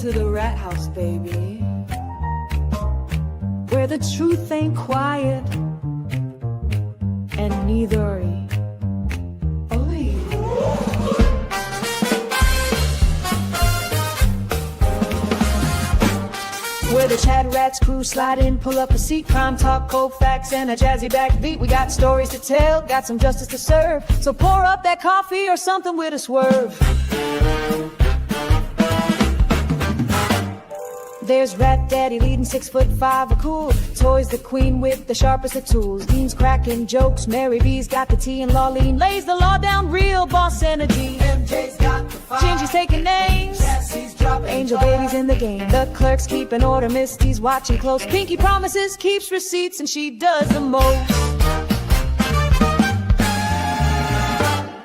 to the rat house, baby, where the truth ain't quiet, and neither are you. Where the Chat Rats crew slide in, pull up a seat, crime talk, cold facts, and a jazzy backbeat. We got stories to tell, got some justice to serve. So pour up that coffee or something with a swerve. There's Rat Daddy leading 6'5", a cool Toys the Queen with the sharpest of tools. Dean's cracking jokes, Mary B's got the tea, and Lawleen lays the law down, real boss energy. MJ's got the fire, Gingy's taking names, Jesse's dropping Angel Baby's in the game. The clerk's keeping order, Misty's watching close. Pinky promises, keeps receipts, and she does the most.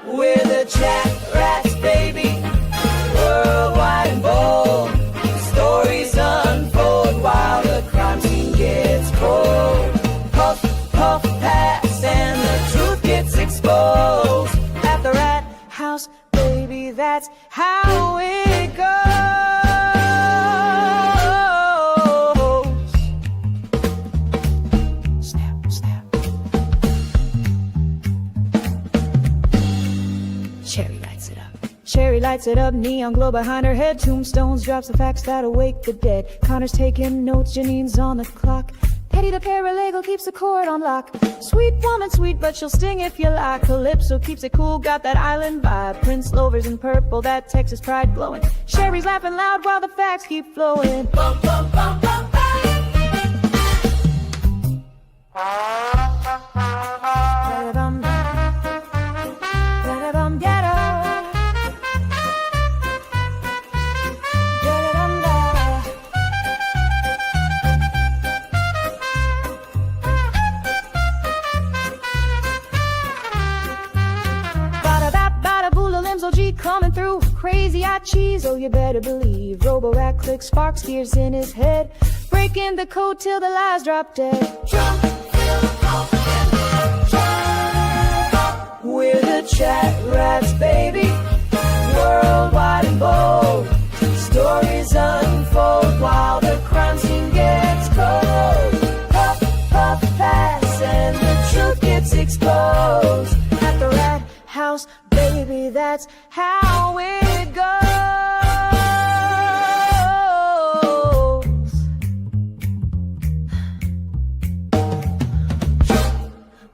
We're the Chat Rats, baby, worldwide and bold. Stories unfold while the crime scene gets cold. Puff, puff, pass, and the truth gets exposed. At the rat house, baby, that's how it goes. Snap, snap. Cherry lights it up. Sherry lights it up, neon glow behind her head. Tombstones drops the facts that awake the dead. Connor's taking notes, Janine's on the clock. Teddy the paralegal keeps the court on lock. Sweet woman, sweet, but she'll sting if you like. Calypso keeps it cool, got that island vibe. Prince Lover's in purple, that Texas pride glowing. Sherry's laughing loud while the facts keep flowing. Bum, bum, bum, bum, bum. Coming through, crazy-eyed cheese, oh you better believe. Robo-Rat clicks, sparks, gears in his head, breaking the code till the lies drop dead. Jump, jump. We're the Chat Rats, baby, worldwide and bold. Stories unfold while the crime scene gets cold. Puff, puff, pass, and the truth gets exposed. At the rat house, baby, that's how it goes.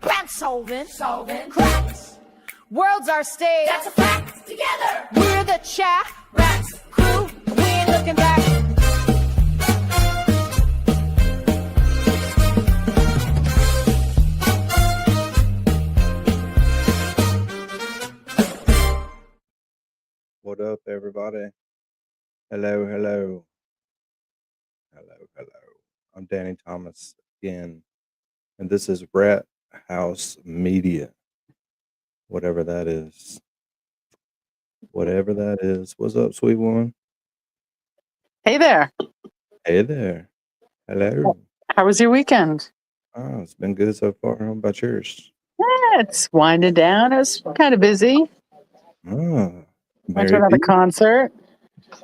Crime solving, cracks. Worlds are stage. That's a fact. Together, we're the Chat Rats crew. We ain't looking back. What up, everybody? Hello, hello. Hello, hello. I'm Danny Thomas again, and this is Rat House Media. Whatever that is. Whatever that is. What's up, sweet woman? Hey there. Hey there. Hello. How was your weekend? Oh, it's been good so far. How about yours? Yeah, it's winding down. It was kind of busy. Oh, Went to another concert.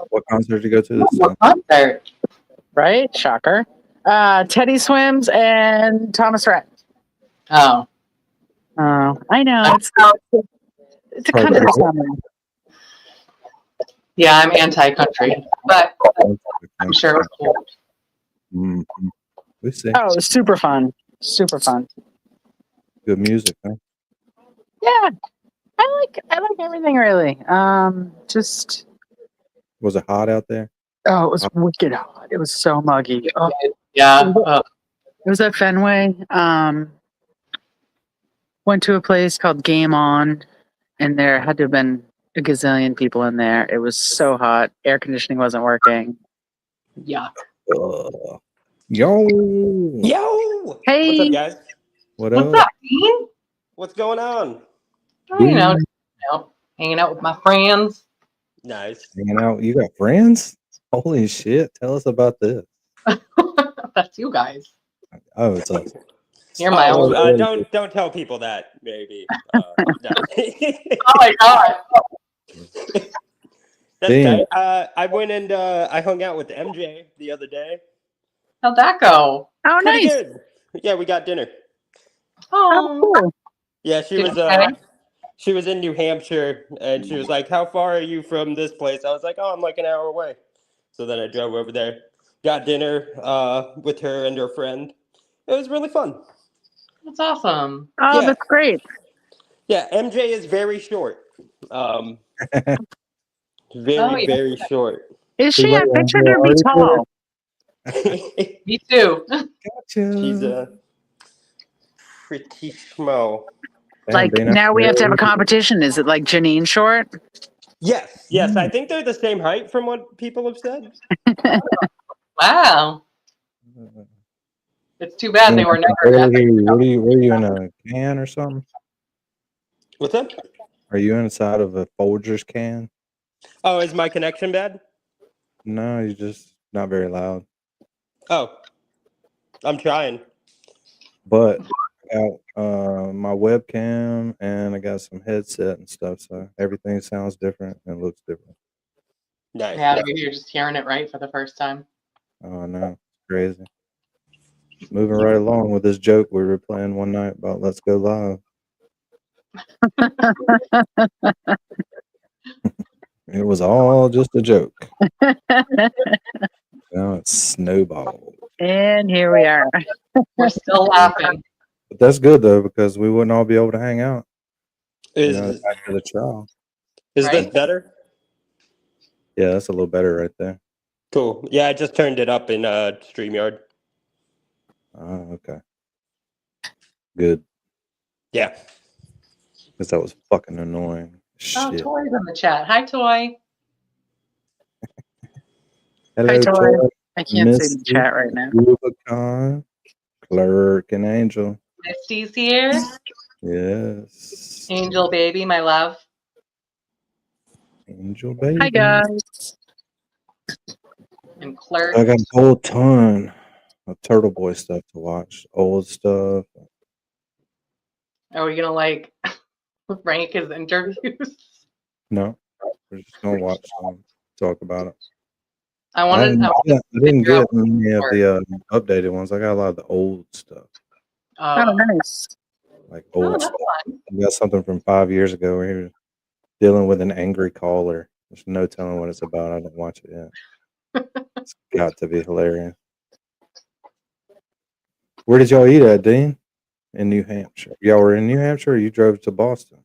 What concert did you go to this time? Concert. Right? Shocker. Teddy Swims and Thomas Rhett. Oh. Oh, I know. It's a country summer. Yeah, I'm anti-country, but I'm sure it was cool. Mm-hmm. We see. Oh, it was super fun. Super fun. Good music, huh? Yeah. I like everything really. Just Was it hot out there? oh, it was wicked hot. It was so muggy. Oh, Yeah. it was at Fenway. Went to a place called Game On, and there had to have been a gazillion people in there. It was so hot. Air conditioning wasn't working. Yuck. Yo. Yo! Hey. What's up, guys? What What's up? up, Dean? What's going on? Oh, hanging out with my friends. Nice. Hanging out. You got friends? Holy shit. Tell us about this. That's you guys. Oh, it's us. You're my own. Don't tell people that. Maybe. No. Oh my god. That's Dean. tight. I went and I hung out with MJ the other day. How'd that go? Oh, Pretty nice. good. Yeah, we got dinner. Oh, Oh, cool. Yeah, Did you get it? she was in New Hampshire, and she was like, "How far are you from this place?" I was like, "Oh, I'm like an hour away." So then I drove over there, got dinner with her and her friend. It was really fun. That's awesome. Oh, Yeah, that's great. yeah. MJ is very short. Um, Oh, very yeah. very short. Is See, she? I wait, pictured Angela, her are be you tall. Me too. She's Gotcha. pretty small. Damn, Like Dean, I now we have to have a forgot competition. Is it like Janine short? Yes, yes. I you. think they're the same height from what people have said. Wow. Mm. It's too bad they Dean, were I can never barely at hear the you. Were you in a can or something? What's up? Are you inside of a Folgers can? Oh, is my connection bad? No, you're just not very loud. Oh, I'm trying. But I got my webcam and I got some headset and stuff, so everything sounds different and looks different. Nice. Yeah, maybe you're just hearing it right for the first time. Oh no, crazy. Moving right along with this joke we were playing one night about Let's Go Live. It was all just a joke. Now it's snowballed. And here we are. We're still laughing. But that's good though, because we wouldn't all be able to hang out, Is after the trial. is this Right? better? Yeah, that's a little better right there. Cool. Yeah, I just turned it up in StreamYard. Oh, okay. Good. Yeah. Because that was fucking annoying. Oh, Shit. Toy's in the chat. Hi, Toy. Hello, Hi, Toy. Toy. I can't see the Misty, chat right now. Rubicon, Clerk, and Angel. Misty's here. Yes. Angel baby, my love. Angel baby. Hi, guys. And Clerk. I got a whole ton of TurtleBoy stuff to watch. Old stuff. Are we gonna like rank his interviews? No, we're just gonna watch them, talk about it. I I wanted didn't, to I didn't figure out get any of what the updated ones. I got a lot of the old stuff, Oh, nice. like oh, old that's stuff. fun. I got something from 5 years ago where he was dealing with an angry caller. There's no telling what it's about. I didn't watch it yet. It's got to be hilarious. Where did y'all eat at, Dean? In New Hampshire. Y'all were in New Hampshire, or you drove to Boston?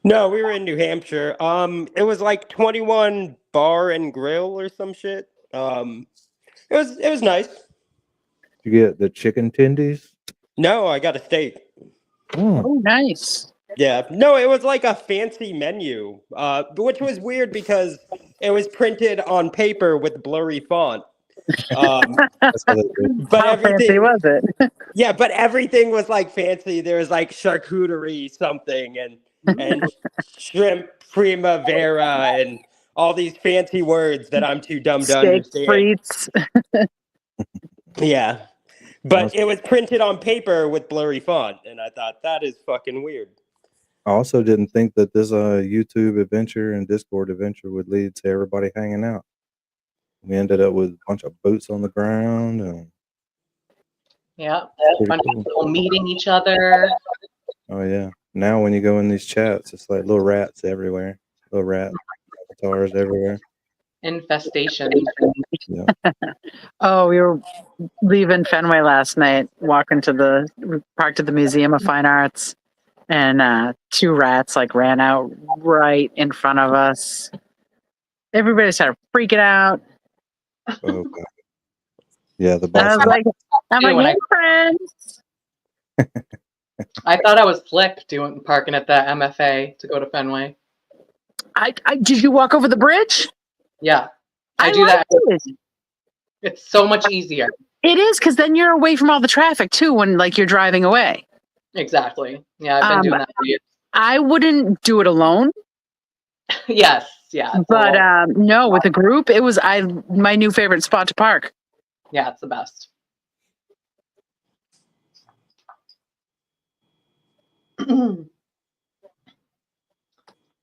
No, we were in New Hampshire. It was like 21 Bar and Grill or some shit. It was nice. You get the chicken tendies? No, I got a steak. Mm. Oh, nice. Yeah. No, it was like a fancy menu, which was weird because it was printed on paper with blurry font. That's how they do. But How fancy everything, was it? yeah, but everything was like fancy. There was like charcuterie something and shrimp primavera and all these fancy words that I'm too dumb to Steak understand. frites. Yeah. But Awesome. it was printed on paper with blurry font, and I thought that is fucking weird. I also didn't think that this YouTube adventure and Discord adventure would lead to everybody hanging out. We ended up with a bunch of boots on the ground and Yeah. pretty Bunch cool. of people meeting each other. Oh yeah. Now when you go in these chats, it's like little rats everywhere. Little rat avatars everywhere. Infestation. Yeah. Oh, we were leaving Fenway last night, walking to we parked at the Museum of Fine Arts, and two rats like ran out right in front of us. Everybody started freaking out. Oh god. Yeah, the And I was Boston. like, Too, when hey, friends. I thought I was slick parking at the MFA to go to Fenway. Did you walk over the bridge? Yeah. I do liked that. it. It's so much easier. It is, because then you're away from all the traffic too when like you're driving away. Exactly. Yeah, I've been doing that for years. I wouldn't do it alone. Yes. Yeah. It's But no, with a group, it was my new favorite spot to park. yeah, it's the best.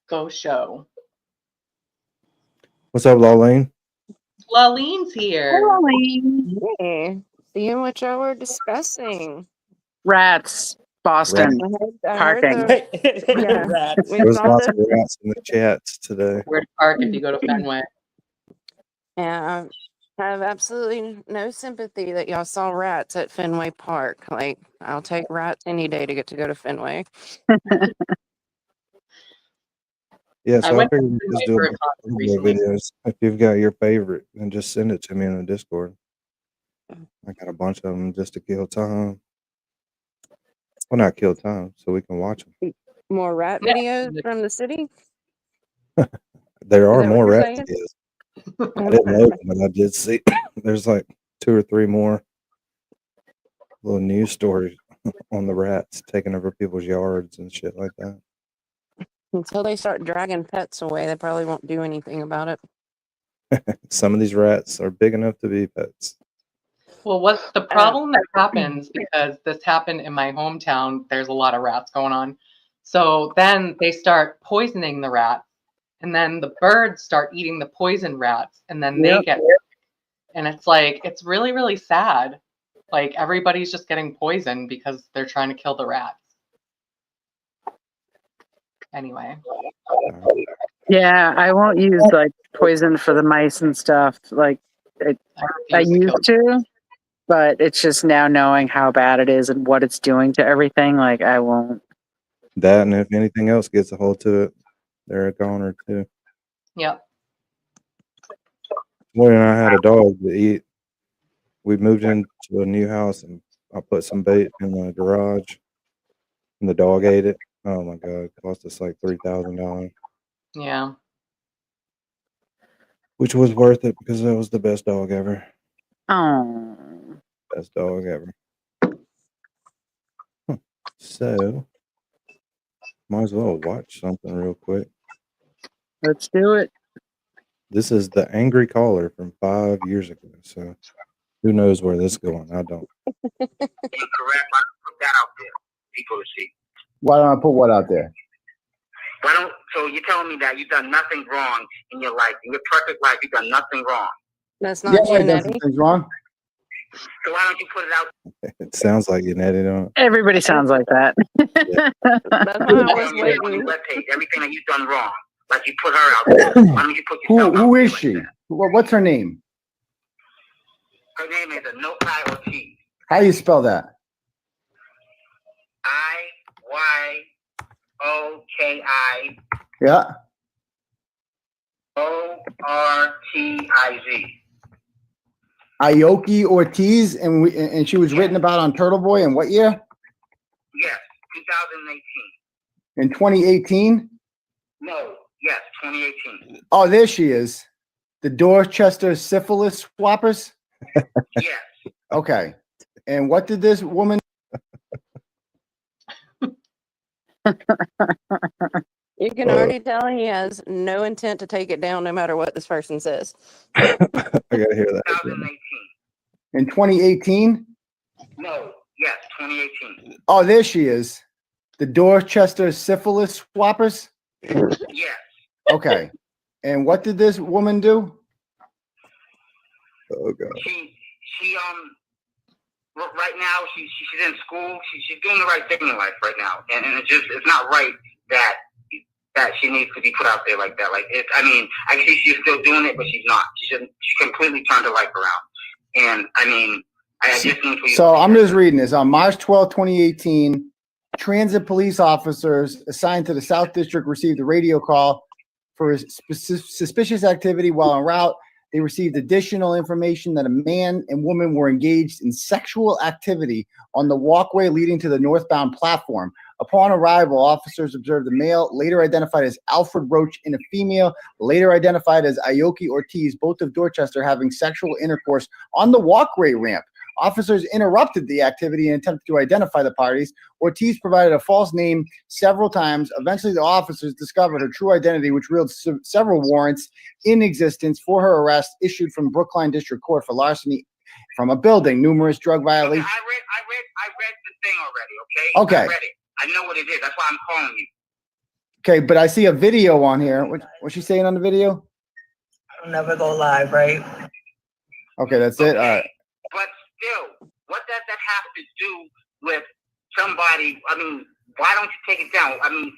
Go show. What's up, Lawlene? Lalene's here. Hey, seeing what y'all were discussing. Rats, Boston, I heard parking. the Yeah. Rats. we There was saw lots the of rats in the chats today. Where to park if you go to Fenway? yeah. I have absolutely no sympathy that y'all saw rats at Fenway Park. Like, I'll take rats any day to get to go to Fenway. Yeah, I so I went to figured we Fenway just do for a a bunch concert of video recently. videos. If you've got your favorite, then just send it to me in the Discord. I got a bunch of them just to kill time. Well, not kill time, so we can watch them. More rat Yeah. videos from the city? There Is are that what more you're rat saying? videos. I didn't know them, but I did see. There's like 2 or 3 more little news stories on the rats taking over people's yards and shit like that. Until they start dragging pets away, they probably won't do anything about it. Some of these rats are big enough to be pets. Well, what's the problem that happens, because this happened in my hometown, there's a lot of rats going on. So then they start poisoning the rats, and then the birds start eating the poison rats, and then they get sick. And it's like, it's really, really sad. Like, everybody's just getting poisoned because they're trying to kill the rats. Anyway. Yeah, I won't use like poison for the mice and stuff. Like I refuse to kill used to, but it's just now knowing how bad it is and what it's doing to everything. Like I won't. That, and if anything else gets a hold to it, they're a goner too. Yep. When I had a dog to eat, we moved into a new house and I put some bait in the garage and the dog ate it. Oh my God, it cost us like $3,000, Yeah. which was worth it because that was the best dog ever. Oh, Best dog ever. So, might as well watch something real quick. let's do it. This is the angry caller from 5 years ago. So, who knows where this is going? I don't. Incorrect. I put that out there, people to see. Why don't I put what out there? Why don't? So you're telling me that you've done nothing wrong in your life, in your perfect life, you've done nothing wrong. That's not Yeah, I done Nettie. some things wrong. So why don't you put it out? It sounds like you netted on. Everybody sounds like that. That's why I was On your waiting. webpage, everything that you've done wrong, like you put her out there. Why don't you put yourself out Who there is like she? that? What's her name? Her name is Anokai Ortiz. How you spell that? IYOKI Yeah. ORTIZ. Aoki Ortiz, and she was written about on TurtleBoy in what year? Yes, 2018. In 2018? No, yes, 2018. Oh, there she is. The Dorchester syphilis swappers? Yes. Okay. And what did this woman? You can already tell he has no intent to take it down no matter what this person says. I gotta hear that. 2018. In 2018? No, yes, 2018. Oh, there she is. The Dorchester syphilis swappers? Yes. Okay. And what did this woman do? Oh God. She right now she's in school. She's doing the right thing in life right now, and it's not right that she needs to be put out there like that. Like I can see she's still doing it, but she's not. She completely turned her life around. And I just need for you. So I'm just reading this. On March 12, 2018, transit police officers assigned to the South District received a radio call for suspicious activity while en route. They received additional information that a man and woman were engaged in sexual activity on the walkway leading to the northbound platform. Upon arrival, officers observed a male, later identified as Alfred Roach, and a female, later identified as Aoki Ortiz, both of Dorchester, having sexual intercourse on the walkway ramp. Officers interrupted the activity and attempted to identify the parties. Ortiz provided a false name several times. Eventually, the officers discovered her true identity, which revealed several warrants in existence for her arrest issued from Brookline District Court for larceny from a building, numerous drug violations. I read the thing already. Okay. I read it. I know what it is. That's why I'm calling you. Okay, but I see a video on here. What's she saying on the video? I'll never go live, right? Okay, that's it. All right. But still, what does that have to do with somebody? I mean, why don't you take it down? I mean,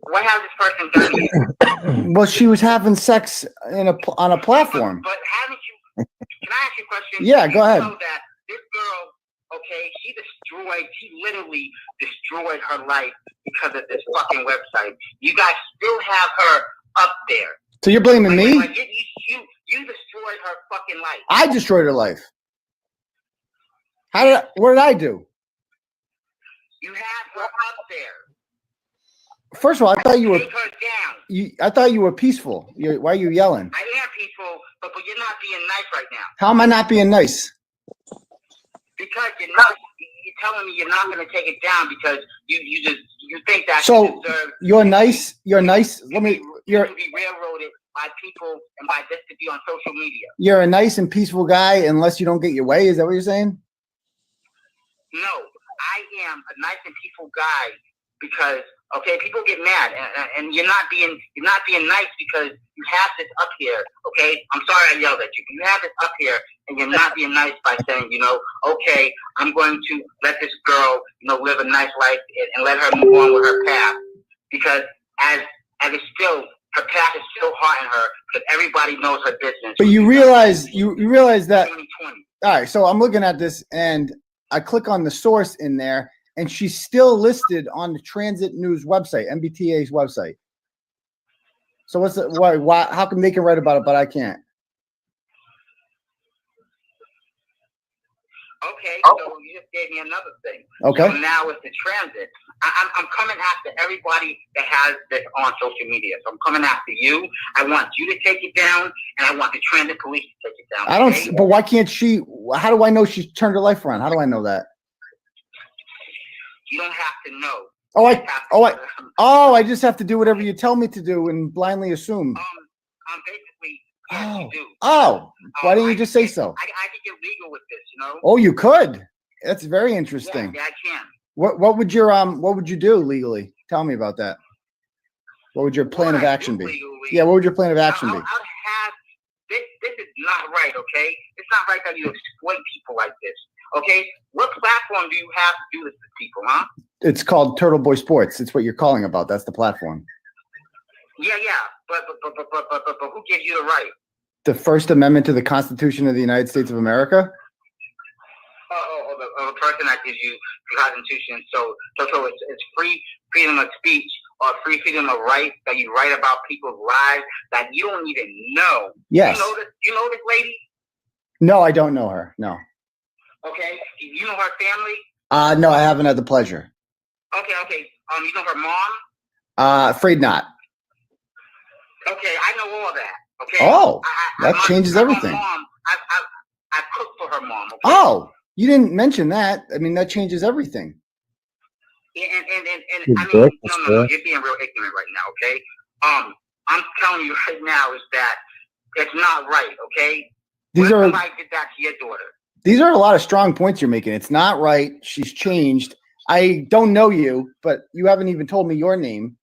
what has this person done here? Well, she was having sex on a platform. But haven't you? Can I ask you a question? Yeah, go ahead. You know that this girl, okay, she literally destroyed her life because of this fucking website. You guys still have her up there. So you're blaming me? Like, you destroyed her fucking life. I destroyed her life. What did I do? You have her up there. First of all, I thought you were. Take her down. I thought you were peaceful. Why are you yelling? I am peaceful, but you're not being nice right now. How am I not being nice? Because you're telling me you're not going to take it down because you think that So you deserve. you're nice. You're nice. You to be railroaded by people and by this to be on social media. You're a nice and peaceful guy unless you don't get your way. Is that what you're saying? No, I am a nice and peaceful guy because people get mad and you're not being nice because you have this up here. Okay, I'm sorry I yelled at you. You have this up here and you're not being nice by saying, okay, I'm going to let this girl, live a nice life and let her move on with her path because as it's still. Her path is still hot in her because everybody knows her business. But you realize that. 2020. All right, so I'm looking at this and I click on the source in there, and she's still listed on the Transit News website, MBTA's website. So what's the why? How come they can write about it but I can't? Okay, so you just gave me another thing. Okay. So now with the transit, I'm coming after everybody that has this on social media. So I'm coming after you. I want you to take it down, and I want the transit police to take it down. I don't. But why can't she? How do I know she's turned her life around? How do I know that? You don't have to know. I just have to do whatever you tell me to do and blindly assume. Basically, yes, you do. Why didn't you just say so? I could get legal with this, Oh, you could. That's very interesting. Yeah, I can. What would you do legally? Tell me about that. What would your plan of action be? Legally? Yeah, what would your plan of action be? I'll have this is not right, okay? It's not right that you exploit people like this. Okay? What platform do you have to do this to people, huh? It's called TurtleBoy Sports. It's what you're calling about. That's the platform. Yeah. But who gives you the right? The First Amendment to the Constitution of the United States of America? The person that gives you the Constitution. So it's free freedom of speech or free freedom of right that you write about people's lives that you don't even know. Yes. You know this lady? No, I don't know her. No. Okay. You know her family? No, I haven't had the pleasure. Okay. You know her mom? Afraid not. Okay, I know all that. Okay. Oh, that changes everything. Mom, I cooked for her mom. Okay? Oh, you didn't mention that. I mean, that changes everything. And I mean, no, you're being real ignorant right now. Okay. I'm telling you right now is that it's not right. Okay. Somebody did that to your daughter. These are a lot of strong points you're making. It's not right. She's changed. I don't know you, but you haven't even told me your name.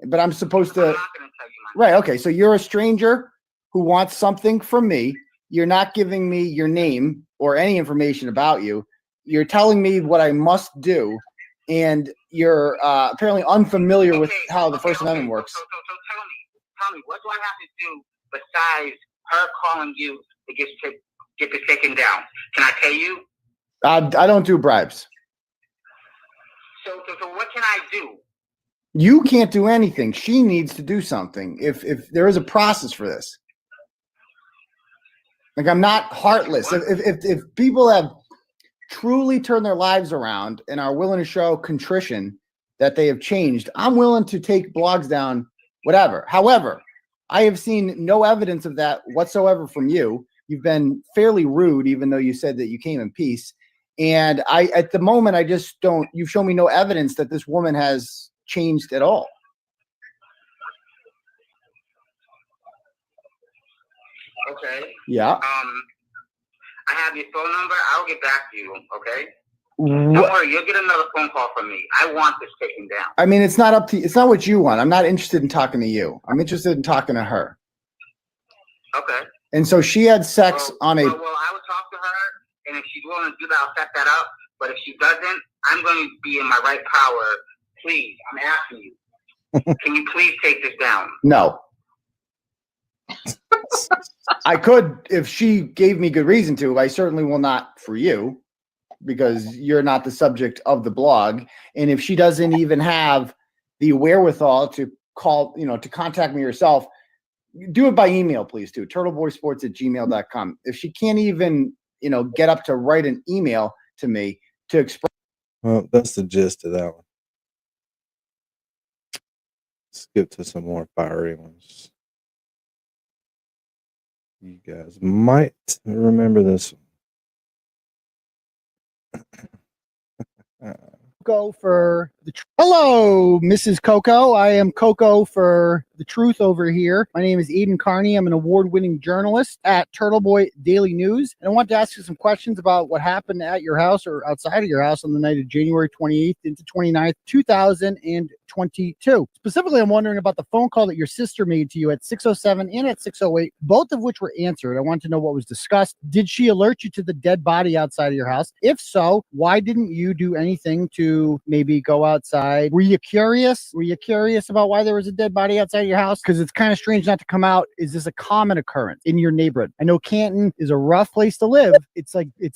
But I'm supposed to. I'm not going to tell you my name. Right. Okay. So you're a stranger who wants something from me. You're not giving me your name or any information about you. You're telling me what I must do, and you're apparently unfamiliar with how the First Amendment works. So tell me, what do I have to do besides her calling you to get this taken down? Can I tell you? I don't do bribes. So what can I do? You can't do anything. She needs to do something. If there is a process for this. Like, I'm not heartless. If people have truly turned their lives around and are willing to show contrition that they have changed, I'm willing to take blogs down, whatever. However, I have seen no evidence of that whatsoever from you. You've been fairly rude, even though you said that you came in peace. And at the moment, I just don't, you've shown me no evidence that this woman has changed at all. Okay. Yeah. I have your phone number. I'll get back to you. Okay. Don't worry. You'll get another phone call from me. I want this taken down. I mean, it's not what you want. I'm not interested in talking to you. I'm interested in talking to her. Okay. And so she had sex on a. Well, I would talk to her, and if she's willing to do that, I'll set that up. But if she doesn't, I'm going to be in my right power. Please, I'm asking you. Can you please take this down? No. I could if she gave me good reason to. I certainly will not for you because you're not the subject of the blog. And if she doesn't even have the wherewithal to call, to contact me herself, do it by email, please, too. TurtleBoySports@gmail.com. If she can't even, get up to write an email to me to express. Well, that's the gist of that one. Skip to some more fiery ones. You guys might remember this one. Coco for the hello, Mrs. Coco. I am Coco for the truth over here. My name is Eden Carney. I'm an award-winning journalist at TurtleBoy Daily News, and I want to ask you some questions about what happened at your house or outside of your house on the night of January 28th into 29th, 2022. Specifically, I'm wondering about the phone call that your sister made to you at 6:07 and at 6:08, both of which were answered. I want to know what was discussed. Did she alert you to the dead body outside of your house? If so, why didn't you do anything to maybe go outside? Were you curious? Were you curious about why there was a dead body outside your house? Because it's kind of strange not to come out. Is this a common occurrence in your neighborhood? I know Canton is a rough place to live. It's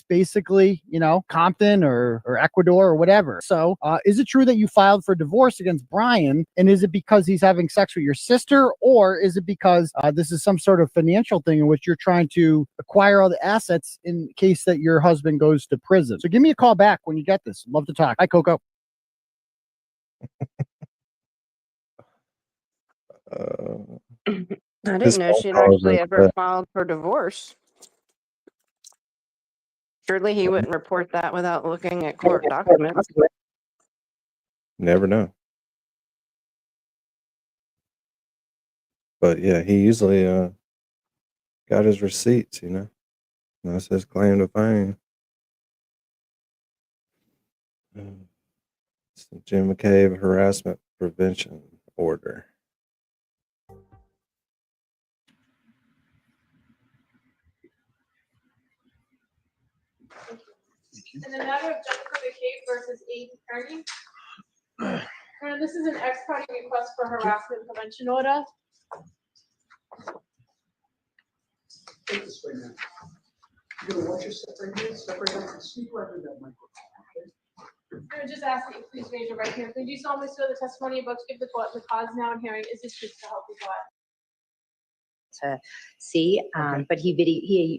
basically, Compton or Ecuador or whatever. So is it true that you filed for divorce against Brian? And is it because he's having sex with your sister? Or is it because this is some sort of financial thing in which you're trying to acquire all the assets in case that your husband goes to prison? So give me a call back when you get this. Love to talk. Hi, Coco. I didn't know she'd actually ever filed for divorce. Surely he wouldn't report that without looking at court documents. Never know. But yeah, he usually got his receipts, That's his claim to fame. It's the Jim McCabe harassment prevention order. In the matter of Jennifer McCabe versus Aiden Kearney, this is an ex parte request for harassment prevention order. Take this way now. You're gonna watch your step right here, step right up and speak right into that microphone. I would just ask that you please raise your right hand. Do you solemnly swear the testimony you're about to give the court, the cause now in hearing, is the truth to help you God? To see, but he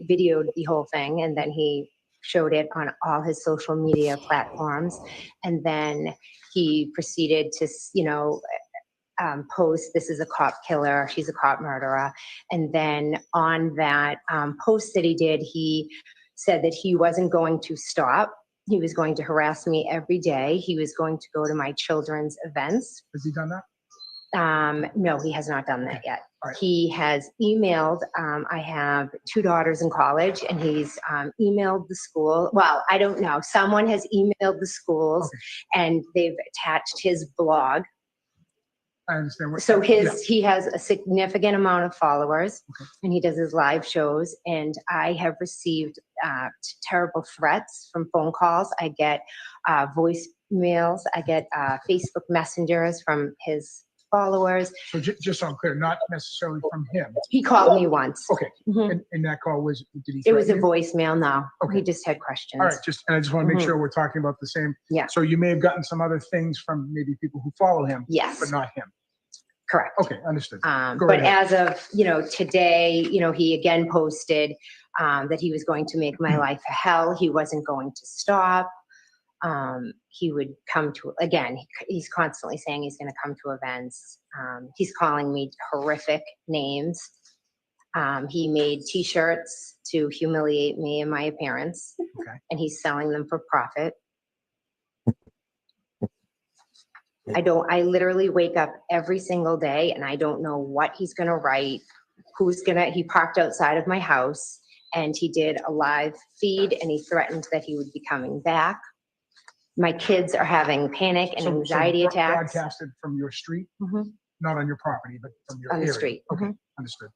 videoed the whole thing, and then he showed it on all his social media platforms, and then he proceeded to post, "This is a cop killer, she's a cop murderer," and then on that post that he did, he said that he wasn't going to stop. He was going to harass me every day. He was going to go to my children's events. Has he done that? No, he has not done that yet. Right. He has emailed, I have 2 daughters in college, and he's emailed the school. Well, I don't know. Someone has emailed the schools, and they've attached his blog. I understand. So he has a significant amount of followers, and he does his live shows, and I have received terrible threats from phone calls. I get voicemails. I get Facebook messengers from his followers. So just so I'm clear, not necessarily from him. He called me once. Okay. Mhm. And that call was, did he? It was a threaten you? voicemail. No, Okay. he just had questions. All right. And I just want to make Mhm. sure we're talking about the same. Yeah. So you may have gotten some other things from maybe people who follow him. Yes. But not him. Correct. Okay. Understood. Go But ahead. as of, today, he again posted that he was going to make my life a hell. He wasn't going to stop. He would come to, again, he's constantly saying he's going to come to events. He's calling me horrific names. He made t-shirts to humiliate me and my appearance. Okay. And he's selling them for profit. I literally wake up every single day and I don't know what he's going to write, he parked outside of my house and he did a live feed and he threatened that he would be coming back. My kids are having panic and anxiety attacks. Broadcasted from your street, Mhm. not on your property, but from your On the area. street. Okay. Mhm. Understood.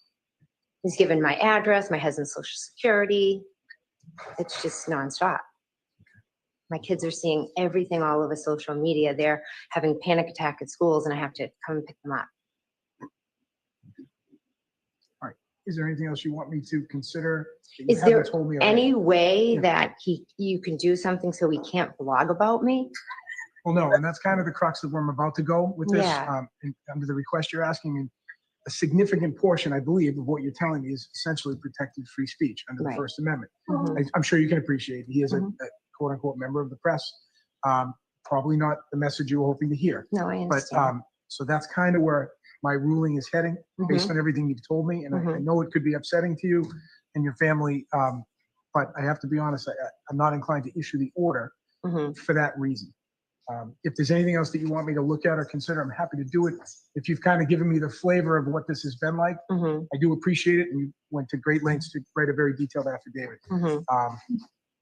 He's given my address, my husband's social security. It's just nonstop. My kids are seeing everything all over social media. They're having panic attack at schools, and I have to come and pick them up. All right. Is there anything else you want me to consider? That you Is there haven't told me already? any way Yeah. that you can do something so he can't blog about me? Well, no, and that's kind of the crux of where I'm about to go with this. Yeah. And under the request you're asking me, a significant portion, I believe, of what you're telling me is essentially protected free speech under the Right. First Amendment. Mhm. I'm sure you can appreciate he is a Mhm. quote unquote member of the press. Probably not the message you were hoping to hear. No, I But understand. so that's kind of where my ruling is heading based on everything you've told me. And I know it could be upsetting to you and your family. But I have to be honest, I'm not inclined to issue the order for that reason. If there's anything else that you want me to look at or consider, I'm happy to do it. If you've kind of given me the flavor of what this has been like, I do appreciate it. And you went to great lengths to write a very detailed affidavit.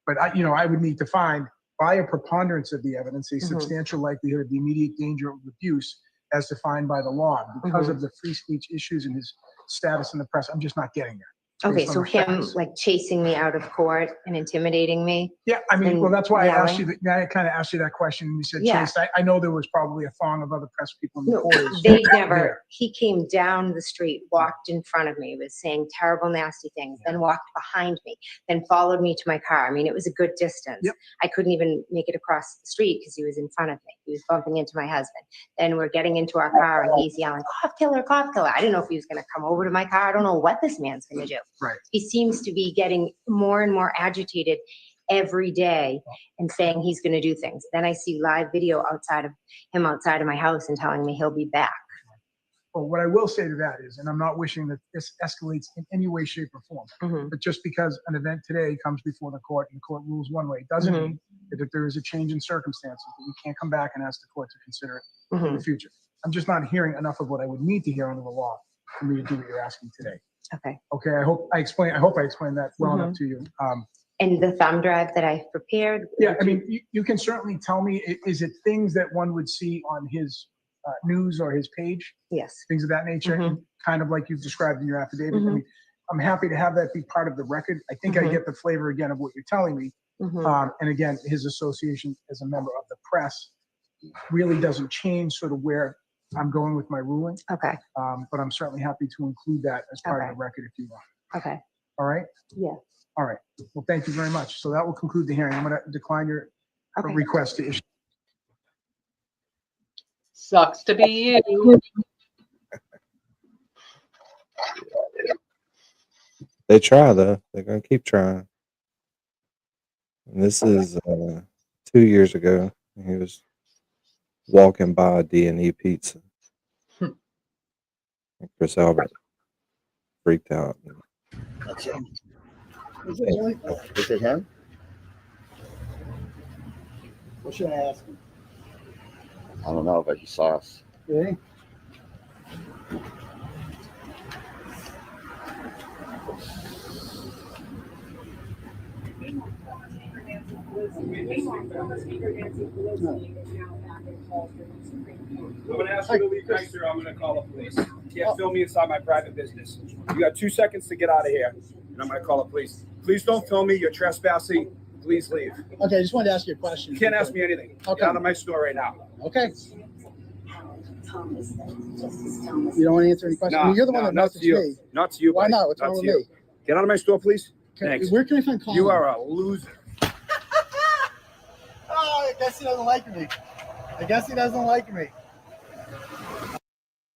But I would need to find, by a preponderance of the evidence, a substantial likelihood of the immediate danger of abuse as defined by the law. Because of the free speech issues and his status in the press, I'm just not getting there. Okay, based on so the him facts. like chasing me out of court and intimidating me? Yeah, I mean, and well, that's why I asked you. yelling? I kind of asked you that question, and you said, Yeah. "Chase." I know there was probably a thong of other press people in the No, quarters. they never, there. he came down the street, walked in front of me, was saying terrible, nasty things, then walked behind me, then followed me to my car. I mean, it was a good distance. Yep. I couldn't even make it across the street because he was in front of me. He was bumping into my husband. Then we're getting into our car and he's yelling, "Cop killer, cop killer." I didn't know if he was going to come over to my car. I don't know what this man's going to do. Right. He seems to be getting more and more agitated every day and saying he's going to do things. Then I see live video outside of my house and telling me he'll be back. Well, what I will say to that is, and I'm not wishing that this escalates in any way, shape, or form, but just because an event today comes before the court and the court rules one way, it doesn't mean that if there is a change in circumstances, that you can't come back and ask the court to consider it in the future. I'm just not hearing enough of what I would need to hear under the law for me to do what you're asking today. Okay. Okay, I hope I explained that well enough to you. And the thumb drive that I prepared? Yeah, I mean, you can certainly tell me, is it things that one would see on his news or his page? Yes. Things of that nature, kind of like you've described in your affidavit. I mean, I'm happy to have that be part of the record. I think I get the flavor again of what you're telling me. And again, his association as a member of the press really doesn't change sort of where I'm going with my ruling. Okay. But I'm certainly happy to include that as part of the record if you want. Okay. All right? Yeah. All right. Well, thank you very much. So that will conclude the hearing. I'm going to decline your request to issue. Sucks to be you. They try though. They're gonna keep trying. And this is 2 years ago. He was walking by a D&E Pizza. And Chris Albert freaked out. That's him. Is it him? What should I ask him? I don't know, but he saw us. Really? I'm going to ask you to leave next year. I'm going to call the police. You can't film me inside my private business. You got 2 seconds to get out of here, and I'm going to call the police. Please don't film me. You're trespassing. Please leave. Okay, I just wanted to ask you a question. You can't ask me anything. Okay. Get out of my store right now. Okay. You don't want to answer any questions? I mean, you're the one that not to messaged you. me. Not to you. Why buddy. not? What's wrong to with you. me? Get out of my store, please. Thanks. Where can I find Colin? You are a loser. Oh, I guess he doesn't like me. I guess he doesn't like me.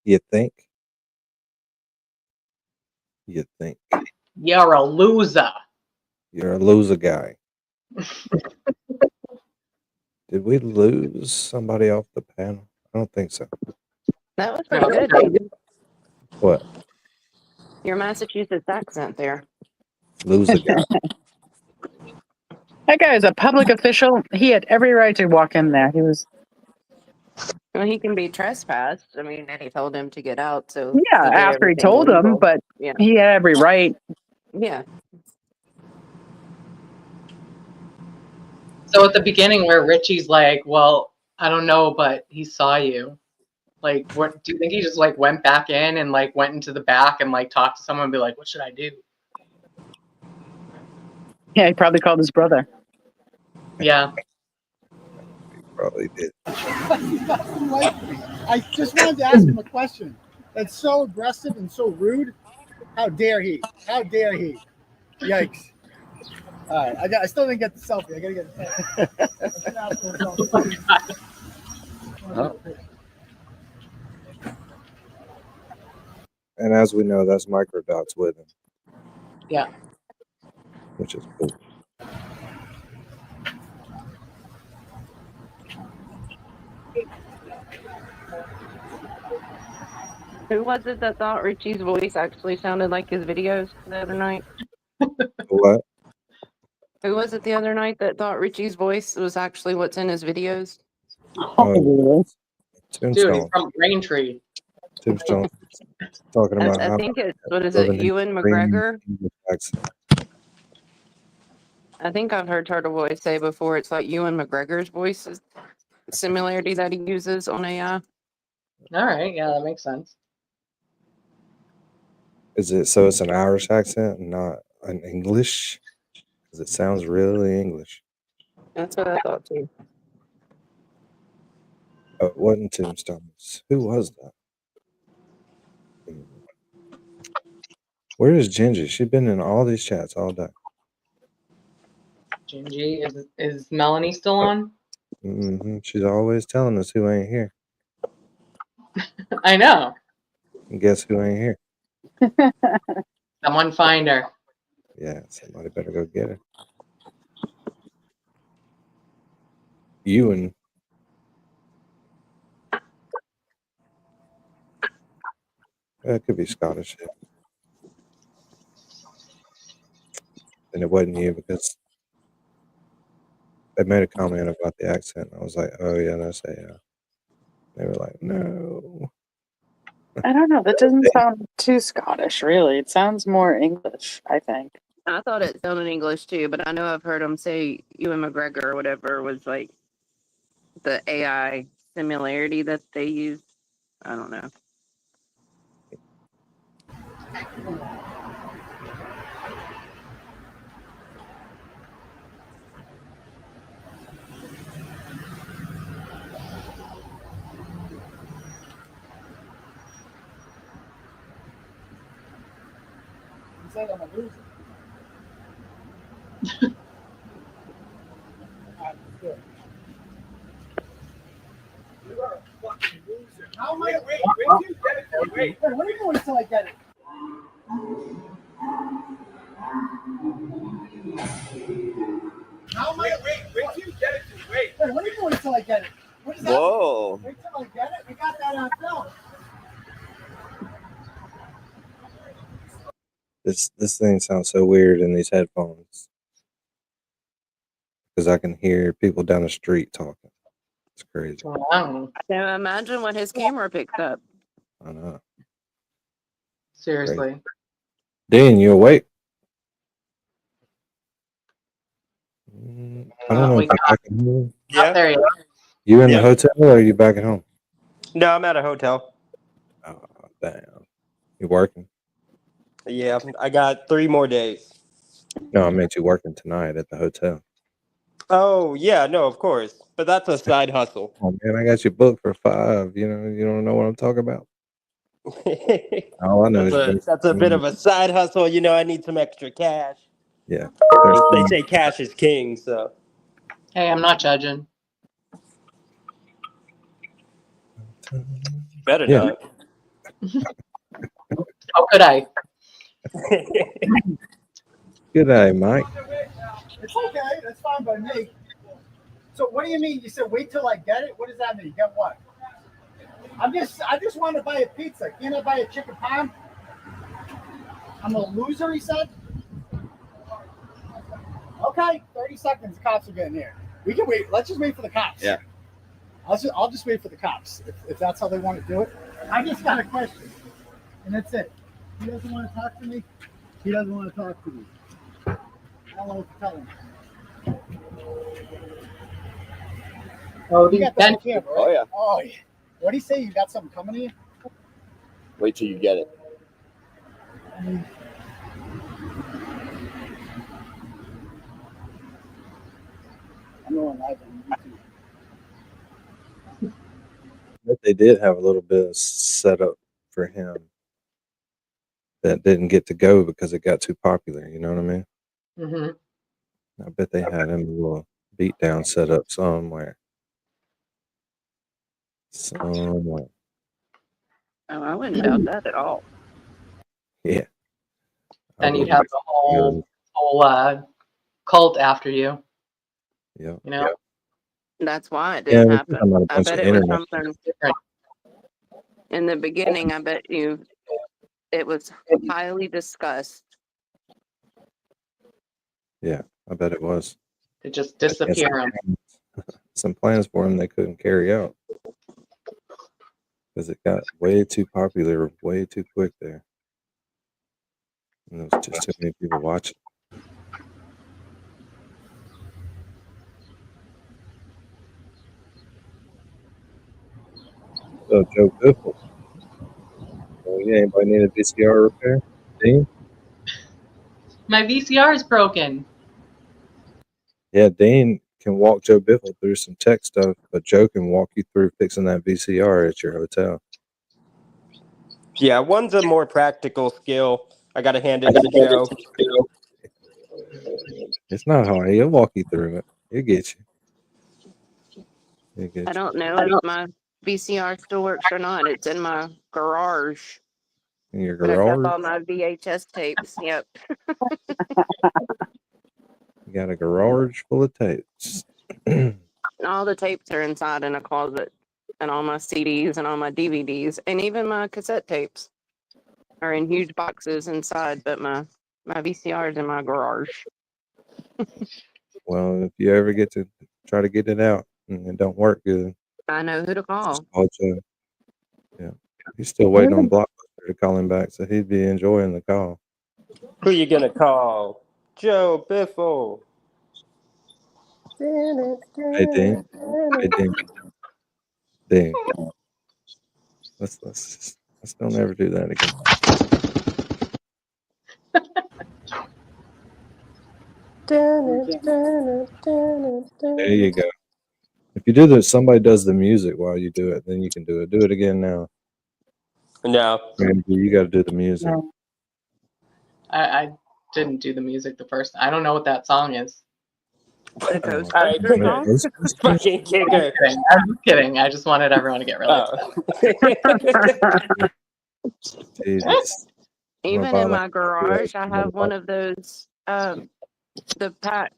You think? You think? You're a loser. You're a loser guy. Did we lose somebody off the panel? I don't think so. That was pretty good, David. What? Your Massachusetts accent there. Loser guy. That guy is a public official. He had every right to walk in there. He was. Well, he can be trespassed. I mean, and he told him to get out. So Yeah, did after he everything told him, legal. but Yeah. he had every right. Yeah. So at the beginning where Richie's like, well, I don't know, but he saw you. Like, what do you think he just like went back in and like went into the back and like talked to someone and be like, what should I do? Yeah, he probably called his brother. Yeah. Probably did. He doesn't like me. I just wanted to ask him a question. That's so aggressive and so rude. How dare he? How dare he? Yikes. All right, I still didn't get the selfie. I gotta get the selfie. Oh. And as we know, that's Microdots with him. Yeah. Which is cool. Who was it that thought Richie's voice actually sounded like his videos the other night? What? Who was it the other night that thought Richie's voice was actually what's in his videos? Oh, Dude, he's Tombstone. from Braintree. Tombstone. Talking about I how think it's, what is it, Ewan McGregor? I think I've heard TurtleBoy say before it's like Ewan McGregor's voice is similarity that he uses on AI. All right, yeah, that makes sense. Is it so? It's an Irish accent, not an English, because it sounds really English. That's what I thought too. Oh, it wasn't Tombstones. Who was that? Where is Gingy? She's been in all these chats all day. Gingy, is Melanie still on? She's always telling us who ain't here. I know. And guess who ain't here? Someone find her. Yeah, somebody better go get her. Ewan. It could be Scottish. And it wasn't you because they made a comment about the accent. I was like, oh, yeah, that's a. They were like, no. I don't know. That doesn't sound too Scottish, really. It sounds more English, I think. I thought it sounded English too, but I know I've heard him say Ewan McGregor or whatever was like the AI similarity that they use. I don't know. He said I'm a loser. Good. You are a fucking loser. How am I? Wait till you get it. Wait, what are you doing until I get it? How am I? Wait till you get it. Wait, what are you doing until I get it? What is that? Whoa. Wait till I get it. We got that on film. This thing sounds so weird in these headphones because I can hear people down the street talking. It's crazy. Wow. Now imagine what his camera picked up. I know. Seriously. Crazy. Dean, you awake? I don't know if you're back at home. Yeah. There you go. You in the hotel or are you back at home? No, I'm at a hotel. Oh, damn. You working? Yeah, I got 3 more days. No, I meant you working tonight at the hotel. Oh, yeah, no, of course. But that's a side hustle. Oh, man, I got you booked for 5. You don't know what I'm talking about? All I know is That's a bit of a side hustle. You know, I need some extra cash. Yeah. They say cash is king, so. Hey, I'm not judging. Better Yeah. not. How could I? Good day, Mike. It's okay. That's fine by me. So what do you mean? You said wait till I get it? What does that mean? Get what? I just want to buy a pizza. Can't I buy a chicken parm? I'm a loser, he said. Okay, 30 seconds. The cops are getting here. We can wait. Let's just wait for the cops. Yeah. I'll just wait for the cops if that's how they want to do it. I just got a question, and that's it. He doesn't want to talk to me. He doesn't want to talk to me. I don't know what to tell him. Oh, You got that on camera, right? Oh, yeah. Oh, yeah. What do you say? You got something coming to you? Wait till you get it. I'm going live on YouTube. But they did have a little bit of setup for him that didn't get to go because it got too popular. You know what I mean? Mm-hmm. I bet they had him a little beat down set up somewhere. Somewhere. Oh, I wouldn't doubt that at all. Yeah. Then you'd have the whole cult after you. Yeah. You know? That's why it Yeah, didn't we're happen. talking about a I bunch bet of it was internet. something in the beginning. I bet you it was highly discussed. Yeah, I bet it was. To just disappear him. Some plans for him they couldn't carry out because it got way too popular, way too quick there. And there was just too many people watching. So Joe Biffle. Oh, yeah, anybody need a VCR repair? Dean? My VCR is broken. Yeah, Dean can walk Joe Biffle through some tech stuff, but Joe can walk you through fixing that VCR at your hotel. Yeah, one's a more practical skill. I got to hand it to Joe. It's not hard. He'll walk you through it. He'll get you. He'll get I you. don't know if my VCR still works or not. It's in my garage. In your But I kept garage? all my VHS tapes. Yep. You got a garage full of tapes. All the tapes are inside in a closet, and all my CDs and all my DVDs, and even my cassette tapes are in huge boxes inside. But my VCR is in my garage. Well, if you ever get to try to get it out and it don't work good, I know who to call. just call Joe. Yeah, he's still waiting on Blockbuster to call him back, so he'd be enjoying the call. Who you gonna call? Joe Biffle. Hey, Dean. Hey, Dean. Dean. Let's don't ever do that again. There you go. If you do this, somebody does the music while you do it, then you can do it. Do it again now. No. Randy, you got to do the music. I didn't do the music the first time. I don't know what that song is. The Oh, Ghostbusters song? Fucking kicker. I'm just kidding. I just wanted everyone to get really upset. Jesus. Even in my garage, I have one of those, the pack,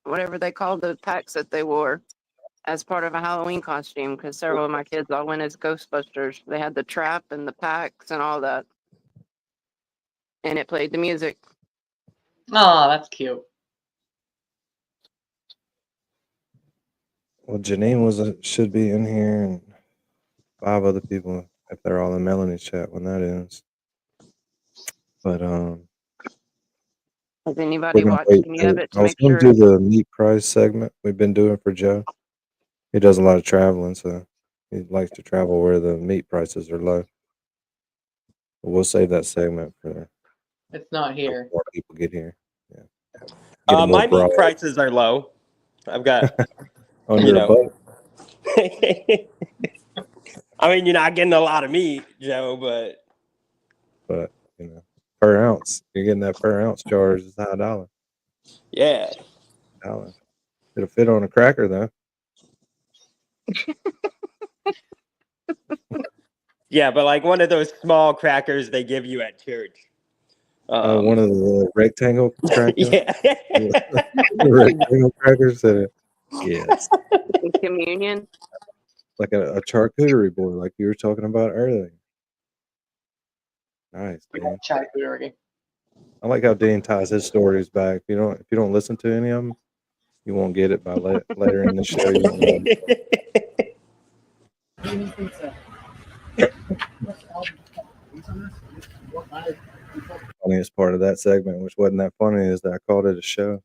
whatever they call the packs that they wore as part of a Halloween costume, because several of my kids all went as Ghostbusters. They had the trap and the packs and all that. And it played the music. Oh, that's cute. Well, Janine should be in here, and 5 other people if they're all in Melanie's chat when that ends. But Has anybody watched any of it to I was make going sure? to do the meat price segment we've been doing for Joe. He does a lot of traveling, so he likes to travel where the meat prices are low. But we'll save that segment for It's not here. more people get here. Yeah. My meat prices are low. I've got on your butt. I mean, you're not getting a lot of meat, Joe, but you know, per ounce, you're getting that per ounce charge. It's not $1. yeah. $1. It'll fit on a cracker though. Yeah, but like one of those small crackers they give you at church. One of the rectangle crackers. Yeah. The rectangle crackers. Yes. Communion. Like a charcuterie board, like you were talking about earlier. Nice, Dean. Charcuterie. I like how Dean ties his stories back. If you don't listen to any of them, you won't get it by later in the show. Funniest part of that segment, which wasn't that funny, is that I called it a show.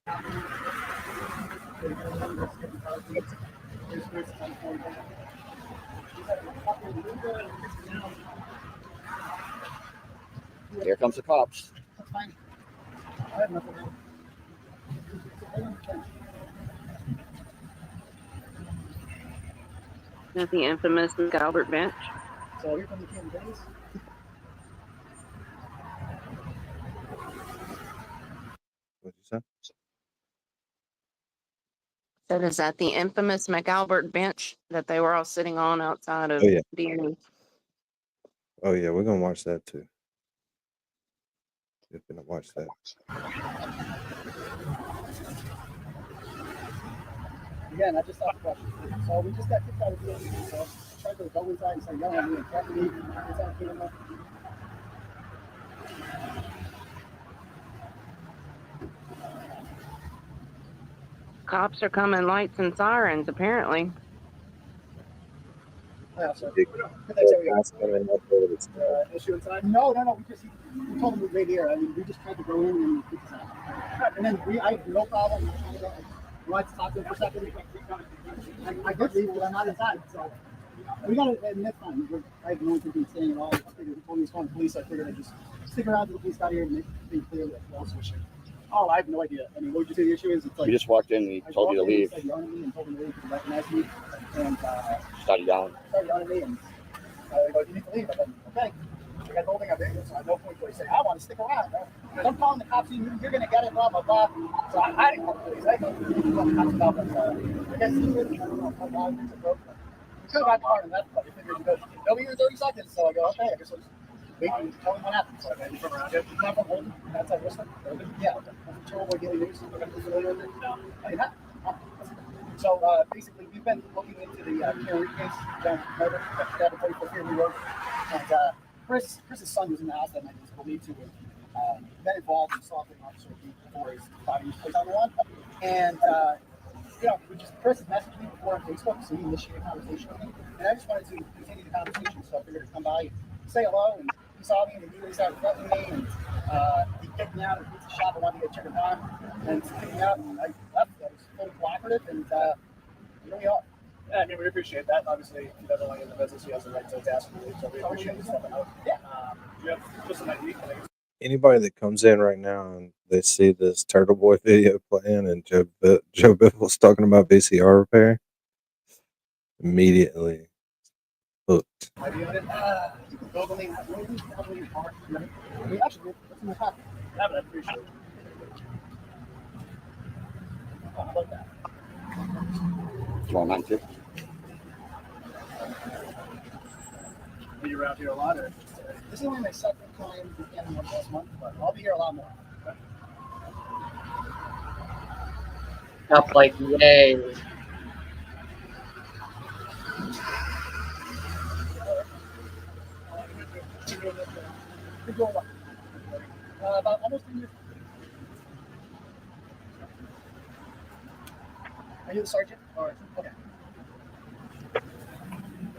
Here comes the cops. That's fine. I have nothing. At the infamous McAlbert bench. So here come the King Days. What'd you say? That is at the infamous McAlbert bench that they were all sitting on outside of Oh yeah. D&E. Oh yeah, we're gonna watch that too. We're gonna watch that. Again, I just have a question. So we just got kicked out of the D&E. So I tried to go inside and say, yelling at me and threaten me. Is that camera? Cops are coming lights and sirens, apparently. Yeah, so Big- That's coming up over the snow. issue inside? No. We just we told them we wait here. I mean, we just tried to go in and kick us out. And then I have no problem. I wanted to talk to him for a second. I did leave, but I'm not inside. So we got it, and that's fine. I have no intention of staying at all. I figured he told me he's calling the police. I figured I'd just stick around till the police got here and make things clear that we're also issue. Oh, I have no idea. I mean, what would you say the issue is? It's like We just walked in and he told you to leave. He yelled at me and told me to leave because he recognized me. And Started yelling. started yelling at me and I go, you need to leave. I said, okay. I got holding up there, so I no point to say, I want to stick around. I'm calling the cops, you're going to get it, blah, blah, blah. So I didn't call the police. I didn't call the cops about it. I guess he really, I don't know how long things are broken. We could have got car and left, but I figured he goes, they'll be here in 30 seconds. So I go, okay, I guess I'll just wait and tell him what happened. So I from around it. Not from Holden. That's like Whistler. Yeah, okay. I'm from TurtleBoy Daily News. I'm familiar with it. No. I mean, so basically, we've been looking into the Carrie case down murder that happened 24th here in New York. And Chris's son was in the house that night. He was believed to have been involved in assaulting Officer B before his body was placed on the lawn. And Chris has messaged me before on Facebook, so he initiated a conversation with me. And I just wanted to continue the conversation, so I figured to come by, say hello, and he saw me and immediately started threatening me. And he kicked me out of the pizza shop. I wanted to get chicken parm, and he kicked me out, and I left. I was fully cooperative, and here we are. Yeah, I mean, we appreciate that. Obviously, he doesn't want to get in the business. He has the right to ask for leave, so we appreciate you stepping out. Yeah. Yeah, just an idea. Anybody that comes in right now and they see this TurtleBoy video playing and Joe Biffle's talking about VCR repair, immediately hooked. I mean, actually, what's in the pocket? Yeah, but I appreciate it. Oh, how about that? You want mine too? Are you around here a lot? Or this is only my second time weekend last month, but I'll be here a lot more. Okay? That's like, yay. About almost a year. Are you the sergeant? Or okay.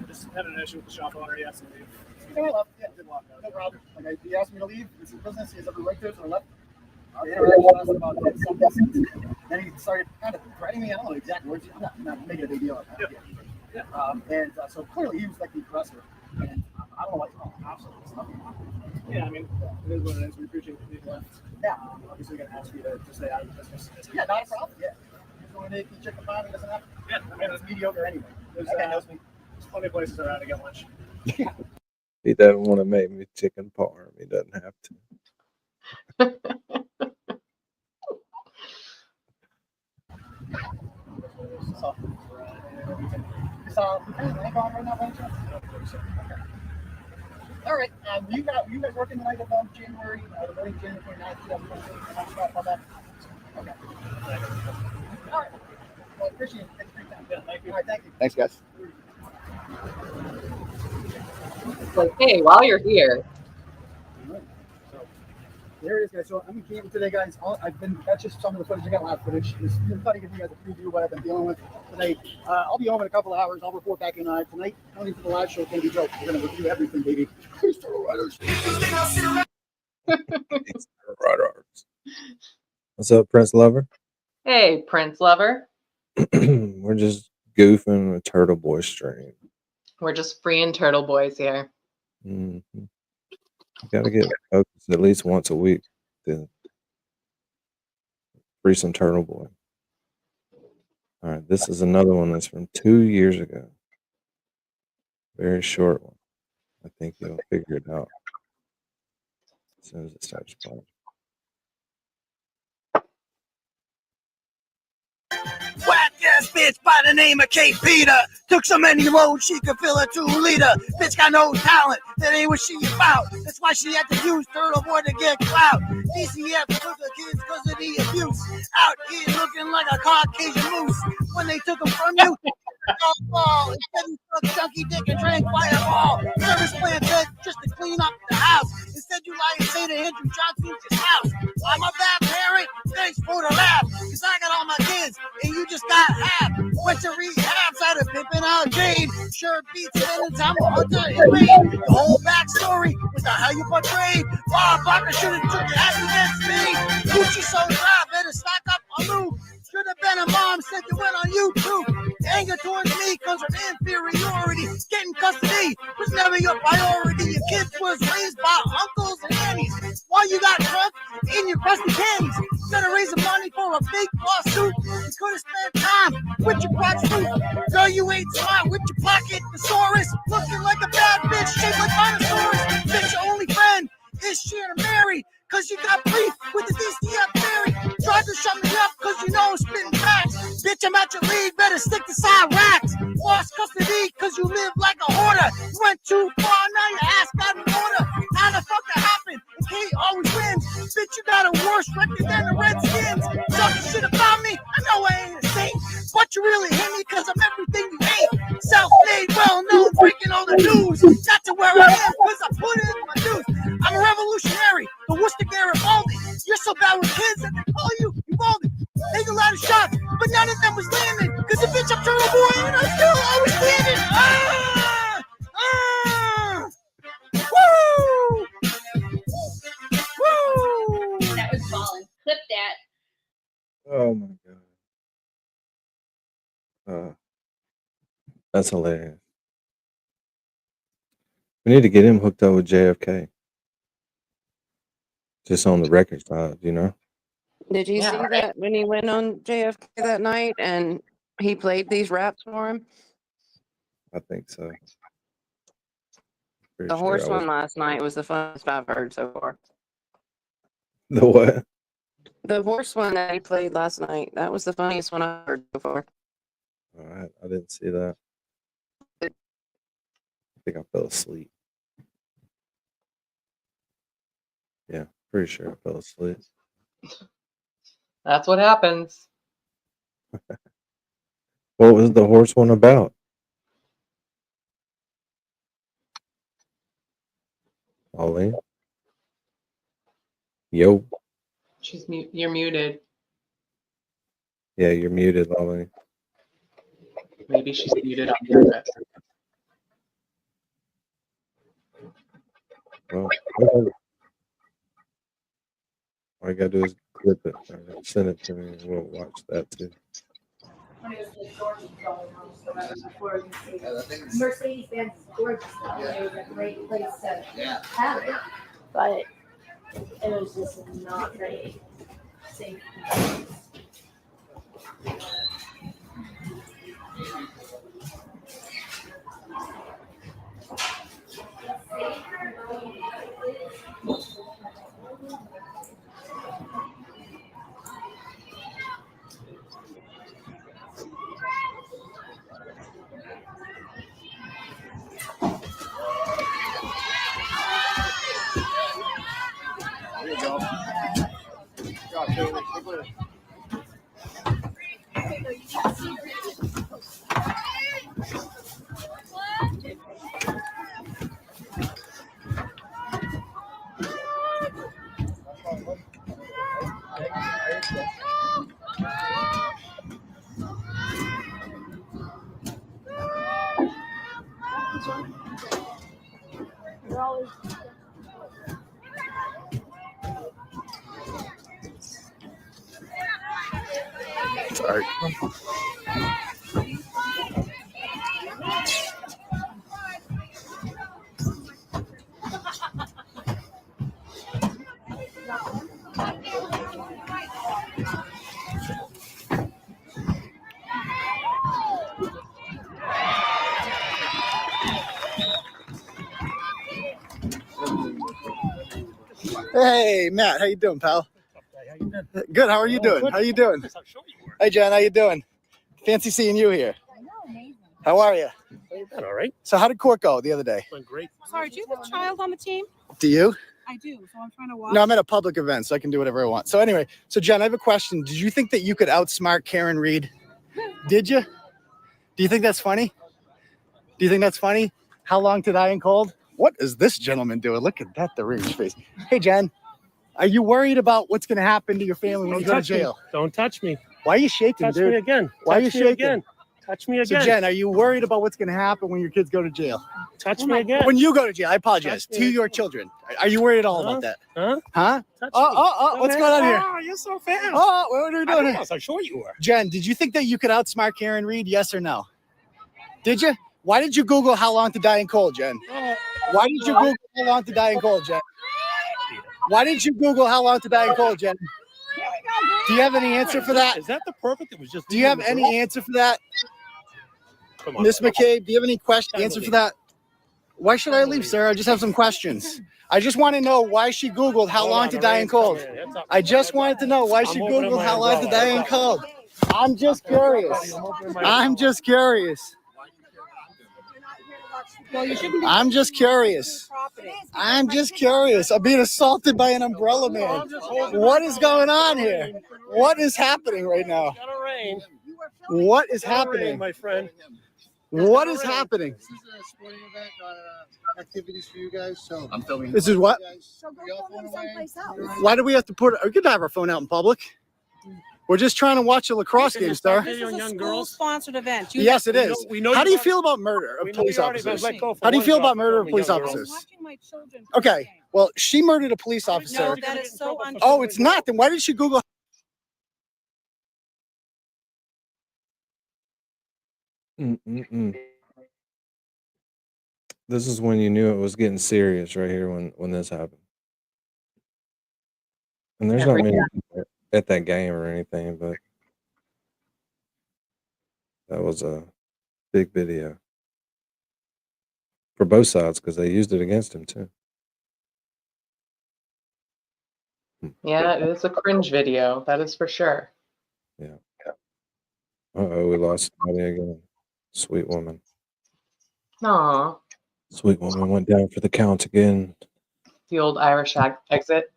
Just had an issue with the shop owner. He asked me to leave. No, I left. Yeah, did walk out. No problem. Like he asked me to leave. It's his business. He has every right to, so I left. Our interaction lasted about 10 seconds. Then he started kind of threatening me. I don't know the exact words. I'm not making a big deal of that. Yeah. So clearly he was like the aggressor. And I don't know why he's calling the cops on this stuff. Yeah, I mean, it is what it is. We appreciate the leave. Yeah. Obviously, going to ask you to stay out of the business. Yeah, not a problem. Yeah. He's going to make me chicken pie. He doesn't have to. Yeah, I mean, It's mediocre anyway. There's, That guy knows me. there's plenty of places around to get lunch. He doesn't want to make me chicken parm. He doesn't have to. All right. You guys working the night of January, the morning January 29th, 2022? About that? Okay. All right. Well, appreciate it. Thanks for your time. Yeah, thank you. All right, thank you. Thanks, guys. It's like, hey, while you're here, So there it is, guys. So I'm in Canton today, guys. That's just some of the footage. I got live footage. It's thought to give you guys a preview of what I've been dealing with today. I'll be home in a couple of hours. I'll report back in tonight. Coming to the live show, Candy Joke. We're going to review everything, baby. Please, Turtle Riders. What's up, Prince Lover? hey, Prince Lover. We're just goofing with TurtleBoy stream. We're just freeing turtle boys here. You got to get focused at least once a week to free some turtle boy. All right, this is another one that's from 2 years ago. Very short one. I think you'll figure it out as soon as it starts playing. Whack ass bitch by the name of Kate Peter. Took so many roads she could fill a 2-liter. Bitch got no talent, that ain't what she about. That's why she had to use Turtle Boy to get clout. DCF took the kids cause of the abuse. Out here looking like a Caucasian moose. When they took them from you, ball. Instead you took chunky dick and drank fireball. Service plan said just to clean up the house. Instead you lie and say to Andrew Johnson's house. I'm a bad parent, thanks for the laugh. Cause I got all my kids and you just got half. Went to rehab, started pimping out Jade. Sure beats spending time with Hunter and Rain. The whole backstory was the how you portrayed. Bob Barker should have took your ass against me. Gucci so dry, better stock up on lube. Should have been a mom, said you went on YouTube. The anger towards me comes from inferiority. Getting custody was never your priority. Your kids was raised by uncles and aunties. While you got drunk in your crusty panties. Instead of raising money for a big lawsuit, you could have spent time with your prostitute. Girl, you ain't smart with your pocket thesaurus. Looking like a bad bitch, shaped like dinosaurs. Bitch, your only friend is Shanna Mary. Cause you got beef with the DCF theory. Tried to shut me up cause you know I'm spitting facts. Bitch, I'm at your league, better stick to side racks. Lost custody cause you live like a hoarder. You went too far, now your ass got in order. How the fuck that happened? And Kate always wins. Bitch, you got a worse record than the Redskins. Talking shit about me, I know I ain't a saint. But you really hate me cause I'm everything you ain't. Self-made, well-known, breaking all the news. Not to where I am cause I put in my dues. I'm a revolutionary, the Worcester Garibaldi. You're so bad with kids that they call you Uvalde. Take a lot of shots, but none of them was landing. Cause the bitch I'm Turtle Boy and I'm still always standing. Woo! Woo! That was balling. Clip that. Oh my god. That's hilarious. We need to get him hooked up with JFK. Just on the record side, you know? Did you Yeah, see right. that when he went on JFK that night and he played these raps for him? I think so. Pretty The sure horse I was. one last night was the funniest I've heard so far. The what? The horse one that he played last night, that was the funniest one I've heard so far. All right, I didn't see that. I think I fell asleep. Yeah, pretty sure I fell asleep. That's what happens. What was the horse one about? Pauline? Yo. You're muted. Yeah, you're muted, Pauline. Maybe she's muted on purpose. Well, whatever. All you gotta do is clip it. Send it to me and we'll watch that too. Mercedes-Benz is gorgeous. It was a great place to have it, but it was just not very safe. There you go. Drop it. Sorry. Hey, Matt, how you doing, pal? Good. How are you doing? How you doing? Hey, Jen, how you doing? Fancy seeing you here. How are you? All right. So how did court go the other day? Went great. Sorry, do you have a child on the team? Do you? I do, so I'm trying to watch. No, I'm at a public event, so I can do whatever I want. So anyway, so Jen, I have a question. Did you think that you could outsmart Karen Reed? Did you? Do you think that's funny? Do you think that's funny? How long to die in cold? What is this gentleman doing? Look at that deranged face. Hey, Jen, are you worried about what's going to happen to your family when you go to jail? Don't touch me. Why are you shaking, Touch dude? me again. Why are you Touch me shaking? again. Touch me So again. Jen, are you worried about what's going to happen when your kids go to jail? Touch me again. When you go to jail, I apologize. Touch To me. your children. Are you worried at all about that? Huh? Huh? Touch Oh, me. oh, oh, what's going on here? Oh, you're so fast. Oh, what are we doing here? I'm sure you were. Jen, did you think that you could outsmart Karen Reed? Yes or no? Did you? Why did you Google how long to die in cold, Jen? Why did you Google how long to die in cold, Jen? Why did you Google how long to die in cold, Jen? Do you have any answer for that? Is that the perfect? It was just. Do you have any answer for that? Come on, Miss man. McCabe, do you have any Time answer to for leave. that? Why should I leave, sir? I just have some questions. I just want to know why she Googled how Hold long on, to all die right? in cold. That's up. I just wanted to know why she I'm opening Googled my how long to umbrella. die in cold. I'm just curious. I'm just curious. Well, you shouldn't be I'm just curious. property. I'm just curious. I'm being assaulted by an umbrella man. What is going on here? What is happening right now? Gotta rain. What is Gotta rain, happening? my friend. What is happening? This is a sporting event, activities for you guys. So I'm filming. This is what? So go film them someplace else. Why do we have to put? We could have our phone out in public. We're just trying to watch a lacrosse game, sir. This is a school-sponsored event. Yes, it is. we know How you do you are- feel about murder of We know police you already been officers? let go for How do you one feel job about murder of filming police young girls. officers? Watching my children. Okay, well, she murdered a police officer. No, that is so untrue. Oh, it's not. Then why did she Google? This is when you knew it was getting serious right here when this happened. And there's not many people at that game or anything, but that was a big video for both sides because they used it against him too. Yeah, it is a cringe video. That is for sure. Yeah. Uh-oh, we lost somebody again. Sweet woman. Aw, Sweet woman went down for the count again. the old Irish exit.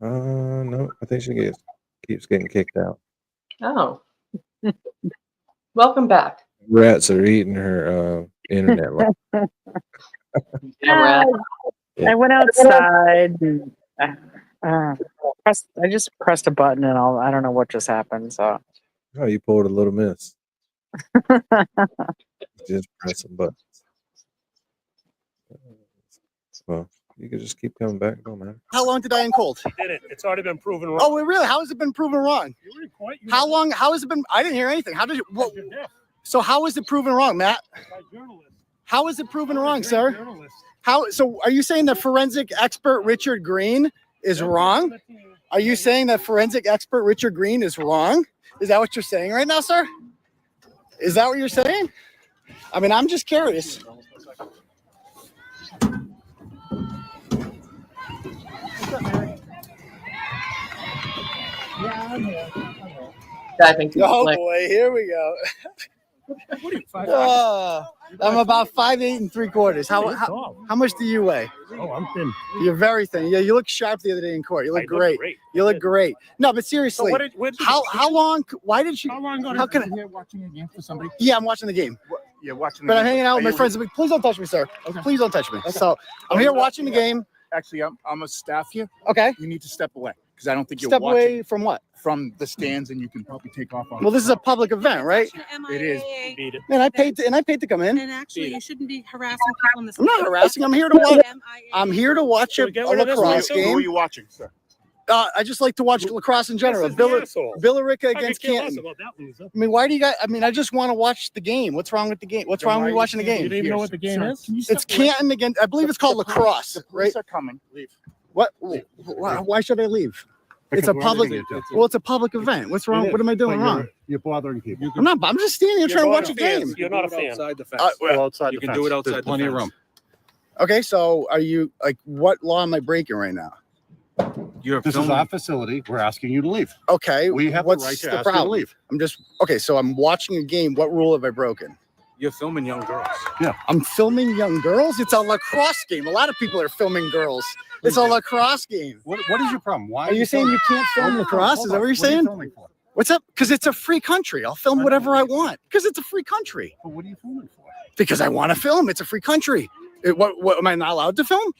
No, I think she keeps getting kicked out. Oh. Welcome back. Rats are eating her internet. Yeah, rat. I went outside and I just pressed a button and I don't know what just happened. So Oh, you pulled a little miss. Just press a button. Well, you can just keep coming back. It don't matter. How long to die in cold? Did it? It's already been proven wrong. Oh, wait, really? How has it been proven wrong? You were in court. You How were- long? How has it been? I didn't hear anything. How did you? What, You're deaf. so how is it proven wrong, Matt? By journalists. How is it proven wrong, You're a sir? journalist. How? So are you saying that forensic expert Richard Green is wrong? Are you saying that forensic expert Richard Green is wrong? Is that what you're saying right now, sir? Is that what you're saying? I mean, I'm just curious. Diving through the Oh flick. boy, here we go. I'm about 5'8" and 3/4. How much do you weigh? Oh, I'm thin. You're very thin. Yeah, you look sharp the other day in court. You I look great. You look great. No, but seriously, So where did you how long? Why did she? How long ago? How can I? Here watching a game for somebody. Yeah, I'm watching the game, You're watching. but I'm hanging out with my friends. Please don't touch me, sir. Okay. Please don't touch me. So I'm here watching the game. Actually, I'm a staff here. Okay. You need to step away because I don't think you're Step watching away from what? from the stands, and you can probably take off on. Well, this is a public event, right? It is. Beat it. And I paid to come in. And actually, you shouldn't be harassing people in this. I'm not harassing. I'm here to watch. I'm here to watch a, get a rid of this lacrosse one, too? Who are game. you watching, sir? I just like to watch lacrosse in general. This is the asshole. Billerica I could against care less Canton. about that loser. I mean, why do you guys? I mean, I just want to watch the game. What's wrong with the game? What's wrong with watching the You game? didn't even know what the game is? Can you step It's away? Canton against. I believe it's called lacrosse, The right? police are coming. Leave. What? Why should I leave? It's a public. Well, it's a public event. What's wrong? What am I doing wrong? You're bothering people. I'm not. I'm just standing here trying to watch a game. You're not a fan. Outside the fence. Well, outside You the can fence. do it outside There's the plenty of fence. room. Okay, so are you like, what law am I breaking right now? This is our facility. We're asking you to leave. Okay, We have what's the right to the ask problem? you to leave. I'm just okay. So I'm watching a game. What rule have I broken? You're filming young girls. Yeah. I'm filming young girls. It's a lacrosse game. A lot of people are filming girls. It's a lacrosse game. What is your problem? Why are you saying you can't film lacrosse? Is that what you're saying? What's up? Because it's a free country. I'll film whatever I want. Because it's a free country. But what are you filming for? Because I want to film. It's a free country. What am I not allowed to film?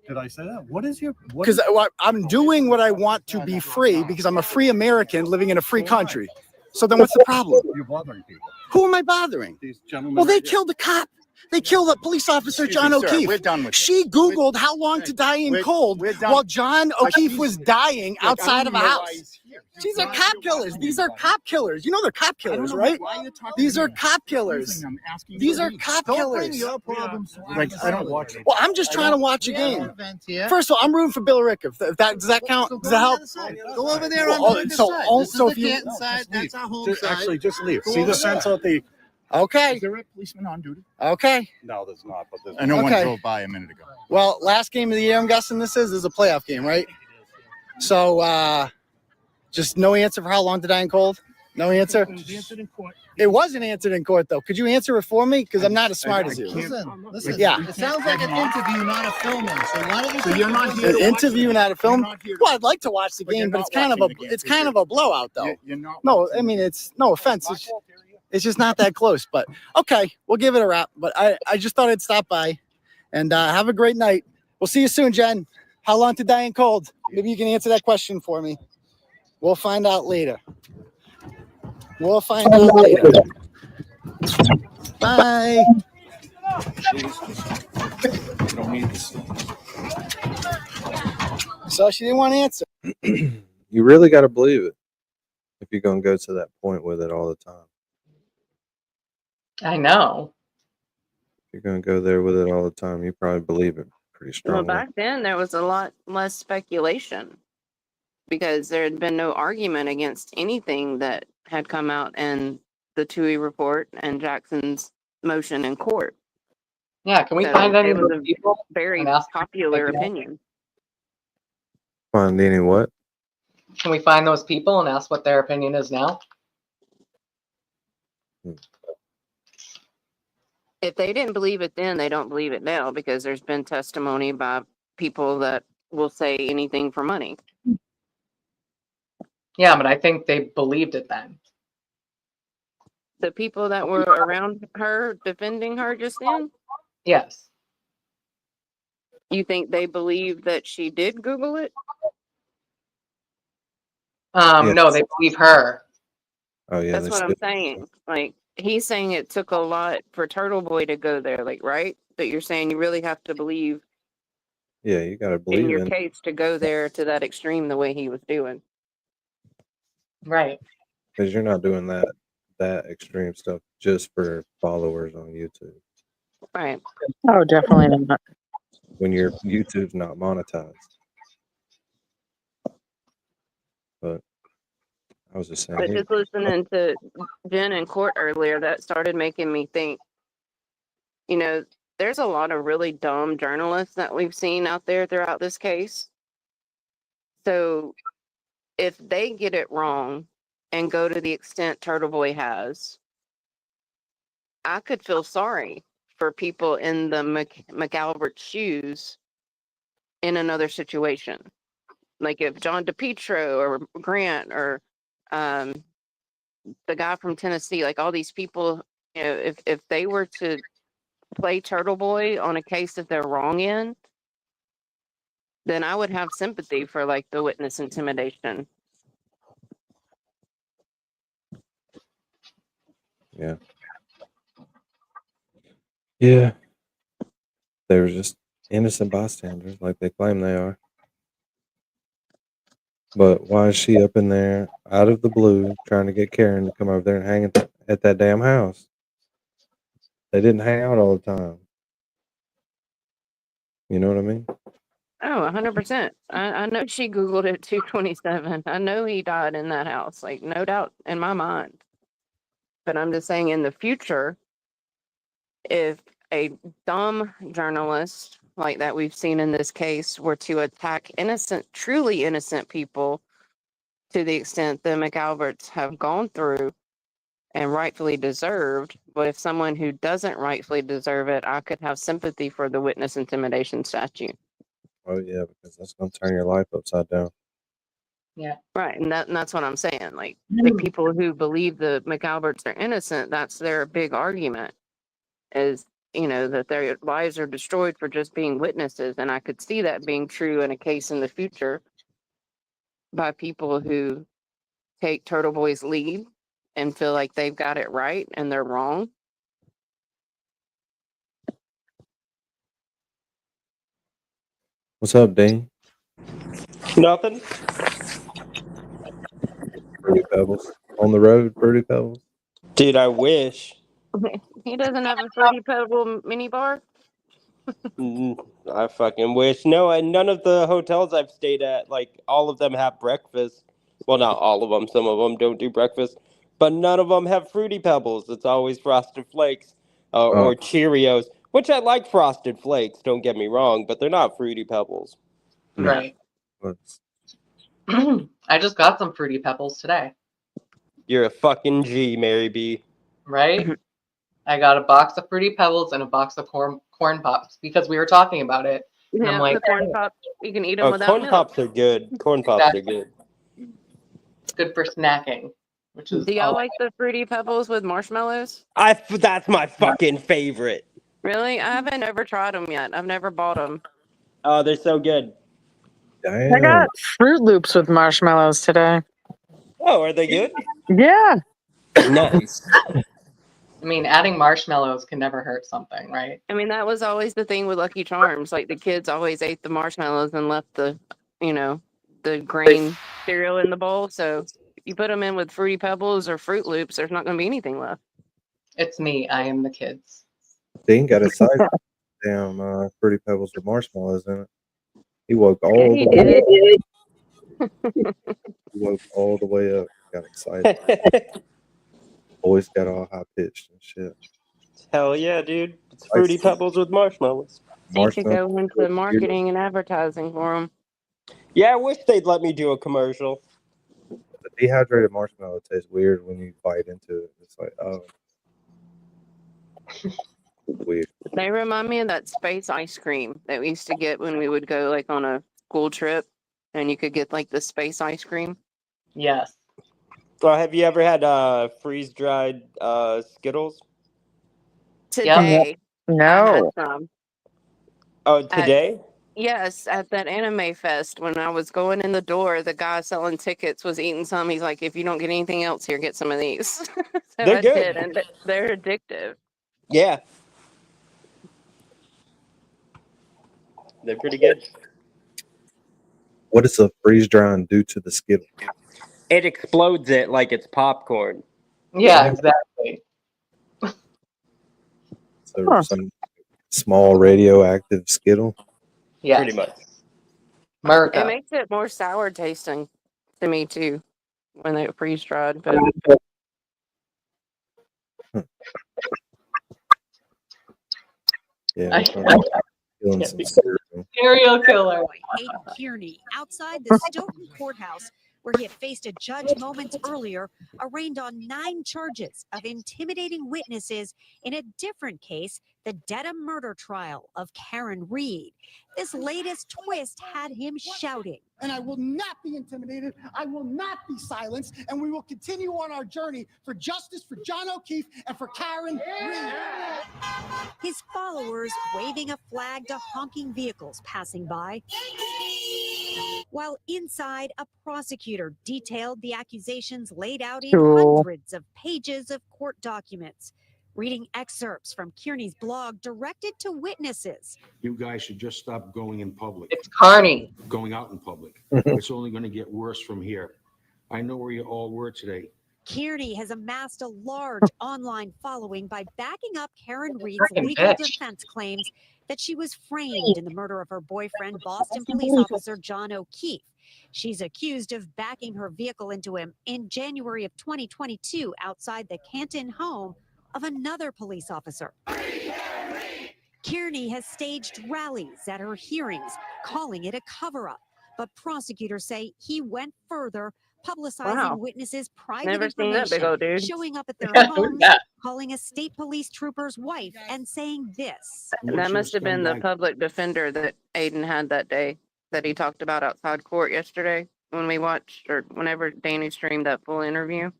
Did I say that? What is your? Because I'm doing what I want to be free because I'm a free American living in a free country. So then what's the problem? You're bothering people. Who am I bothering? These gentlemen. Well, they killed a cop. They killed a police officer, John O'Keefe. We're done with She Googled how long to die in cold while John O'Keefe was dying outside of a house. These are cop killers. These are cop killers. You know they're cop killers, right? These are cop killers. These are cop killers. Like, I don't watch it. Well, I'm just trying to watch a game. First of all, I'm rooting for Bill Rick. If that does that count? Does that help? Go over there on the other side. This is so the if you Canton side. That's our home side. Actually, just leave. Go See over the fence out the. Okay. Is there a policeman on duty? Okay. No, there's not. But there's I know one drove by a minute ago. Well, last game of the year, I'm guessing this is a playoff game, right? So, just no answer for how long to die in cold? No answer? It wasn't answered in court, though. Could you answer it for me? Because I'm not as smart as you. Listen. Yeah. It sounds like an interview, not a filming. So why don't you? So you're not here An to watch interview, the not a film. You're not here to Well, I'd like to watch the But game, you're but not it's kind of watching the game. it's kind of a blowout, though. You're not. No, I mean it's no offense. It's just not that close. But okay, we'll give it a wrap. But I just thought I'd stop by, and have a great night. We'll see you soon, Jen. How long to die in cold? Maybe you can answer that question for me. We'll find out later. We'll find out later. Bye. So she didn't want to answer. You really got to believe it if you're going to go to that point with it all the time. I know. If you're going to go there with it all the time, you probably believe it pretty Well, strongly. back then there was a lot less speculation because there had been no argument against anything that had come out in the Toohey report and Jackson's motion in court. Yeah, can we So find any it of was those a people? very and ask them popular if they can- opinion. Find any what? Can we find those people and ask what their opinion is now? If they didn't believe it then, they don't believe it now because there's been testimony by people that will say anything for money. Yeah, but I think they believed it then. The people that were around her defending her just then, Yes. you think they believe that she did Google it? No, they believe her. Oh yeah, That's they what I'm said- saying. Like, he's saying it took a lot for TurtleBoy to go there, like, right? But you're saying you really have to believe Yeah, you got to in believe your in it. case to go there to that extreme the way he was doing. Right. Because you're not doing that extreme stuff just for followers on YouTube. Right. Oh, definitely not. When your YouTube's not monetized. But I was just saying. But just listening to Jen in court earlier, that started making me think, you know, there's a lot of really dumb journalists that we've seen out there throughout this case. So if they get it wrong and go to the extent TurtleBoy has, I could feel sorry for people in the McAlbert's shoes in another situation. Like if John DePietro or Grant or the guy from Tennessee, like all these people, you know, if they were to play TurtleBoy on a case that they're wrong in, then I would have sympathy for like the witness intimidation. Yeah. Yeah. They were just innocent bystanders like they claim they are. But why is she up in there out of the blue trying to get Karen to come over there and hang at that damn house? They didn't hang out all the time. You know what I mean? Oh, 100%. I know she Googled it 227. I know he died in that house. Like, no doubt in my mind. But I'm just saying in the future, if a dumb journalist like that we've seen in this case were to attack innocent, truly innocent people to the extent the McAlberts have gone through and rightfully deserved. But if someone who doesn't rightfully deserve it, I could have sympathy for the witness intimidation statute. Oh yeah, because that's gonna turn your life upside down. Yeah. Right. And that's what I'm saying. Like the people who believe the McAlberts are innocent, that's their big argument is, you know, that their lives are destroyed for just being witnesses. And I could see that being true in a case in the future by people who take TurtleBoy's lead and feel like they've got it right and they're wrong. What's up, Dean? Nothing. Fruity Pebbles on the road. Fruity Pebbles. Dude, I wish. He doesn't have a Fruity Pebble mini bar. I fucking wish. No, and none of the hotels I've stayed at, like, all of them have breakfast. Well, not all of them. Some of them don't do breakfast. But none of them have Fruity Pebbles. It's always Frosted Flakes or Cheerios, which I like Frosted Flakes, don't get me wrong, but they're not Fruity Pebbles. Right. I just got some Fruity Pebbles today. You're a fucking G, Mary B. Right? I got a box of Fruity Pebbles and a box of corn pops because we were talking about it. And Yeah, I'm like, the corn pops, you can eat them without corn milk. pops are good. Corn pops are good. It's good for snacking. Which is Do y'all like the Fruity Pebbles with marshmallows? That's my fucking favorite. Really? I haven't ever tried them yet. I've never bought them. Oh, they're so good. I got Fruit Loops with marshmallows today. Oh, are they good? Yeah. Nice. I mean, adding marshmallows can never hurt something, right? I mean, that was always the thing with Lucky Charms. Like the kids always ate the marshmallows and left the, you know, the grain cereal in the bowl. So you put them in with Fruity Pebbles or Fruit Loops, there's not going to be anything left. It's me. I am the kids. Dean got excited. Damn, Fruity Pebbles with marshmallows in it. He woke all the way up. He woke all the way up. Got excited. Voice got all high pitched and shit. Hell yeah, dude. It's Fruity Pebbles with marshmallows. You should go into marketing and advertising for them. Yeah, I wish they'd let me do a commercial. The dehydrated marshmallow tastes weird when you bite into it. It's like, oh. Weird. They remind me of that space ice cream that we used to get when we would go like on a school trip and you could get like the space ice cream. Yes. Well, have you ever had freeze-dried Skittles? Today. No. I had some. Oh, today? Yes, at that anime fest, when I was going in the door, the guy selling tickets was eating some. He's like, if you don't get anything else here, get some of these. So They're I good. did, and they're addictive. Yeah. They're pretty good. What does a freeze drying do to the Skittle? It explodes it like it's popcorn. Yeah, exactly. So some small radioactive Skittle? Yeah. Pretty much. America. It makes it more sour tasting to me, too, when they freeze dried. But Yeah. Serial killer. Hayden Kearney outside the Stoughton courthouse, where he had faced a judge moments earlier, arraigned on 9 charges of intimidating witnesses in a different case, the Dedham murder trial of Karen Reed. This latest twist had him shouting. And I will not be intimidated. I will not be silenced. And we will continue on our journey for justice for John O'Keefe and for Karen Reed. His followers waving a flag to honking vehicles passing by. While inside, a prosecutor detailed the accusations laid out in hundreds of pages of court documents, reading excerpts from Kearney's blog directed to witnesses. You guys should just stop going in public. It's Carney. Going out in public. It's only going to get worse from here. I know where you all were today. Kearney has amassed a large online following by backing up Karen Reed's legal defense claims that she was framed in the murder of her boyfriend, Boston police officer John O'Keefe. She's accused of backing her vehicle into him in January of 2022 outside the Canton home of another police officer. Kearney has staged rallies at her hearings, calling it a cover-up. But prosecutors say he went further, publicizing Wow. witnesses' private Never seen that big information, old dude. showing up at their Yeah, homes, yeah. calling a state police trooper's wife, and saying this. That must have been the public defender that Aiden had that day that he talked about outside court yesterday when we watched, or whenever Danny streamed that full interview.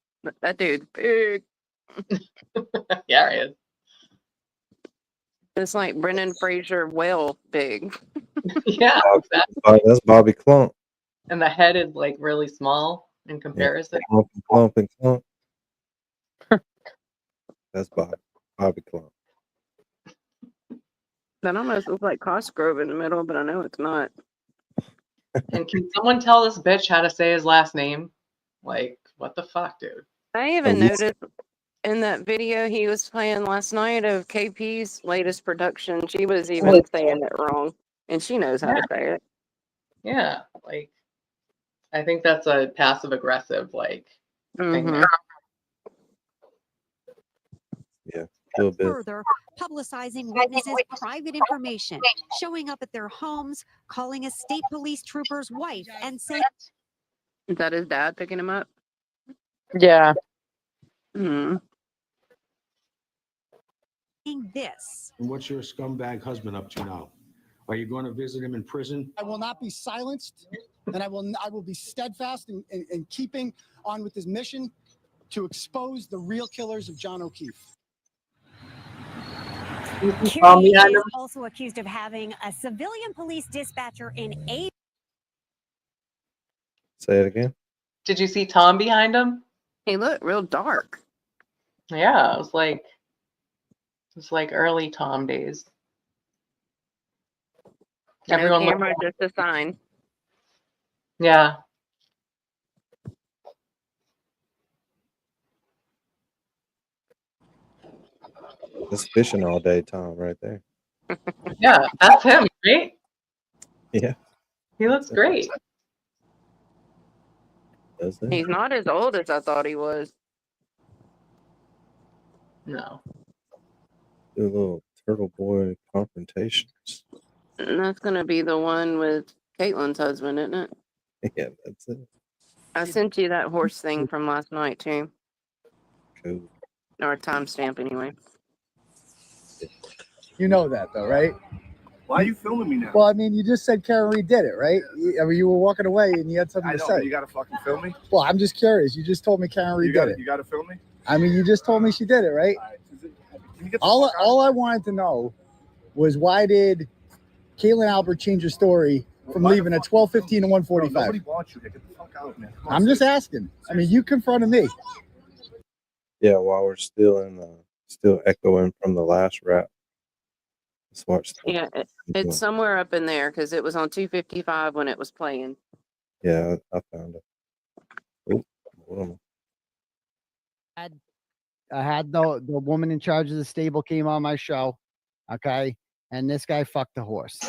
That dude's big. Yeah, he is. It's like Brendan Fraser well big. Yeah, exactly. That's Bobby Clump. And the head is like really small in comparison. Clump and Clump. That's Bobby Clump. That almost looks like Cosgrove in the middle, but I know it's not. And can someone tell this bitch how to say his last name? Like, what the fuck, dude? I even noticed in that video he was playing last night of KP's latest production, she was even saying it wrong, and she knows how to say it. Yeah, like, I think that's a passive aggressive thing. There. Yeah, a little bit. Further, publicizing witnesses' private information, showing up at their homes, calling a state police trooper's wife, and saying, Is that his dad picking him up? Yeah. Hmm. this. And what's your scumbag husband up to now? Are you going to visit him in prison? I will not be silenced, and I will be steadfast in keeping on with his mission to expose the real killers of John O'Keefe. Kearney is also accused of having a civilian police dispatcher in a. Say it again. Did you see Tom behind him? He looked real dark. Yeah, it was like early Tom days. No camera, just a sign. Yeah. That's fishing all day, Tom, right there. Yeah, that's him, right? Yeah. He looks great. Does it? He's not as old as I thought he was. No. Do a little TurtleBoy confrontations. And that's going to be the one with Caitlin's husband, isn't it? Yeah, that's it. I sent you that horse thing from last night, too. Cool. Or a timestamp, anyway. You know that, though, right? Why are you filming me now? Well, I mean, you just said Karen Reed did it, right? I mean, you were walking away and you had something I to know, say. but you gotta fucking film me. Well, I'm just curious. You just told me Karen Reed did it. You gotta film me. I mean, you just told me she did it, right? All I wanted to know was why did Caitlin Albert change her story from leaving at 12:15 to 1:45? Nobody wants you to get the fuck out, man. Come on, I'm just asking. I mean, you confronted me. Yeah, while we're still echoing from the last rap. Let's watch. Yeah, it's somewhere up in there because it was on 255 when it was playing. Yeah, I found it. Oh, hold on. I had the woman in charge of the stable came on my show, okay, and this guy fucked the horse.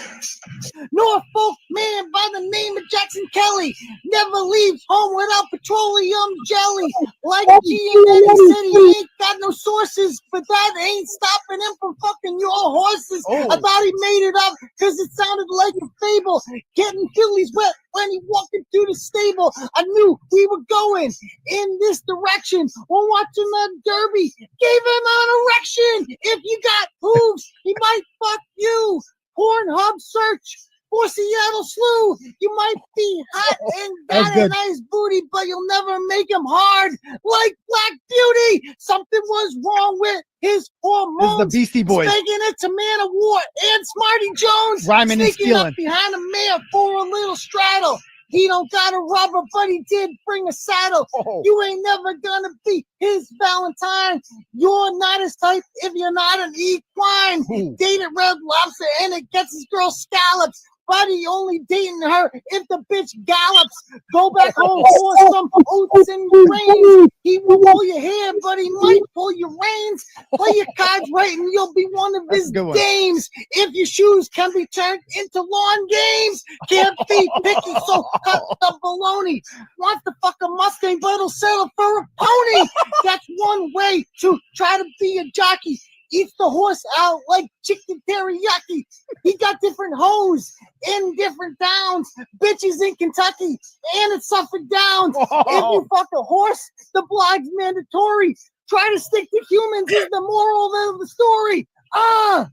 Norfolk man by the name of Jackson Kelly never leaves home without petroleum jelly. Like Giannetti said, he ain't got no sources, but that ain't stopping him from fucking your horses. I thought he made it up because it sounded like a fable. Getting Phillies wet when he walked into the stable. I knew we were going in this direction. While watching the derby, gave him an erection. If you got hooves, he might fuck you. Pornhub search for Seattle Slew. You might be hot and got a nice booty, but you'll never make him hard like Black Beauty. Something was wrong with his hormones. This is the Beastie Boys. Taking it to Man of War and Smarty Jones. Rhyming and sneaking up stealing. behind a man for a little straddle. He don't got a rubber, but he did bring a saddle. You ain't never gonna be his Valentine. You're not his type if you're not an equine. Dated Red Lobster and it gets his girl scallops. But he only dating her if the bitch gallops. Go back home for some oats and grains. He will pull your hair, but he might pull your reins. Play your cards right and you'll be one of his dames. If your shoes can be turned into lawn games. Can't be picky, so cut the baloney. Wants to fuck a Mustang, but he'll settle for a pony. That's one way to try to be a jockey. eats the horse out like chicken teriyaki. He got different hoes in different towns, bitches in Kentucky, and in Suffolk Downs. If you fuck a horse, the blog's mandatory. Try to stick to humans is the moral of the story. All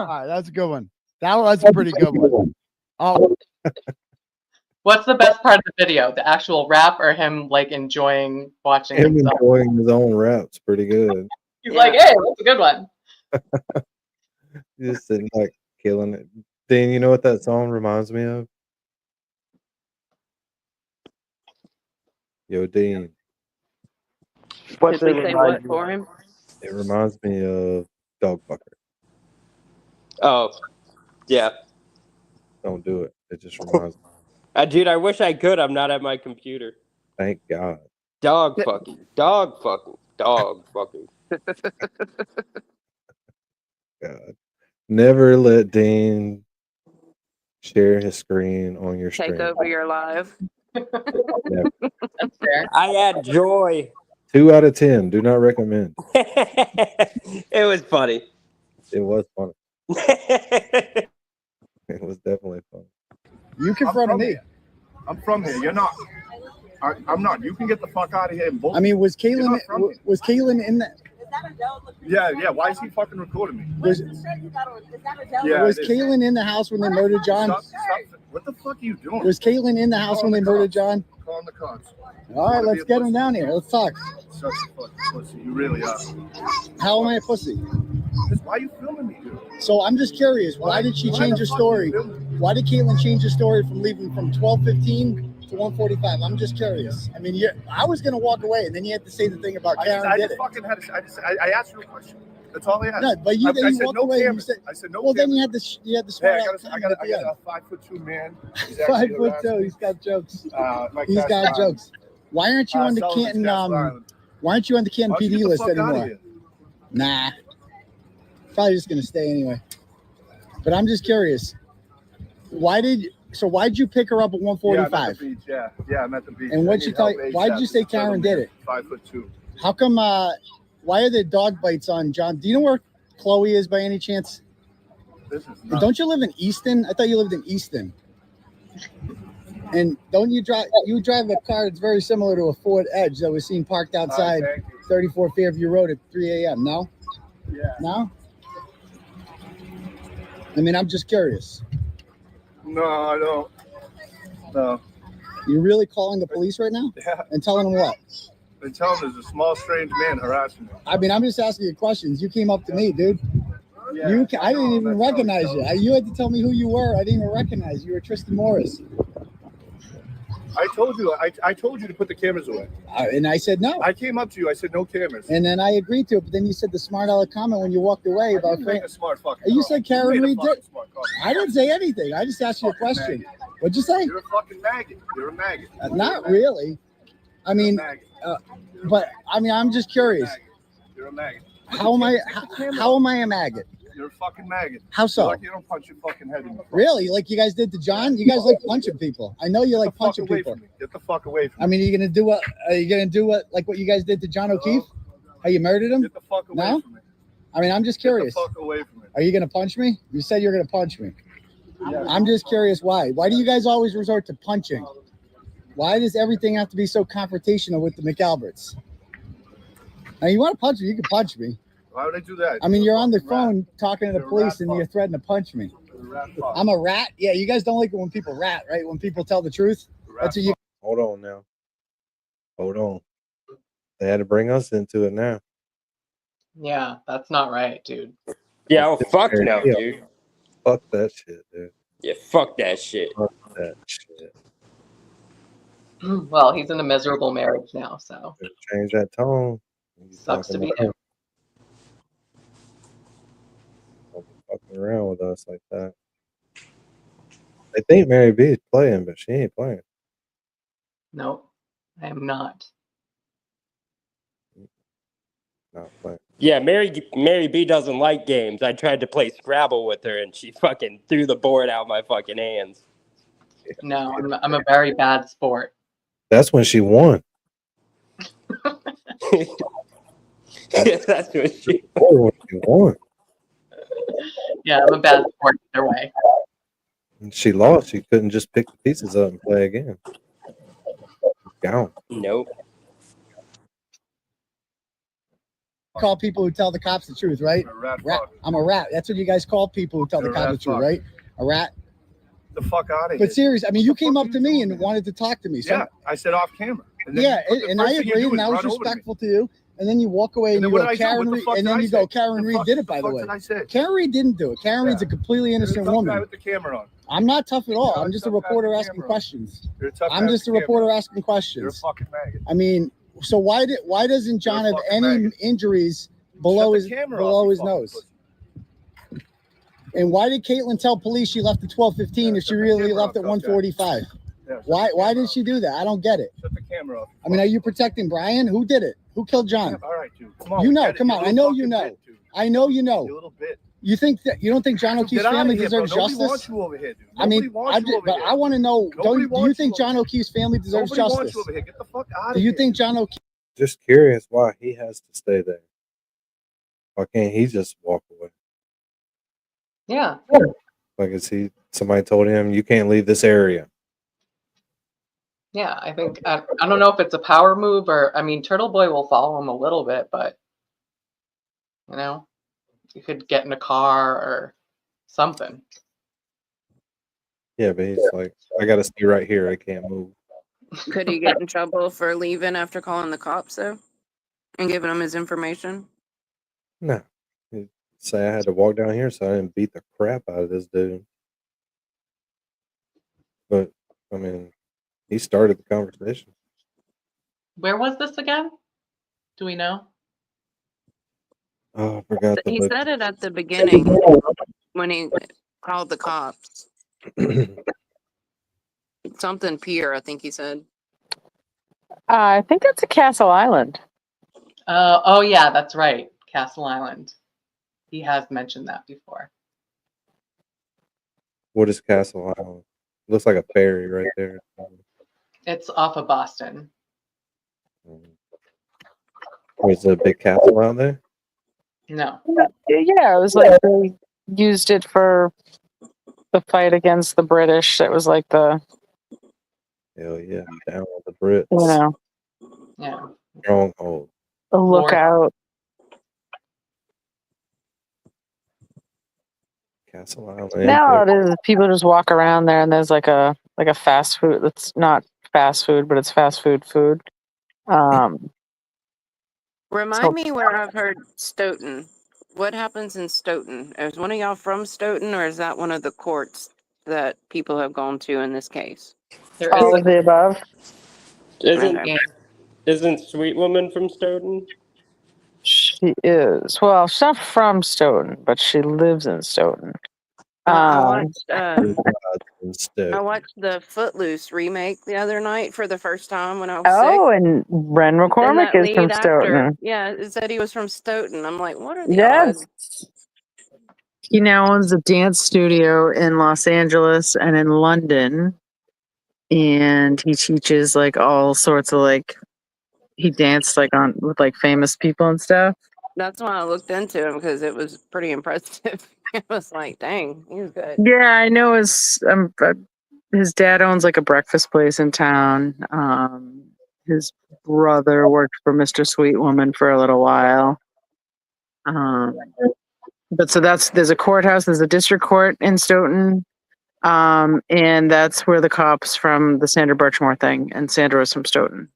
right, that's a good one. That's a pretty good one. Oh, What's the best part of the video? The actual rap or him like enjoying watching Him himself? enjoying his own raps pretty good. He's like, hey, that's a good one. He's just sitting like killing it. Dean, you know what that song reminds me of? Yo, Dean. Did we say what for him? It reminds me of Dog Fucker. Oh, yeah. Don't do it. It just reminds me. Dude, I wish I could. I'm not at my computer. Thank God. Dog fucking. Dog fucking. Dog fucking. God. Never let Dean share his screen on your Take screen. over your live. Never. That's fair. I had joy. 2 out of 10. Do not recommend. It was funny. It was funny. It was definitely funny. you confronted me. I'm from here. You're not. I'm not. You can get the fuck out of here. And I mean, was You're Caitlin not from here. was Caitlin in that? Yeah. Why is he fucking recording me? Was, Yeah, was it is. Caitlin in the house when they murdered John? Stop. What the fuck are you doing? Was Caitlin in the house when they murdered John? Calling the cops. All right, let's get him down here. Let's talk. Such a fucking pussy. You really are. How am I a pussy? Why are you filming me, dude? So I'm just curious. Why did she change her story? Why did Caitlin change her story from leaving from 12:15 to 1:45? I'm just curious. I mean, I was gonna walk away, and then you had to say the thing about Karen did it. I asked you a question. That's all I asked. No, but you, I then you said walked no away. And you cameras. said, I said no. well, then cameras. you had the Hey, smart. I got a 5'2" man. He's 5'2". He's got jokes. He's got jokes. Why aren't you on the Canton? Why aren't you on the Canton PD list anymore? Nah. Probably just gonna stay anyway. But I'm just curious. Why'd you pick her up at 1:45? Yeah, I'm at the beach. And what'd you tell? Why did you say Karen did it? 5'2". How come? Why are there dog bites on John? Do you know where Chloe is by any chance? This is And don't you live in Easton? I thought you lived in Easton. And don't you drive? You drive a car that's very similar to a Ford Edge that was seen parked outside 34 Fairview Road at 3 a.m. No? Yeah. No? I mean, I'm just curious. No, I don't. No. You're really calling the police right now? Yeah. And telling them what? They tell him there's a small, strange man harassing me. I mean, I'm just asking you questions. You came up to me, dude. Yeah. I didn't even recognize you. You had to tell me who you were. I didn't even recognize you. You were Tristan Morris. I told you. I told you to put the cameras away. And I said no. I came up to you. I said no cameras. And then I agreed to it. But then you said the smart aleck comment when you walked away I about. didn't make a smart fucking You call. said Karen You made a Reed did. fucking smart call. I didn't say anything. I just asked you a question. Maggot. What'd you say? You're a fucking maggot. You're a maggot. Not really. I mean, but I mean, I'm just curious. You're a maggot. How am I? How am I a maggot? You're a fucking maggot. How so? You're like you don't punch your fucking head in the front. Really? Like you guys did to John? You guys like punching people. I know you like Get the fuck punching away people. from me. Get the fuck away from me. I mean, are you gonna do what? Are you gonna do what? Like what you guys did to John O'Keefe? How you murdered him? Get the fuck away No? from me. I mean, I'm just Get the curious. fuck away from me. Are you gonna punch me? You said you're gonna punch me. Yeah. I'm just curious why. Why do you guys always resort to punching? Why does everything have to be so confrontational with the McAlberts? Now, you want to punch me? You can punch me. Why would I do that? I mean, you're on the fucking rat. phone talking to the You're a police rat and fuck. you're threatening to punch me. You're a rat fuck. I'm a rat? Yeah, you guys don't like it when people rat, right? When people tell the truth? That's what you. Hold on now. Hold on. They had to bring us into it now. Yeah, that's not right, dude. Yeah, oh, fuck no, Yeah. dude. Fuck that shit, dude. Yeah, fuck that shit. Fuck that shit. Well, he's in a miserable marriage now, so Change that tone. sucks to be him. Don't be fucking around with us like that. They think Mary B is playing, but she ain't playing. No, I am not. Not playing. Yeah, Mary B doesn't like games. I tried to play Scrabble with her, and she fucking threw the board out my fucking hands. No, I'm a very bad sport. That's when she won. That's what she. What do you want? Yeah, I'm a bad sport either way. And she lost. She couldn't just pick the pieces up and play again. Gone. Nope. Call people who tell the cops the truth, right? Rat. I'm a rat. That's what you guys call people who tell the cops the truth, right? A rat. The fuck out of here. But serious, I mean, you came up to me and wanted to talk to me. So, Yeah, I said off camera. yeah, and I agree, and I was respectful to you. And then you walk away and you go, Karen Reed, and then you go, Karen Reed did it, by the way. Karen Reed didn't do it. Karen Reed's a completely innocent woman. With the camera on. I'm not tough at all. I'm just a reporter asking questions. I'm just a reporter asking questions. You're a fucking maggot. I mean, so why doesn't John have any injuries below his nose? And why did Caitlin tell police she left at 12:15 if she really left at 1:45? Why did she do that? I don't get it. Shut the camera off. I mean, are you protecting Brian? Who did it? Who killed John? All right, dude. Come on. You know, come on. I know you know. I know you know. A little bit. You think that you don't think John O'Keefe's family deserves justice? Nobody wants you over here, dude. I mean, I want to know. Do you think John O'Keefe's family deserves Nobody wants justice? you over here. Get the fuck out of Do here. you think John O'Keefe? Just curious why he has to stay there. Why can't he just walk away? Yeah. Like, somebody told him, you can't leave this area. Yeah, I think I don't know if it's a power move or I mean TurtleBoy will follow him a little bit, but you know, you could get in a car or something. Yeah, but he's like, I gotta stay right here. I can't move. Could he get in trouble for leaving after calling the cops though, and giving them his information? No. He'd say I had to walk down here so I didn't beat the crap out of this dude. But I mean, he started the conversation. Where was this again? Do we know? Oh, I forgot. He said it at the beginning when he called the cops. Something Pier, I think he said. I think that's a Castle Island. Oh yeah, that's right. Castle Island. He has mentioned that before. What is Castle Island? Looks like a ferry right there. It's off of Boston. Was there a big castle out there? No. Yeah, it was like they used it for the fight against the British. It was like the, Hell yeah, down with the Brits. you know, Yeah. Stronghold. a lookout. Castle Island. No, it is. People just walk around there, and there's like a fast food. That's not fast food, but it's fast food. Remind me where I've heard Stoughton. What happens in Stoughton? Is one of y'all from Stoughton, or is that one of the courts that people have gone to in this case? All of the above. Isn't Sweet Woman from Stoughton? She is. Well, she's not from Stoughton, but she lives in Stoughton. I watched the Footloose remake the other night for the first time when I was sick. And Ren McCormick is from Stoughton. Yeah, it said he was from Stoughton. I'm like, what are the Yes. odds? He now owns a dance studio in Los Angeles and in London. And he teaches like all sorts of he danced with famous people and stuff. That's why I looked into him because it was pretty impressive. It was like, dang, he was good. Yeah, I know his dad owns like a breakfast place in town. His brother worked for Mr. Sweet Woman for a little while. But so there's a courthouse, there's a district court in Stoughton. And that's where the cops from the Sandra Birchmore thing, and Sandra was from Stoughton.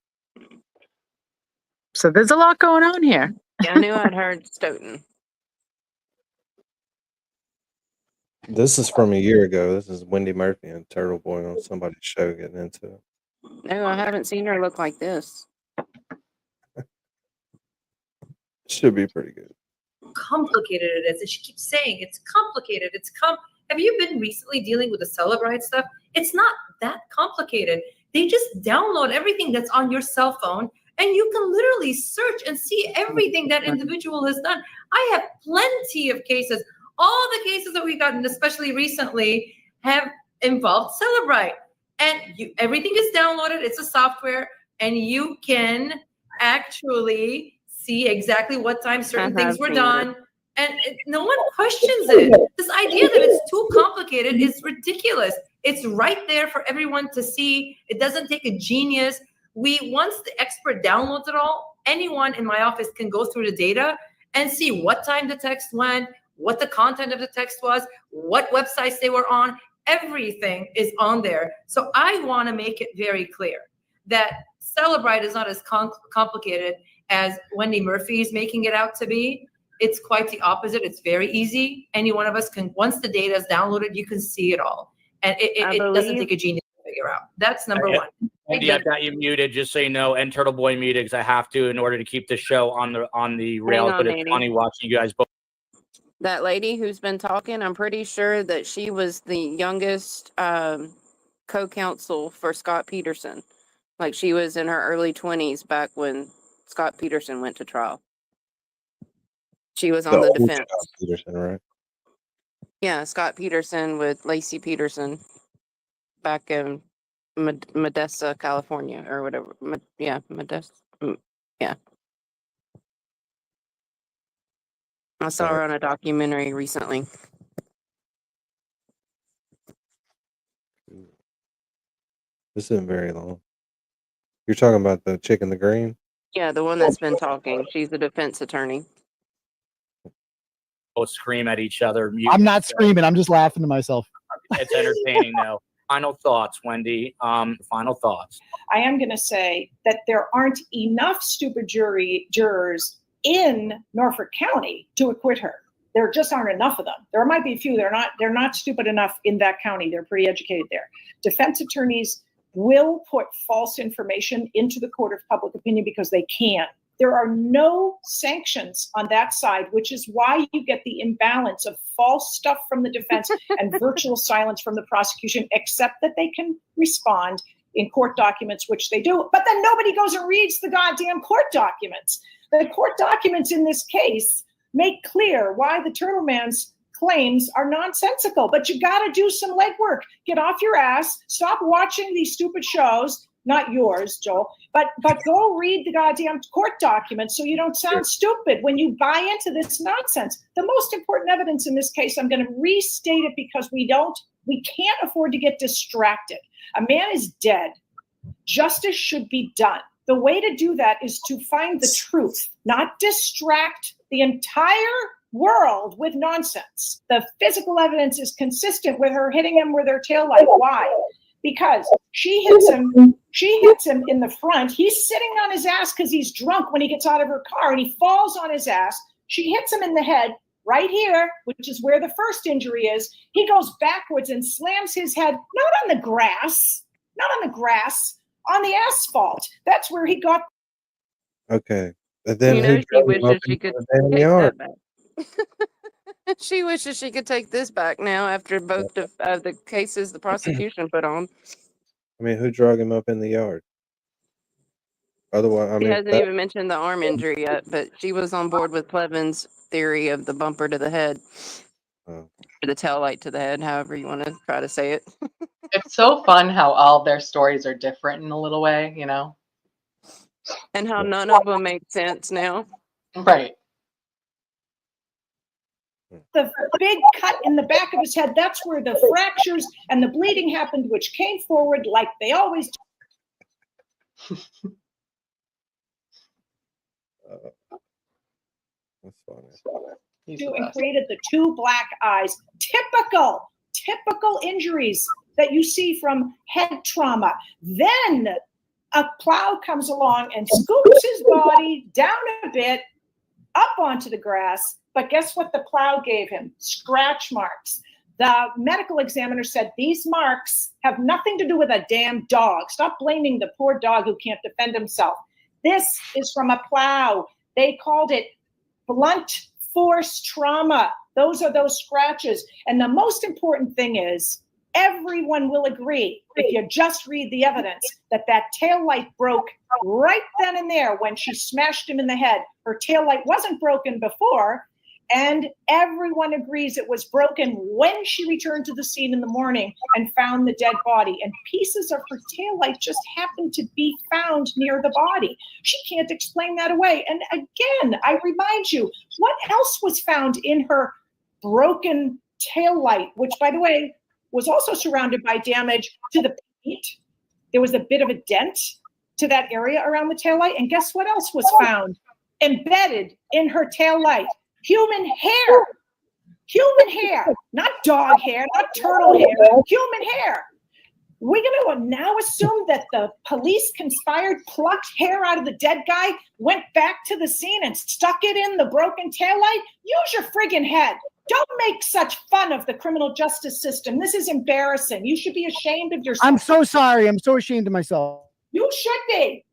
So there's a lot going on here. Yeah, I knew I'd heard Stoughton. This is from a year ago. This is Wendy Murphy and TurtleBoy on somebody's show getting into it. No, I haven't seen her look like this. Should be pretty good. Complicated it is, and she keeps saying it's complicated. Have you been recently dealing with the Celebrite stuff? It's not that complicated. They just download everything that's on your cell phone, and you can literally search and see everything that individual has done. I have plenty of cases. All the cases that we've gotten, especially recently, have involved Celebrite. And everything is downloaded. It's a software, and you can actually see exactly what time certain I things have were seen done. And no one questions it. This idea that it's too complicated is ridiculous. It's right there for everyone to see. It doesn't take a genius. Once the expert downloads it all, anyone in my office can go through the data and see what time the text went, what the content of the text was, what websites they were on. Everything is on there. So I want to make it very clear that Celebrite is not as complicated as Wendy Murphy is making it out to be. It's quite the opposite. It's very easy. Any one of us can, once the data is downloaded, you can see it all. And it doesn't take a genius to figure out. That's number one. Andy, I've got you muted, just so you know, and TurtleBoy muted because I have to in order to keep the show on the rails. on, But it's Andy. funny watching you guys both. That lady who's been talking, I'm pretty sure that she was the youngest co-counsel for Scott Peterson. Like she was in her early 20s back when Scott Peterson went to trial. She was on the old defense. Scott Peterson, right? Yeah, Scott Peterson with Lacey Peterson back in Modesto, California, or whatever. Modesto. Yeah. I saw her on a documentary recently. This isn't very long. You're talking about the chick in the green? Yeah, the one that's been talking. She's a defense attorney. Both scream at each other. I'm not screaming. I'm just laughing to myself. It's entertaining though. Final thoughts, Wendy. Final thoughts. I am going to say that there aren't enough stupid jurors in Norfolk County to acquit her. There just aren't enough of them. There might be a few. They're not stupid enough in that county. They're pretty educated there. Defense attorneys will put false information into the court of public opinion because they can. There are no sanctions on that side, which is why you get the imbalance of false stuff from the defense and virtual silence from the prosecution, except that they can respond in court documents, which they do. But then nobody goes and reads the goddamn court documents. The court documents in this case make clear why the Turtle Man's claims are nonsensical. But you got to do some legwork. Get off your ass. Stop watching these stupid shows. Not yours, Joel, but go read the goddamn court documents so you don't sound stupid when you buy into this nonsense. The most important evidence in this case, I'm going to restate it because we can't afford to get distracted. A man is dead. Justice should be done. The way to do that is to find the truth, not distract the entire world with nonsense. The physical evidence is consistent with her hitting him with her taillight. Why? Because she hits him in the front. He's sitting on his ass because he's drunk when he gets out of her car and he falls on his ass. She hits him in the head right here, which is where the first injury is. He goes backwards and slams his head, not on the grass, on the asphalt. That's where he got. Okay. And then You who know, she drove him wishes up she into could the damn take yard? that back. She wishes she could take this back now after both of the cases the prosecution put on. I mean, who drug him up in the yard? Otherwise, I She mean, hasn't even mentioned the arm injury yet, but she was on board with Plevin's theory of the bumper to the head, or the tail light to the head, however you want to try to say it. It's so fun how all their stories are different in a little way, you know? And how none of them make sense now. Right. The big cut in the back of his head, that's where the fractures and the bleeding happened, which came forward like they always do. That's funny. And created the two black eyes. Typical injuries that you see from head trauma. Then a plow comes along and scoops his body down a bit up onto the grass. But guess what the plow gave him? Scratch marks. The medical examiner said these marks have nothing to do with a damn dog. Stop blaming the poor dog who can't defend himself. This is from a plow. They called it blunt force trauma. Those are those scratches. And the most important thing is everyone will agree, if you just read the evidence, that taillight broke right then and there when she smashed him in the head. Her taillight wasn't broken before. And everyone agrees it was broken when she returned to the scene in the morning and found the dead body. And pieces of her taillight just happened to be found near the body. She can't explain that away. And again, I remind you, what else was found in her broken taillight, which, by the way, was also surrounded by damage to the paint. There was a bit of a dent to that area around the taillight. And guess what else was found embedded in her taillight? Human hair. Human hair. Not dog hair, not turtle hair, human hair. We're going to now assume that the police conspired, plucked hair out of the dead guy, went back to the scene and stuck it in the broken taillight? Use your friggin' head. Don't make such fun of the criminal justice system. This is embarrassing. You should be ashamed of yourself. I'm so sorry. I'm so ashamed of myself. You should be.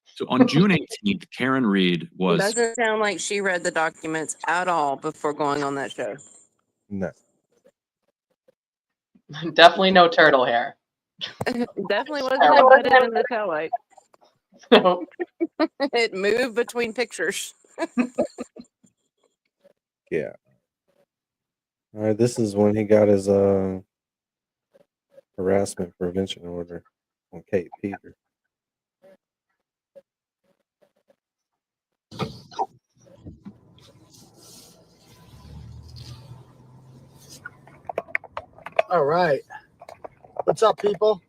So on June 18th, Karen Reed was. Doesn't sound like she read the documents at all before going on that show. No. Definitely no turtle hair. Definitely wasn't embedded in the taillight. No. It moved between pictures. Yeah. All right, this is when he got his harassment prevention order on Kate Peter. All right. What's up, people?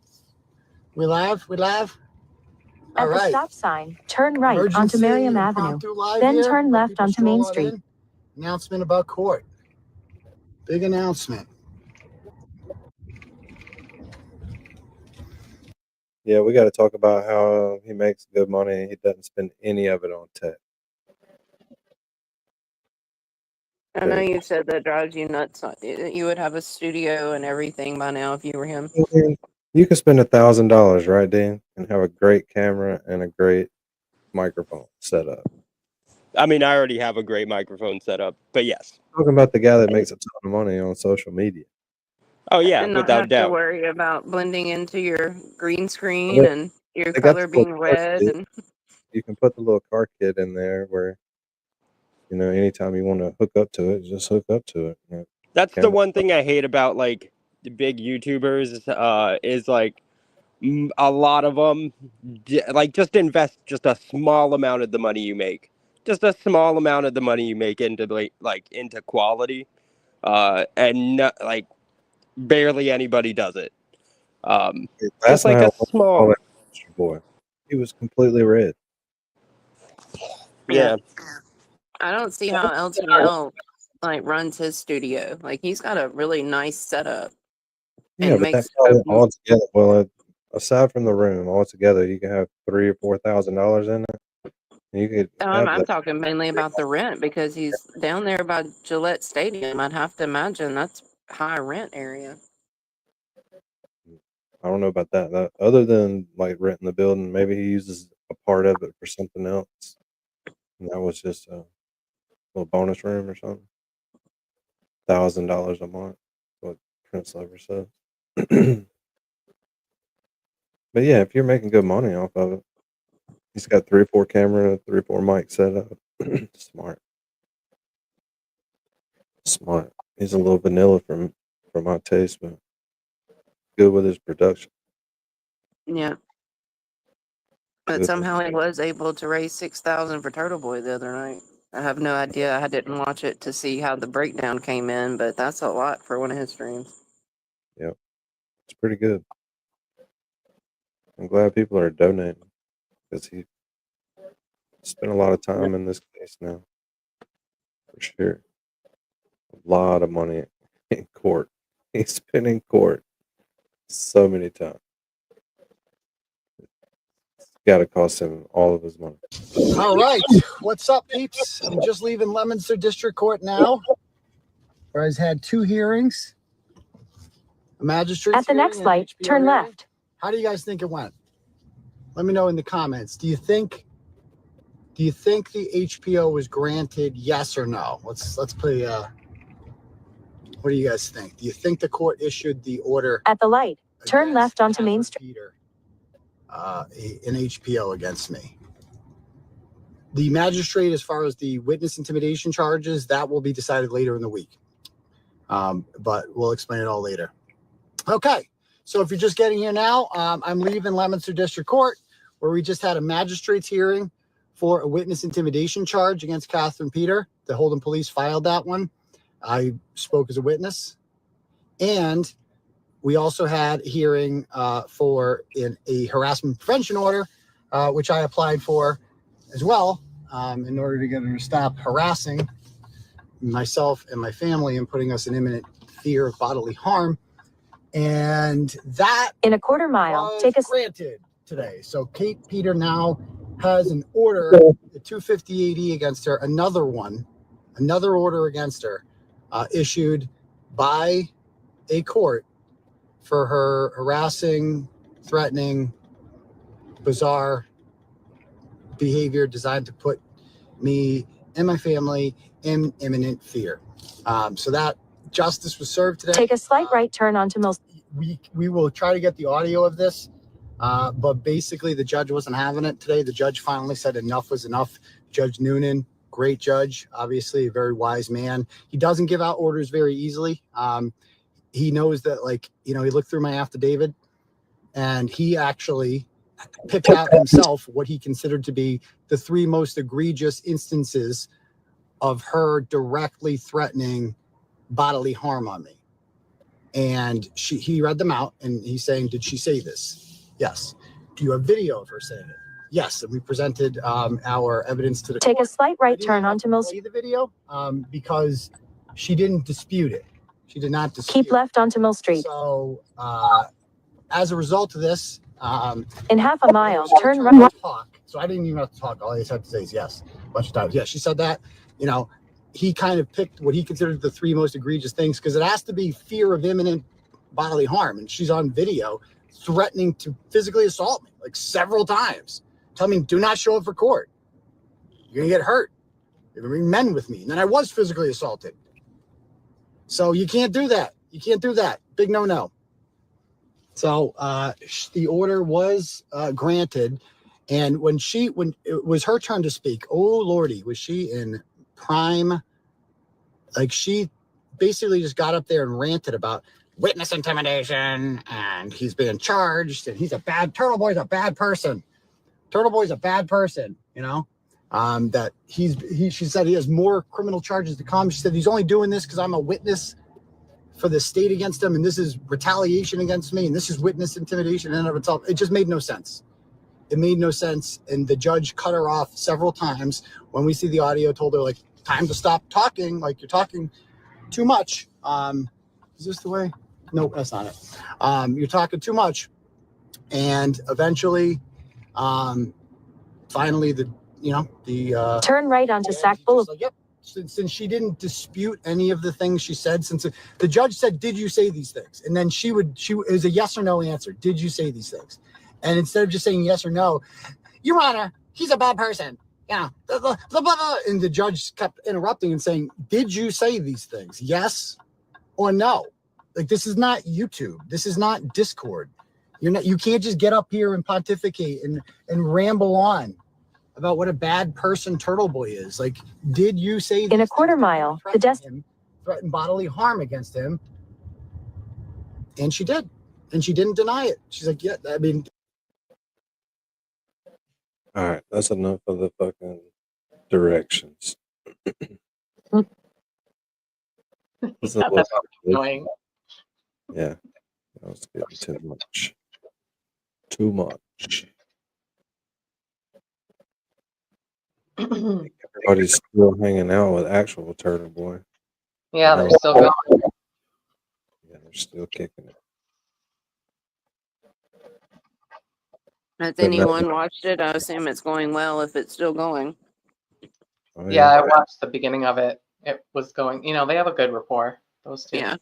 We live? We live? All At the right. stop sign, turn right onto Emergency Merriam Avenue, impromptu live then here. turn Let left people onto Main stroll on Street. in. Announcement about court. Big announcement. Yeah, we got to talk about how he makes good money and he doesn't spend any of it on tech. I know you said that drives you nuts. You would have a studio and everything by now if you were him. You can spend $1,000, right, Dan, and have a great camera and a great microphone set up. I mean, I already have a great microphone set up, but yes. Talking about the guy that makes a ton of money on social media. Oh yeah, And not without have to doubt. worry about blending into your green screen They- and your they got color the being little car red. kit. And You can put the little car kit in there where, you know, anytime you want to hook up to it, just hook up to it. You know, That's the camera. one thing I hate about like the big YouTubers is like a lot of them like just invest just a small amount of the money you make, just a small amount of the money you make into like into quality, and not, like barely anybody does it. Just Last like night, a small. boy, he was completely red. Yeah. I don't see how LTL like runs his studio. Like he's got a really nice setup. Yeah, And but makes that's all together. Well, aside from the room, all together, you can have $3,000 or $4,000 in it. And you could. have I'm that. talking mainly about the rent because he's down there by Gillette Stadium. I'd have to imagine that's high rent area. I don't know about that. Other than like renting the building, maybe he uses a part of it for something else. And that was just a little bonus room or something. $1,000 a month. What Prince Lover said. But yeah, if you're making good money off of it, he's got 3 or 4 camera, 3 or 4 mics set up. Smart. He's a little vanilla for my taste, but good with his production. Yeah. But Good. somehow he was able to raise $6,000 for TurtleBoy the other night. I have no idea. I didn't watch it to see how the breakdown came in, but that's a lot for one of his streams. Yep. It's pretty good. I'm glad people are donating because he spent a lot of time in this case now. For sure. A lot of money in court. He's been in court so many times. It's got to cost him all of his money. All right. What's up, peeps? I'm just leaving Leominster District Court now, where I've had 2 hearings. A magistrate's At the hearing next and light, HPO turn hearing. left. How do you guys think it went? Let me know in the comments. Do you think the HPO was granted, yes or no? Let's play. What do you guys think? Do you think the court issued the order At the light, turn left onto Main Street. an HPO against me? The magistrate, as far as the witness intimidation charges, that will be decided later in the week. But we'll explain it all later. Okay, so if you're just getting here now, I'm leaving Leominster District Court, where we just had a magistrate's hearing for a witness intimidation charge against Catherine Peter. The Holden police filed that one. I spoke as a witness. And we also had a hearing for a harassment prevention order, which I applied for as well, in order to get her to stop harassing myself and my family and putting us in imminent fear of bodily harm. And that In a quarter mile, was take a granted today. So Kate Peter now has an order, a 250 AD against her, another order against her, issued by a court for her harassing, threatening, bizarre behavior designed to put me and my family in imminent fear. So that justice was served today. take a slight right turn onto Mills. We will try to get the audio of this, but basically the judge wasn't having it today. The judge finally said enough was enough. Judge Noonan, great judge, obviously a very wise man. He doesn't give out orders very easily. He knows that, like, he looked through my affidavit, and he actually picked out himself what he considered to be the 3 most egregious instances of her directly threatening bodily harm on me. And he read them out, and he's saying, did she say this? Yes. Do you have video of her saying it? Yes. And we presented our evidence to the Take court. a slight right I didn't turn have onto to Mills. play the video because she didn't dispute it. She did not dispute Keep left onto Mill Street. So as a result of this, In half a mile, turn trying right. to talk. So I didn't even have to talk. All I just had to say is yes a bunch of times. Yeah, she said that. He kind of picked what he considered the 3 most egregious things, because it has to be fear of imminent bodily harm. And she's on video threatening to physically assault me like several times. Tell me, do not show up for court. You're going to get hurt. You're going to bring men with me. And then I was physically assaulted. So you can't do that. You can't do that. Big no-no. So the order was granted. And when it was her turn to speak, oh Lordy, was she in prime? Like, she basically just got up there and ranted about witness intimidation, and he's being charged, and TurtleBoy's a bad person. TurtleBoy's a bad person, that she said he has more criminal charges to come. She said he's only doing this because I'm a witness for the state against him, and this is retaliation against me, and this is witness intimidation in and of itself. It just made no sense. It made no sense, and the judge cut her off several times. When we see the audio, told her, like, time to stop talking, like, you're talking too much. Is this the way? No, that's not it. You're talking too much. And eventually, finally, Turn right onto Sack Boulevard. like, yep. Since she didn't dispute any of the things she said, since the judge said, did you say these things? And then it was a yes or no answer. Did you say these things? And instead of just saying yes or no, Your Honor, he's a bad person. Blah, blah, blah, blah. And the judge kept interrupting and saying, did you say these things? Yes or no? Like, this is not YouTube. This is not Discord. You can't just get up here and pontificate and ramble on about what a bad person TurtleBoy is. Like, did you say In a quarter mile, threaten bodily harm against him? And she did. And she didn't deny it. She's like, yeah, I mean. All right, that's enough of the fucking directions. That's annoying. Yeah, that was getting too much. Too much. Everybody's still hanging out with actual TurtleBoy. Yeah, they're still going. Yeah, they're still kicking it. Has anyone watched it? I assume it's going well if it's still going. Oh, Yeah, I watched the beginning of it. It was going, they have a good rapport, those two. Yeah.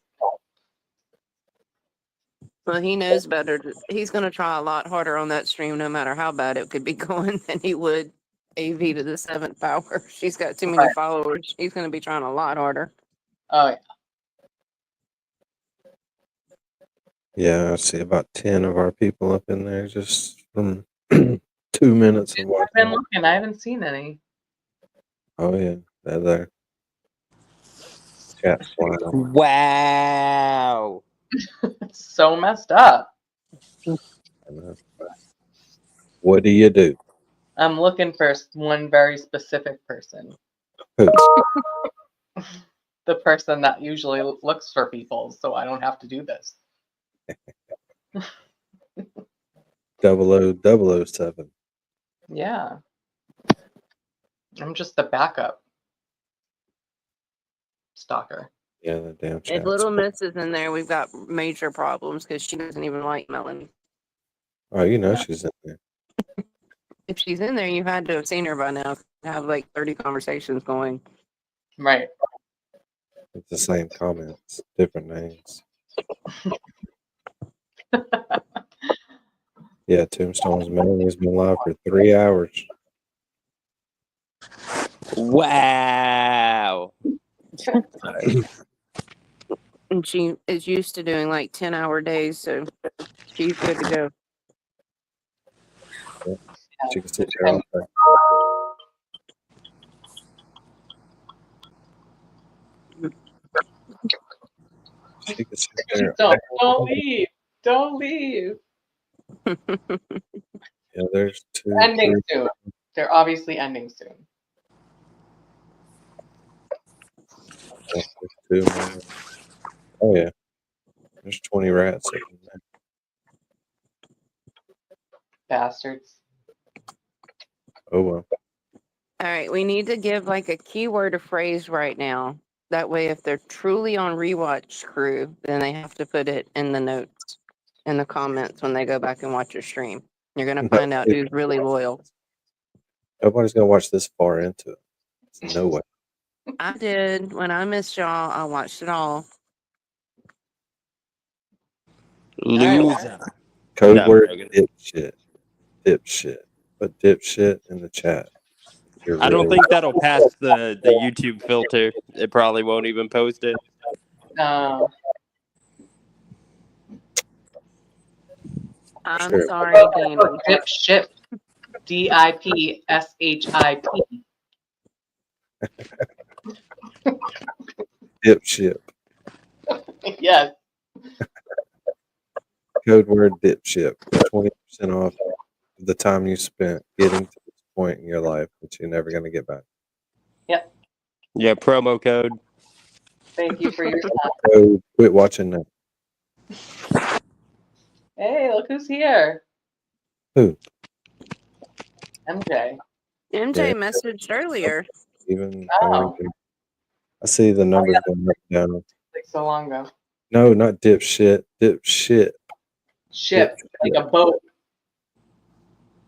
Well, he knows better. He's going to try a lot harder on that stream, no matter how bad it could be going, than he would AV to the 7th power. She's got too many followers. He's going to be trying a lot harder. Oh, yeah. Yeah, I see about 10 of our people up in there just from 2 minutes of I've watching. been looking. I haven't seen any. Oh yeah, they're there. Chat's flying. Wow. So messed up. What do you do? I'm looking for one very specific person. Who? The person that usually looks for people, so I don't have to do this. 00007. Yeah. I'm just the backup stalker. Yeah, the damn If chat. Little Miss is in there, we've got major problems because she doesn't even like Melanie. Oh, you know she's in there. If she's in there, you've had to have seen her by now. Have like 30 conversations going. Right. It's the same comments, different names. Yeah, Tombstone's Melanie's been live for 3 hours. Wow. And she is used to doing like 10-hour days, so she's good to go. Yeah. She can sit there all day. She can sit there. Don't leave. Don't leave. Yeah, there's two. Ending soon. They're obviously ending soon. Yeah, there's 2 more. Oh yeah, there's 20 rats up in there. Bastards. Oh well. All right, we need to give like a keyword or phrase right now. That way, if they're truly on rewatch crew, then they have to put it in the notes, in the comments when they go back and watch your stream. You're gonna find out who's really loyal. Nobody's gonna watch this far into it. There's no way. I did. When I missed y'all, I watched it all. Loser. Code No, I'm word joking. dipshit. Dipshit. But dipshit in the chat. You're I don't really- think that'll pass the YouTube filter. It probably won't even post it. I'm Sure. sorry, Danny. Dipshit. DIPSHIP. Dipshit. Yes. Code word dipshit. 20% off the time you spent getting to this point in your life that you're never gonna get back. Yep. Yeah, promo code. Thank you for your time. So quit watching that. Hey, look who's here. Who? MJ. MJ Yeah. messaged earlier. Even Oh. I see the numbers going up and down. Like so long ago. No, not dipshit. Dipshit. Ship. Like a boat.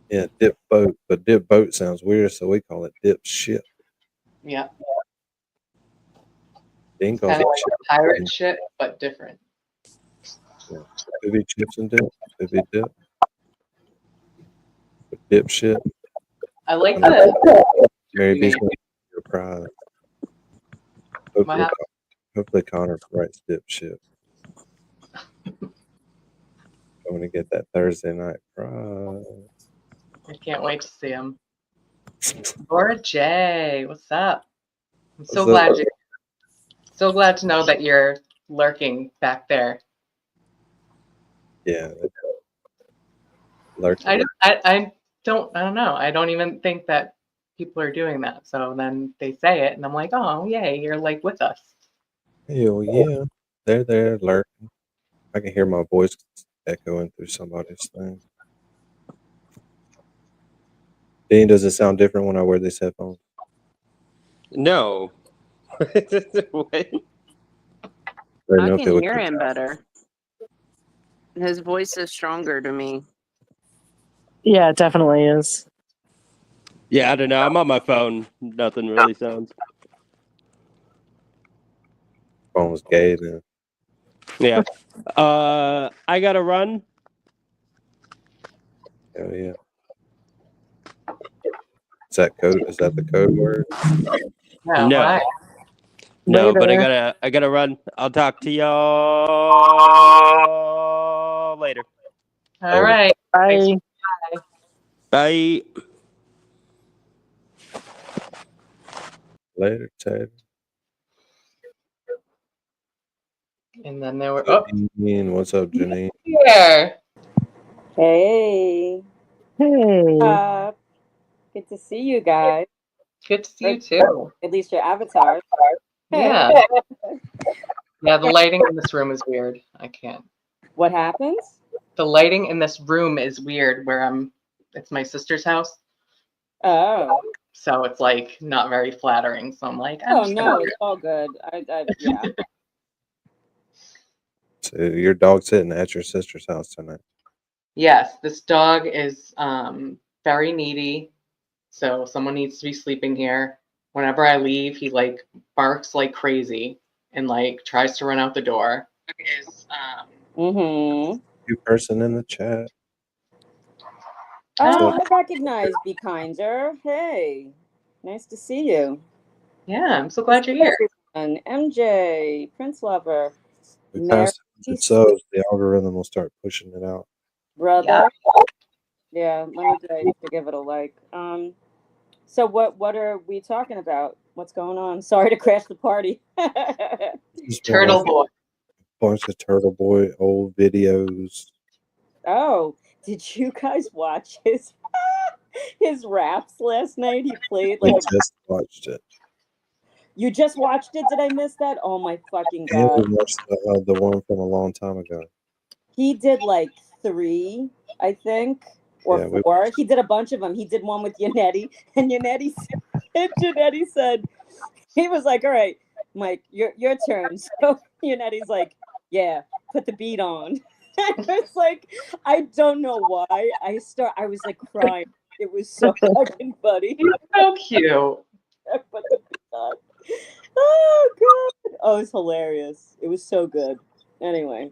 Yeah, dip boat. But dip boat sounds weird, so we call it dip shit. Yeah. Dean calls Kind it of like shit. a pirate ship, but different. Yeah. Could be chips and dip. Could be dip. But dip shit. I like the Mary B's going to give you a prize. Hopefully Connor writes dip shit. I'm going to get that Thursday night prize. I can't wait to see him. Laura J, what's up? I'm so glad you. So glad to know that you're lurking back there. Yeah. Lurking. I don't know. I don't even think that people are doing that. So then they say it, and I'm like, oh yay, you're like with us. Hell yeah. They're there lurking. I can hear my voice echoing through somebody's thing. Dean, does it sound different when I wear these headphones? No. What? I can hear him better. His voice is stronger to me. Yeah, it definitely is. Yeah, I don't know. I'm on my phone. Nothing really sounds. Phone's gay then. Yeah. I gotta run. Hell yeah. Is that the code word? No. No. Why? No, but Later. I gotta run. I'll talk to y'all later. All right. Bye. Bye. Later, Ted. And then there were Janine, what's up, Janine? here. Hey. Hey. Good to see you guys. Good to see you too. At least your avatars. Yeah. Yeah, the lighting in this room is weird. I can't. What happens? The lighting in this room is weird where it's my sister's house. Oh. So it's like not very flattering. So I'm like, Oh no, it's all good. Yeah. So your dog's sitting at your sister's house tonight. Yes, this dog is very needy. So someone needs to be sleeping here. Whenever I leave, he like barks like crazy and like tries to run out the door. Mm-hmm. New person in the chat. Oh, I recognize Be Kinder. Hey. Nice to see you. Yeah, I'm so glad you're here. And MJ, Prince Lover. Because so the algorithm will start pushing it out. Brother. Yeah, let me to give it a like. So what are we talking about? What's going on? Sorry to crash the party. TurtleBoy. Bunch of TurtleBoy old videos. Oh, did you guys watch his raps last night? He played I like just watched it. You just watched it? Did I miss that? Oh my fucking And we god. watched the one from a long time ago. He did like 3, I think, or Yeah, 4. He did a bunch of them. He did one with Yannetti, and Yannetti said, he was like, all right, Mike, your turn. So Yannetti's like, yeah, put the beat on. It's like, I don't know why. I was like crying. It was so fucking funny. He's so cute. Put the beat on. Oh god. Oh, it's hilarious. It was so good. Anyway.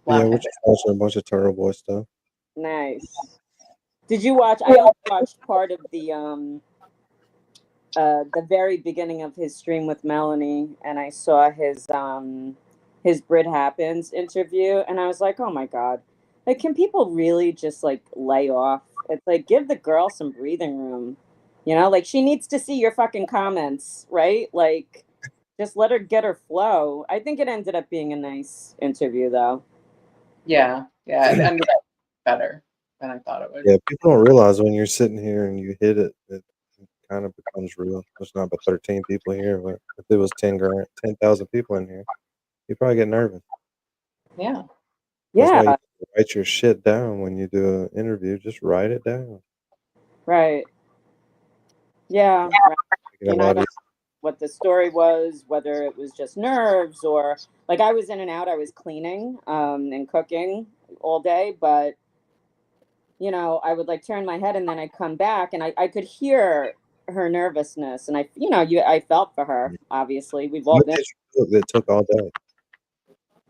Yeah, we're just watching a bunch of TurtleBoy stuff. Nice. Did you watch? I only watched part of the very beginning of his stream with Melanie, and I saw his Brit Happens interview, and I was like, oh my god, like, can people really just like lay off? It's like, give the girl some breathing room, you know? Like, she needs to see your fucking comments, right? Like, just let her get her flow. I think it ended up being a nice interview, though. Yeah, it ended up better than I thought it would. Yeah, people don't realize when you're sitting here and you hit it, it kind of becomes real. There's not but 13 people here, but if it was 10,000 people in here, you probably get nervous. Yeah. That's why Yeah. you write your shit down when you do an interview. Just write it down. Right. Yeah. Right. You know, And I don't know what the story was, whether it was just nerves or like I was in and out. I was cleaning and cooking all day, but you know, I would like turn my head and then I'd come back and I could hear her nervousness, and I felt for her. Obviously, we've all what been. did you cook that took all day?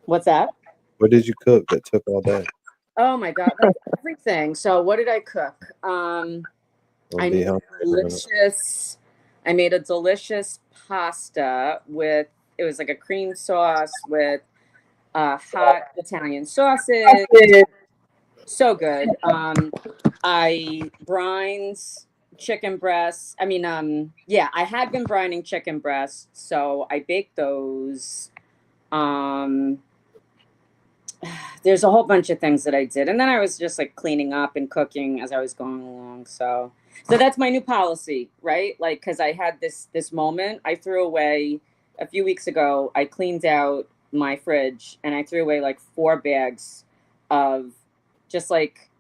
What's that? What did you cook that took all day? Oh my god, like everything. So what did I cook? I made a delicious pasta with, it was like a cream sauce with hot Italian sausage. So good. I brined chicken breasts. I had been brining chicken breasts, so I baked those. There's a whole bunch of things that I did, and then I was just like cleaning up and cooking as I was going along. So that's my new policy, right? Like, because I had this moment. I threw away a few weeks ago. I cleaned out my fridge and I threw away like 4 bags of just like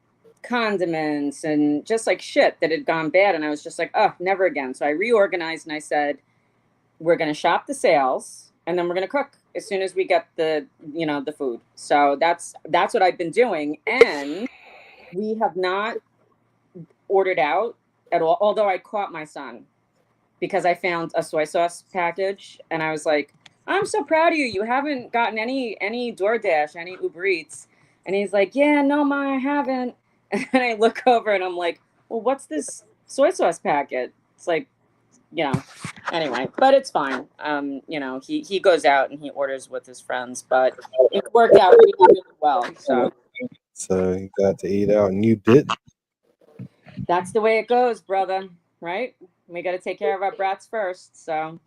condiments and just like shit that had gone bad, and I was just like, oh, never again. So I reorganized and I said, we're going to shop the sales and then we're going to cook as soon as we get the food. So that's what I've been doing, and we have not ordered out at all, although I caught my son because I found a soy sauce package and I was like, I'm so proud of you. You haven't gotten any DoorDash, any Uber Eats. And he's like, yeah, no, Ma, I haven't. And I look over and I'm like, well, what's this soy sauce packet? It's like, anyway, but it's fine. He goes out and he orders with his friends, but it worked out really, really well. So you got to eat out and you didn't. That's the way it goes, brother. Right? We got to take care of our brats first. So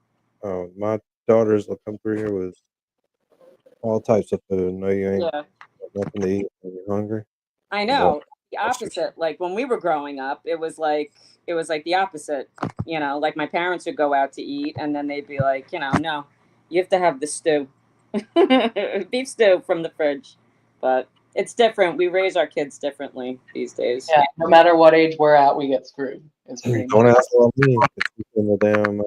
Oh, my daughters will come through here with all types of food. No, you ain't yeah, got nothing to eat when you're hungry. I Well, know the that's just- opposite. Like when we were growing up, it was like the opposite. You know, like my parents would go out to eat, and then they'd be like, you know, no, you have to have the stew, beef stew from the fridge. But it's different. We raise our kids differently these days. Yeah, no matter what age we're at, we get screwed. It's pretty Don't much. ask about me. 'Cause she's in the damn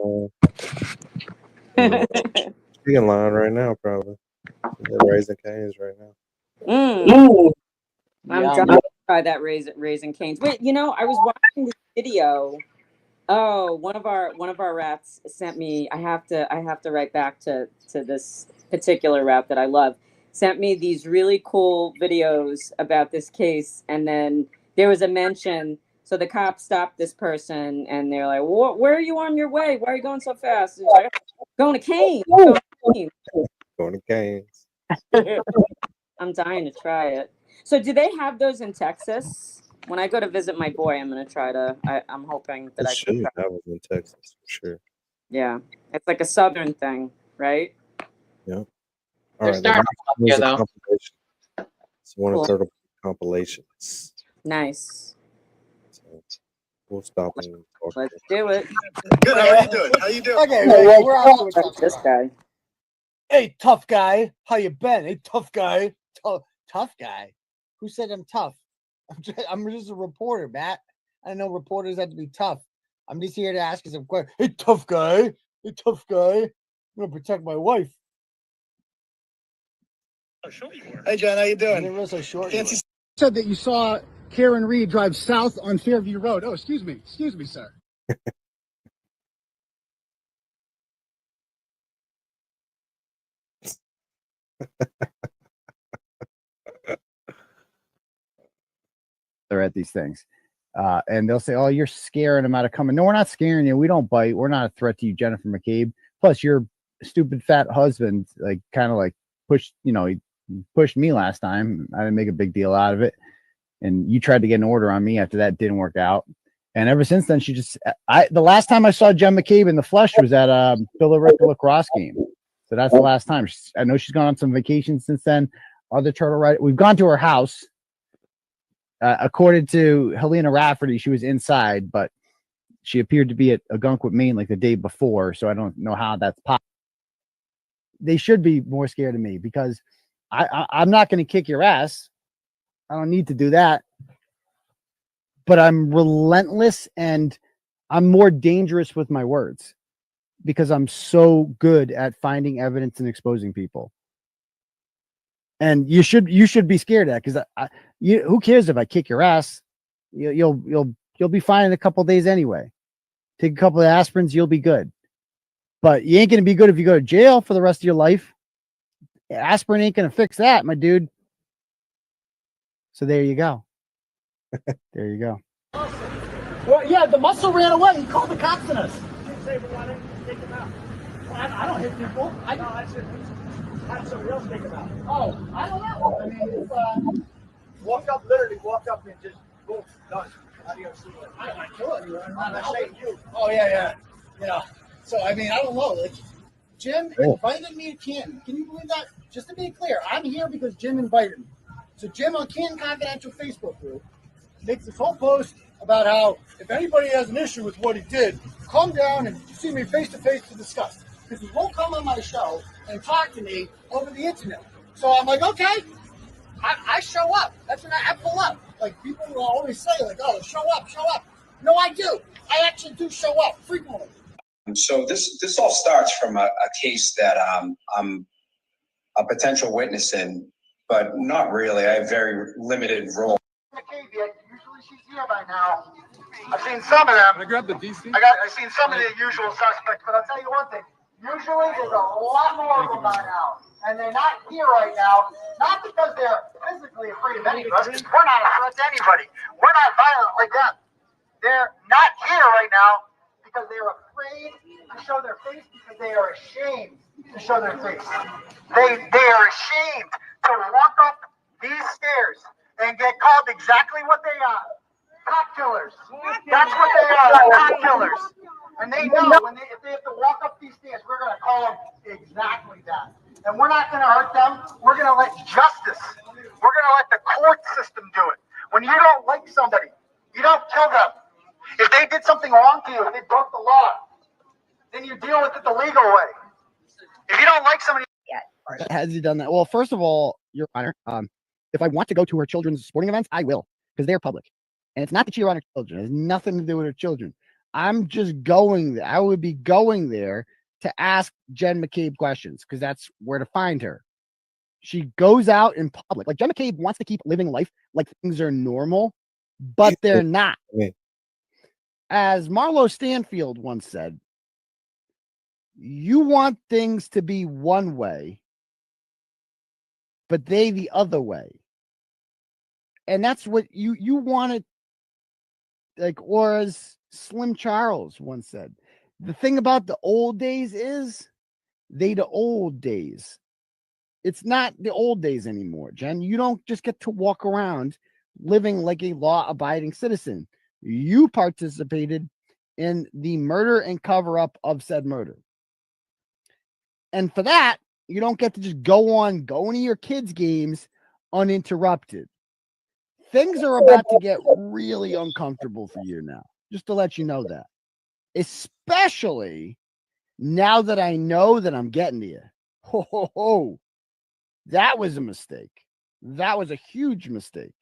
chicken line right now, probably. They're raising canes right now. I'm Yum. dying to try that raisin canes. Wait, you know, I was watching this video. Oh, one of our rats sent me. I have to write back to this particular rat that I love. Sent me these really cool videos about this case, and then there was a mention. So the cops stopped this person, and they're like, "Where are you on your way? Why are you going so fast?" And he's like, "Going to Kane. Going to Kane." Going to canes. I'm dying to try it. So do they have those in Texas? When I go to visit my boy, I'm gonna try to. I'm hoping that They I can should try. have them in Texas for sure. Yeah, it's like a southern thing, right? Yeah. All They're right. The starting next up one is here, a though. compilation. It's one of Cool. Turtle compilations. Nice. So we'll stop and talk. Let's do it. Good. How you doing? How you doing? Okay, we're off to a tough This start. guy. Hey, tough guy, how you been? Hey, tough guy, tough guy. Who said I'm tough? I'm just a reporter, Matt. I know reporters have to be tough. I'm just here to ask you some questions. Hey, tough guy. Hey, tough guy. I'm gonna protect my wife. Hey, John. How you I doing? didn't realize how short you Fancy were. Said that you saw Karen Reed drive south on Fairview Road. Oh, excuse me, sir. They're at these things. And they'll say, "Oh, you're scaring them out of coming." No, we're not scaring you. We don't bite. We're not a threat to you, Jennifer McCabe. Plus, your stupid fat husband, like, kind of like pushed, he pushed me last time. I didn't make a big deal out of it. And you tried to get an order on me after that didn't work out. And ever since then, the last time I saw Jen McCabe in the flesh was at Billerica lacrosse game. So that's the last time. I know she's gone on some vacations since then. Other turtle right. We've gone to her house. According to Helena Rafferty, she was inside, but she appeared to be at Algonquin, Maine, like the day before. So I don't know how that's possible. They should be more scared of me because I'm not going to kick your ass. I don't need to do that. But I'm relentless and I'm more dangerous with my words because I'm so good at finding evidence and exposing people. And you should be scared of that because who cares if I kick your ass? You'll be fine in a couple of days anyway. Take a couple of aspirins, you'll be good. But you ain't gonna be good if you go to jail for the rest of your life. Aspirin ain't gonna fix that, my dude. So there you go. There you go. Well, yeah, the muscle ran away. He called the cops on us. Say we want to take him out. I don't hit people. I should have somebody else take him out. Oh, I don't know. I mean, walk up, literally walk up and just boom, done. Adios. I kill it. I'm not saying you. Oh yeah. So I mean, I don't know. Like, Jim invited me to Canton. Can you believe that? Just to be clear, I'm here because Jim invited me. So Jim on Canton Confidential Facebook group makes this whole post about how if anybody has an issue with what he did, come down and see me face to face to discuss. Because he won't come on my show and talk to me over the internet. So I'm like, okay, I show up. That's when I pull up. Like, people will always say, like, oh, show up. No, I do. I actually do show up frequently. So this all starts from a case that I'm a potential witness in, but not really. I have very limited role. Usually she's here by now. I've seen some of them. Can I grab the DC? I've seen some of the usual suspects, but I'll tell you one thing. Usually there's a lot more of them by now. And they're not here right now, not because they're physically afraid of any of us. We're not a threat to anybody. We're not violent like them. They're not here right now because they're afraid to show their face because they are ashamed to show their face. They are ashamed to walk up these stairs and get called exactly what they are. Cop killers. That's what they are, cop killers. And they know if they have to walk up these stairs, we're going to call them exactly that. And we're not going to hurt them. We're going to let justice, we're going to let the court system do it. When you don't like somebody, you don't kill them. If they did something wrong to you, if they broke the law, then you deal with it the legal way. If you don't like somebody, Has he done that? Well, first of all, Your Honor, if I want to go to her children's sporting events, I will, because they're public. And it's not to cheer on her children. It has nothing to do with her children. I'm just going there. I would be going there to ask Jen McCabe questions, because that's where to find her. She goes out in public. Like, Jen McCabe wants to keep living life like things are normal, but they're not. As Marlo Stanfield once said, you want things to be one way, but they the other way. And that's what you want it, like, or as Slim Charles once said, the thing about the old days is they the old days. It's not the old days anymore, Jen. You don't just get to walk around living like a law-abiding citizen. You participated in the murder and cover-up of said murder. And for that, you don't get to just going to your kids' games uninterrupted. Things are about to get really uncomfortable for you now, just to let you know that. Especially now that I know that I'm getting to you. Ho, ho, ho. That was a mistake. That was a huge mistake.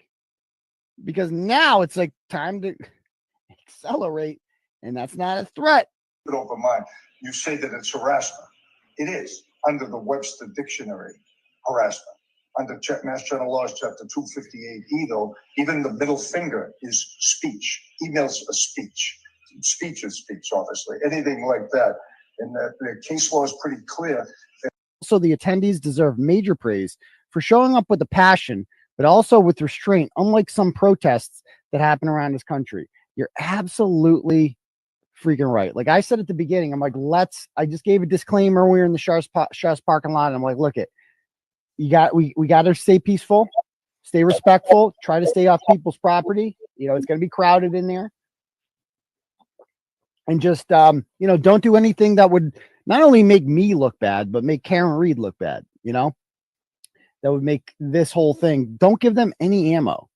Because now it's like time to accelerate, and that's not a threat. Over mine. You say that it's harassment. It is, under the Webster Dictionary, harassment. Under Mass General Laws, Chapter 258E, though, even the middle finger is speech. Email's a speech. Speech is speech, obviously. Anything like that. And the case law is pretty clear. So the attendees deserve major praise for showing up with a passion, but also with restraint, unlike some protests that happen around this country. You're absolutely freaking right. Like I said at the beginning, I'm like, I just gave a disclaimer when we were in the Shaw's parking lot. And I'm like, look, we got to stay peaceful, stay respectful, try to stay off people's property. You know, it's going to be crowded in there. And just, don't do anything that would not only make me look bad, but make Karen Reed look bad, that would make this whole thing. Don't give them any ammo,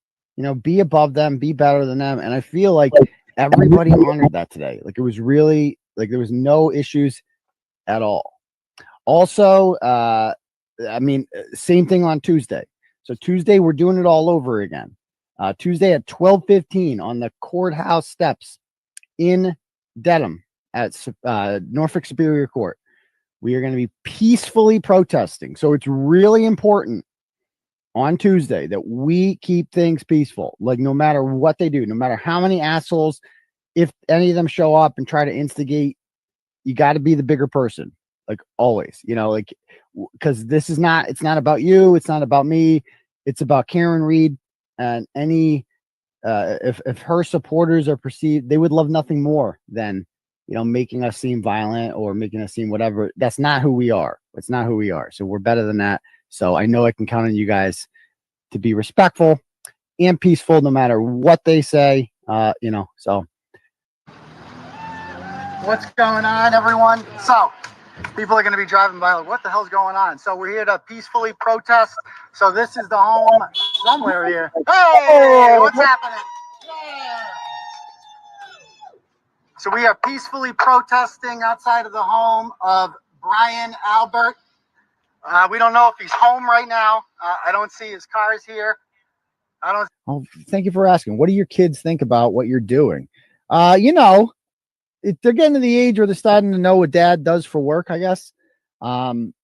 be above them, be better than them. And I feel like everybody honored that today. Like it was really like there was no issues at all. Also, same thing on Tuesday. So Tuesday, we're doing it all over again. Tuesday at 12:15 on the courthouse steps in Dedham at Norfolk Superior Court. We are going to be peacefully protesting. So it's really important on Tuesday that we keep things peaceful. Like no matter what they do, no matter how many assholes, if any of them show up and try to instigate, you got to be the bigger person. Like always, because it's not about you. It's not about me. It's about Karen Reed and any, if her supporters are perceived, they would love nothing more than, making us seem violent or making us seem whatever. That's not who we are. It's not who we are. So we're better than that. So I know I can count on you guys to be respectful and peaceful, no matter what they say, so. What's going on, everyone? So people are going to be driving by like, what the hell's going on? So we're here to peacefully protest. So this is the home somewhere here. Hey, what's happening? Yeah. So we are peacefully protesting outside of the home of Brian Albert. We don't know if he's home right now. I don't see his cars here. Oh, thank you for asking. What do your kids think about what you're doing? They're getting to the age where they're starting to know what dad does for work, I guess. And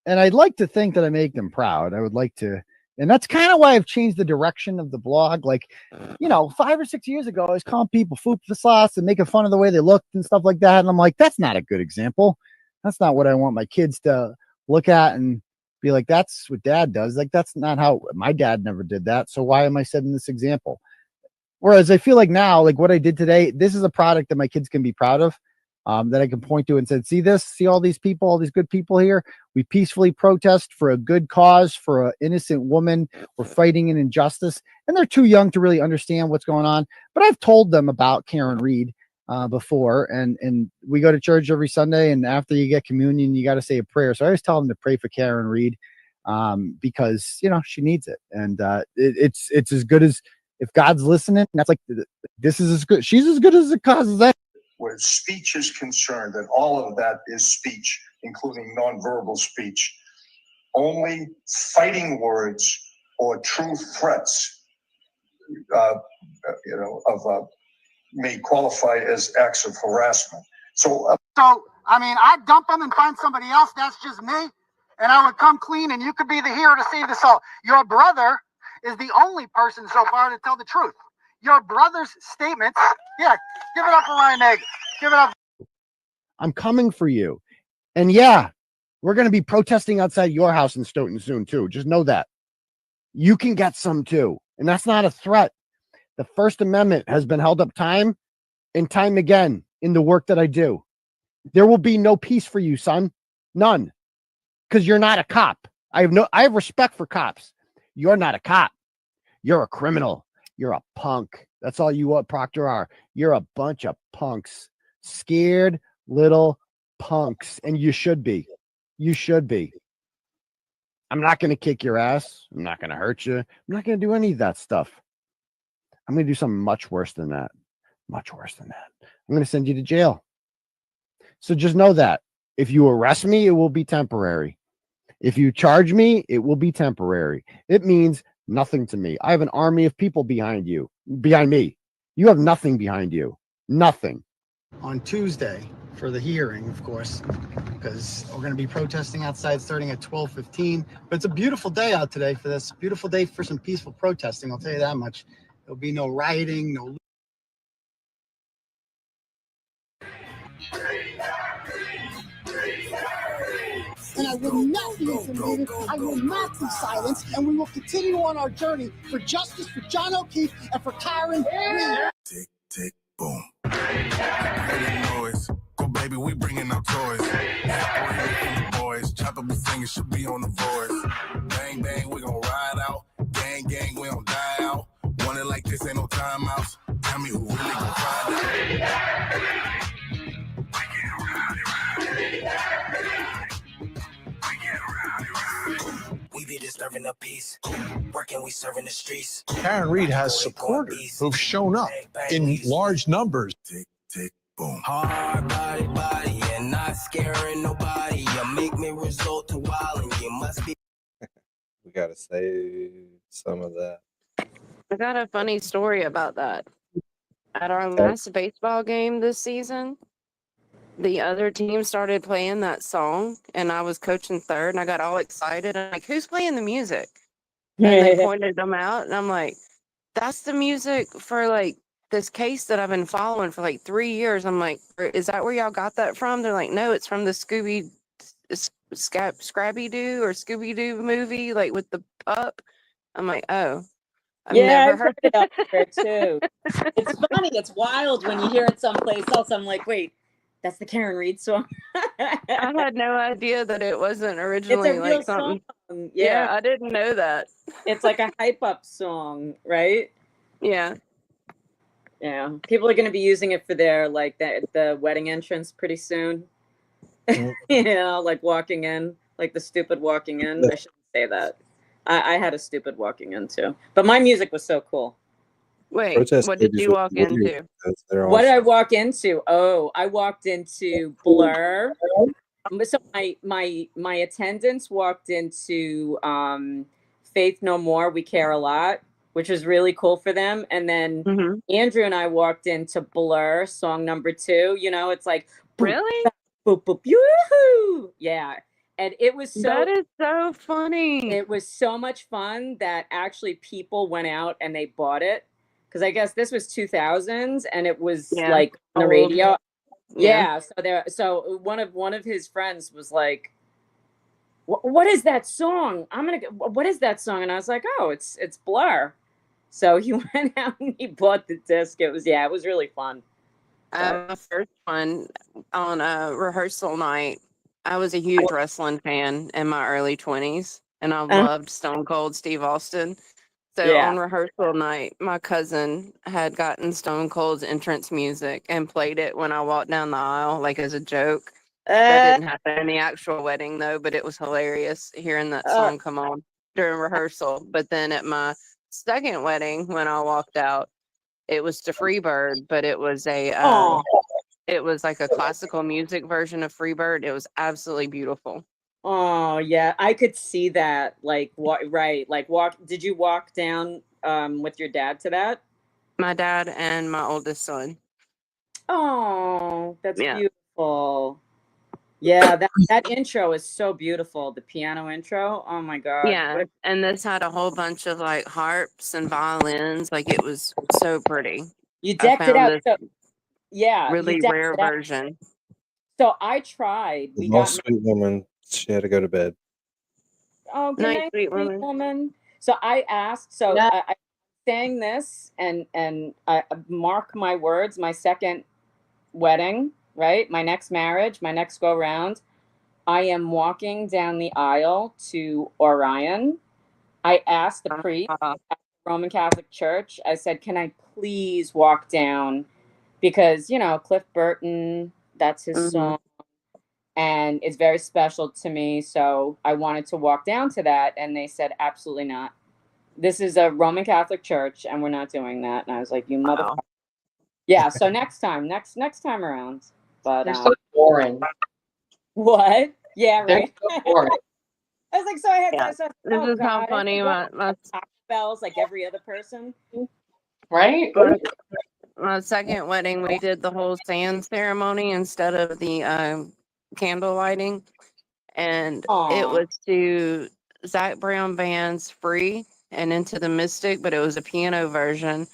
I'd like to think that I make them proud. I would like to, and that's kind of why I've changed the direction of the blog. Like, 5 or 6 years ago, I was calling people food for sauce and making fun of the way they looked and stuff like that. And I'm like, that's not a good example. That's not what I want my kids to look at and be like, that's what dad does. Like, that's not how my dad never did that. So why am I setting this example? Whereas I feel like now, like what I did today, this is a product that my kids can be proud of, that I can point to and say, see all these people, all these good people here. We peacefully protest for a good cause, for an innocent woman. We're fighting an injustice. And they're too young to really understand what's going on. But I've told them about Karen Reed. before, and we go to church every Sunday, and after you get communion, you got to say a prayer. So I always tell them to pray for Karen Reed, because she needs it, and it's as good as, if God's listening. That's like, this is as good. She's as good as it causes that. Where speech is concerned, and all of that is speech, including nonverbal speech. Only fighting words or true threats, may qualify as acts of harassment. So, I'd dump him and find somebody else. That's just me. And I would come clean, and you could be the hero to save the soul. Your brother is the only person so far to tell the truth. Your brother's statements. Yeah, give it up for Ryan Egg. Give it up. I'm coming for you. And yeah, we're going to be protesting outside your house in Stoughton soon too. Just know that. You can get some too. And that's not a threat. The First Amendment has been held up time and time again in the work that I do. There will be no peace for you, son. None. Because you're not a cop. I have respect for cops. You're not a cop. You're a criminal. You're a punk. That's all you Proctor are. You're a bunch of punks. Scared little punks. And you should be. You should be. I'm not going to kick your ass. I'm not going to hurt you. I'm not going to do any of that stuff. I'm going to do something much worse than that. Much worse than that. I'm going to send you to jail. So just know that. If you arrest me, it will be temporary. If you charge me, it will be temporary. It means nothing to me. I have an army of people behind me. You have nothing behind you. Nothing. On Tuesday for the hearing, of course, because we're going to be protesting outside starting at 12:15. But it's a beautiful day out today for this. Beautiful day for some peaceful protesting. I'll tell you that much. There'll be no rioting, no. And I will not be intimidated. I will not be silenced. And we will continue on our journey for justice for John O'Keefe and for Karen Reed. Tick, tick, boom. Noise. Go, baby, we bringing our toys. Boys, chop up a singer, should be on the voice. Bang, bang, we gon' ride out. Gang, gang, we don't die out. Want it like this, ain't no timeouts. Tell me who really gon' find out. We be disturbing the peace. Working, we serving the streets. Karen Reed has supporters who've shown up in large numbers. Tick, tick, boom. Hard body, and not scaring nobody. You make me resort to wild, and you must be. We got to save some of that. I got a funny story about that. At our last baseball game this season, the other team started playing that song, and I was coaching third, and I got all excited. I'm like, who's playing the music? And they pointed them out, and I'm like, that's the music for, like, this case that I've been following for, like, 3 years. I'm like, is that where y'all got that from? They're like, no, it's from the Scrappy-Doo or Scooby-Doo movie, like, with the pup. I'm like, oh. I've never heard it up there, too. It's funny. It's wild when you hear it someplace else. I'm like, wait. That's the Karen Reed song. I had no idea that it wasn't originally it's a real like something. Song. Yeah, I didn't know that. It's like a hype up song, right? Yeah. Yeah. People are going to be using it for their like the wedding entrance pretty soon. You know, like walking in, like the stupid walking in. I shouldn't say that. I had a stupid walking in too, but my music was so cool. Wait, Protest what did you walk into? What did I walk into? Oh, I walked into Blur. So my attendants walked into Faith No More, We Care a Lot, which was really cool for them. And then Andrew and I walked into Blur, song number 2. You know, it's like really? Boop, boop, yoo-hoo! Yeah. And it was so that is so funny. It was so much fun that actually people went out and they bought it. Because I guess this was 2000s and it was like on the radio. Yeah. So one of his friends was like, what is that song? What is that song? And I was like, oh, it's Blur. So he went out and he bought the disc. It was really fun. The first one on a rehearsal night, I was a huge wrestling fan in my early 20s, and I loved Stone Cold Steve Austin. So Yeah. on rehearsal night, my cousin had gotten Stone Cold's entrance music and played it when I walked down the aisle, like as a joke. That didn't happen in the actual wedding though, but it was hilarious hearing that song come on during rehearsal. But then at my second wedding, when I walked out, it was to Freebird, but it was it was like a classical music version of Freebird. It was absolutely beautiful. Oh yeah, I could see that. Like what? Right? Like walk. Did you walk down with your dad to that? My dad and my oldest son. Oh, that's Yeah. beautiful. Yeah, that intro is so beautiful. The piano intro. Oh my god. Yeah, and this had a whole bunch of like harps and violins. Like it was so pretty. You I decked it found out. this So yeah, you really decked rare it out. version. So I tried. The We most got sweet woman, she had to go to bed. oh good Night, night, sweet sweet woman. woman. So I asked. So I sang this, and I mark my words. My second wedding, right? My next marriage, my next go round. I am walking down the aisle to Orion. I asked the priest at the Roman Catholic Church, I said, can I please walk down? Because, you know, Cliff Burton, that's his song. And it's very special to me. So I wanted to walk down to that. And they said, absolutely not. This is a Roman Catholic church and we're not doing that. And I was like, you motherfucker. Yeah. So next time around. But They're so boring. what? Yeah, right. They're so boring. I was like, so I had Yeah. to. So, This is how funny my Taco Bells like every other person. Right? my second wedding. We did the whole sand ceremony instead of the candle lighting, and it was to Zach Brown Band's "Free" and "Into the Mystic," but it was a piano version.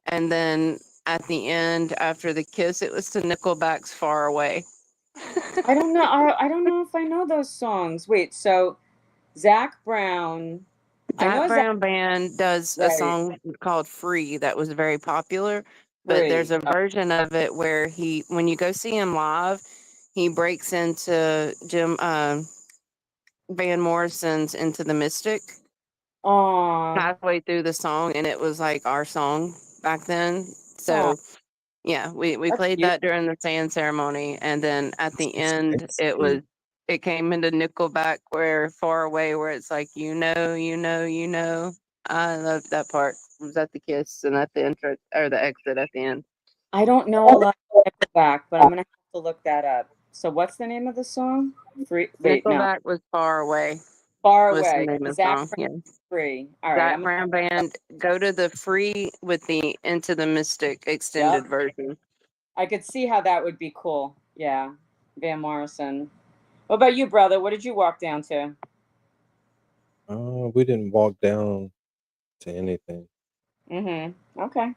And then at the end, after the kiss, it was to Nickelback's "Far Away." I don't know. I don't know if I know those songs. Wait, so Zach Brown. Zach Brown Band does a song called "Free" that was very popular, but there's a version of it where when you go see him live, he breaks into Jim Van Morrison's "Into the Mystic" halfway through the song, and it was like our song back then. So yeah, we played that during the sand ceremony, and then at the end it came into Nickelback where "Far Away," where it's like you know. I love that part. It was at the kiss and at the entrance or the exit at the end. I don't know a lot of Nickelback, but I'm gonna have to look that up. So what's the name of the song? Nickelback was "Far Away." Far was Away. the name of the Zach song. Brown, Yeah. Free. All right. Zach Brown Band. Go to the "Free" with the "Into the Mystic" extended version. I could see how that would be cool. Yeah, Van Morrison. What about you, brother? What did you walk down to? We didn't walk down to anything Okay.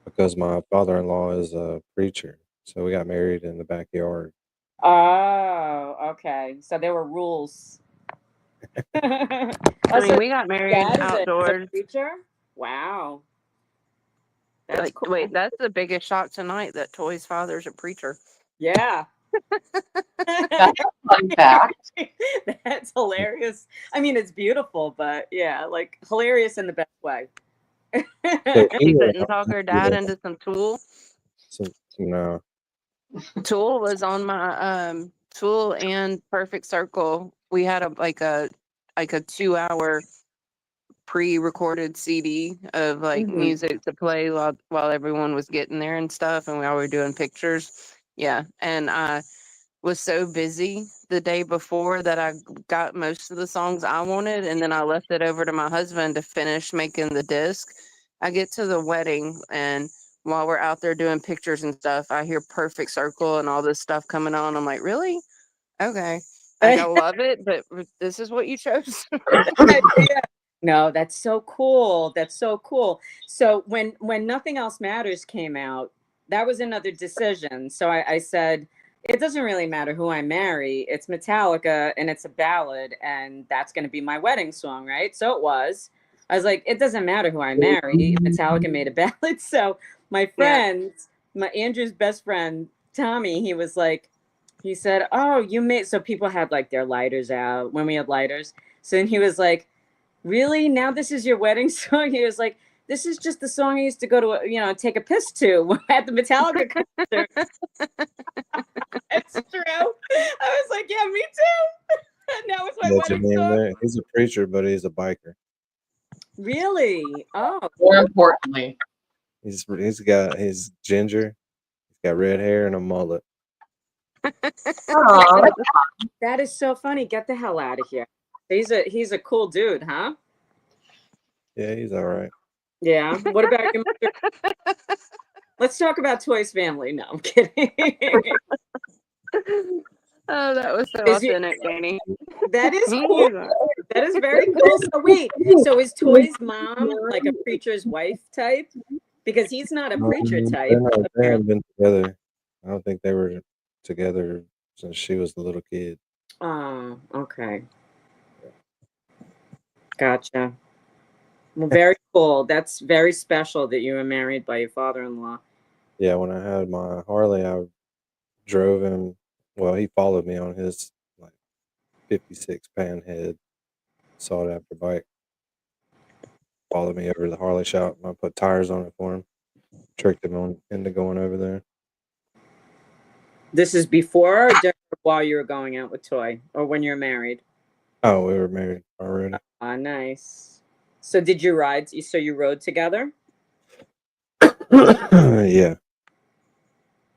because my father-in-law is a preacher, so we got married in the backyard. Oh, okay. So there were rules. I mean, we got married outdoors. Preacher? Wow. That's cool. Wait, that's the biggest shock tonight that Toy's father's a preacher. Yeah. That's a fun fact. That's hilarious. I mean, it's beautiful, but yeah, like hilarious in the best way. She couldn't talk her dad into some Tool. No. Tool was on my Tool and Perfect Circle. We had a 2-hour pre-recorded CD of like music to play while everyone was getting there and stuff, and while we were doing pictures. Yeah, and I was so busy the day before that I got most of the songs I wanted, and then I left it over to my husband to finish making the disc. I get to the wedding, and while we're out there doing pictures and stuff, I hear Perfect Circle and all this stuff coming on. I'm like, really? Okay. I love it, but this is what you chose. No, that's so cool. That's so cool. So when Nothing Else Matters came out, that was another decision. So I said, it doesn't really matter who I marry. It's Metallica and it's a ballad, and that's going to be my wedding song, right? So it was. I was like, it doesn't matter who I marry. Metallica made a ballad. So my friend, my Andrew's best friend, Tommy, he said, oh, you made, so people had like their lighters out when we had lighters. So then he was like, Really? Now this is your wedding song? He was like, this is just the song I used to go to, take a piss to at the Metallica concert. It's true. I was like, yeah, me too. Now it's my That's your wedding name song. there. He's a preacher, but he's a biker. Really? Oh. More importantly, He's ginger. He's got red hair and a mullet. oh, That is so funny. Get the hell out of here. He's a cool dude, huh? Yeah, he's all right. Yeah. What about your mother? Let's talk about Toy's family. No, I'm kidding. Oh, that was so Is he- authentic, Danny. That is cool. That is very cool. So wait, so is Toy's mom like a preacher's wife type? Because he's not a preacher type. They haven't been together. I don't think they were together since she was a little kid. Oh, okay. Gotcha. Well, very cool. That's very special that you were married by your father-in-law. Yeah, when I had my Harley, I drove him. Well, he followed me on his 56 Panhead sought after bike. Followed me over to the Harley shop, and I put tires on it for him. Tricked him into going over there. This is before or during, while you were going out with Toy, or when you're married? Oh, we were married already. Ah, nice. So did you ride? So you rode together? Yeah.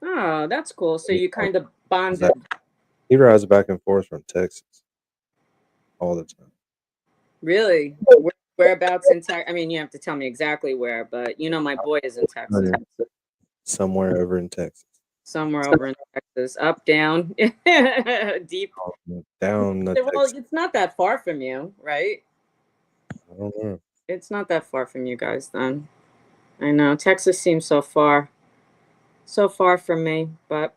Oh, that's cool. So you kind of bonded. He rides back and forth from Texas all the time. Really? Whereabouts in Texas? I mean, you have to tell me exactly where, but my boy is in Texas. Somewhere over in Texas. Somewhere over in Texas. Up, down, deep. Down the Well, Texas. it's not that far from you, right? I don't know. It's not that far from you guys then. I know. Texas seems so far from me, but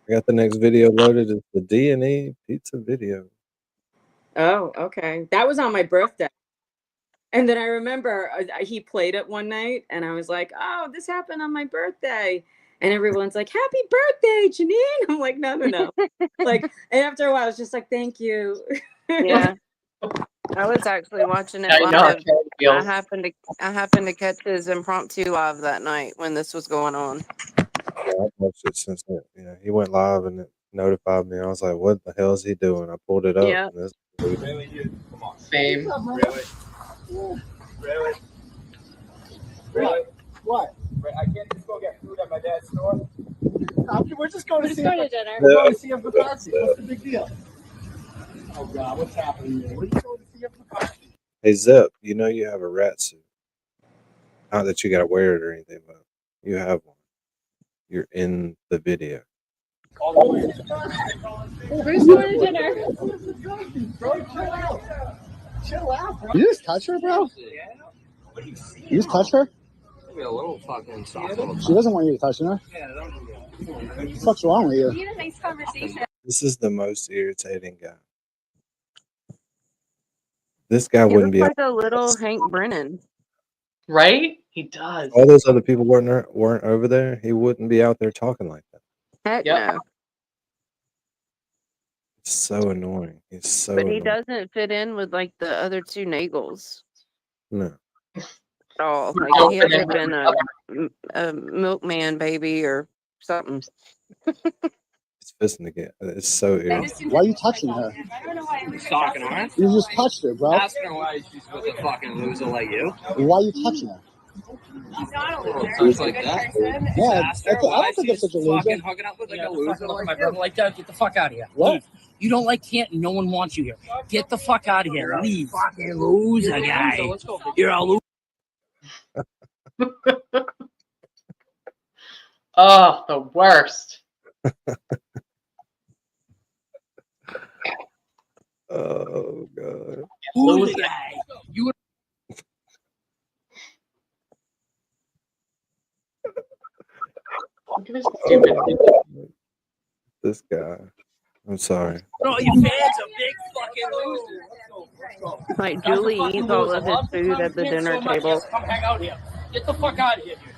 I got the next video loaded. It's the D&E pizza video. oh, okay. That was on my birthday. And then I remember he played it one night and I was like, oh, this happened on my birthday. And everyone's like, happy birthday, Janine. I'm like, no. And after a while, I was just like, thank you. Yeah. I was actually watching it I know, live. I I happened to catch his impromptu live that night when this was going on. Yeah, I've watched it since he went live and it notified me. I was like, what the hell is he doing? I pulled it up. Yeah. And this Really, dude? Come on. same. Really? Really? Really? What? I can't just go get food at my dad's store. We're just going to see Go to dinner. We're going to see him for Patsy. What's the big deal? Oh God, what's happening here? We're just going to see him for Patsy. Hey, Zip, you know you have a rat suit. Not that you got to wear it or anything, but you have one. You're in the video. Who's going to dinner? Bro, chill out. Chill out, bro. You just touch her, bro? You just touch her? Maybe a little fucking soft. She doesn't want you to touch her. What the fuck's wrong with you? We had a nice conversation. This is the most irritating guy. This guy He wouldn't looks be. like a little Hank Brennan. Right? He does. All those other people weren't over there. He wouldn't be out there talking like that. Heck Yep. no. It's so annoying. He's so. But he annoying. doesn't fit in with like the other two Nagels. No. Oh, Don't like he fit had in to have been a milkman baby or something. It's fishing to get. It's so irritating. Why are you touching her? I don't know why I'm Talking on it? You just touched her, bro. Asking her why she's with a fucking loser like you. Why are you touching her? He's not a loser. Sounds He's a like good that. person. Yeah, Asked her I why don't think it's she's such a loser. fucking hooking up with like a loser like my you. brother like that. Get the fuck out of here. What? Leave. You don't like Canton. No one wants you here. Get the fuck out of here. Leave. Fucking loser guy. You're a loser. Oh, the worst. Oh God. Loser guy. You Look at this stupid. This guy. I'm sorry. know your fans are big fucking losers. Like Julie eats all of his food at the dinner table. Come hang out here. Get the fuck out of here, dude.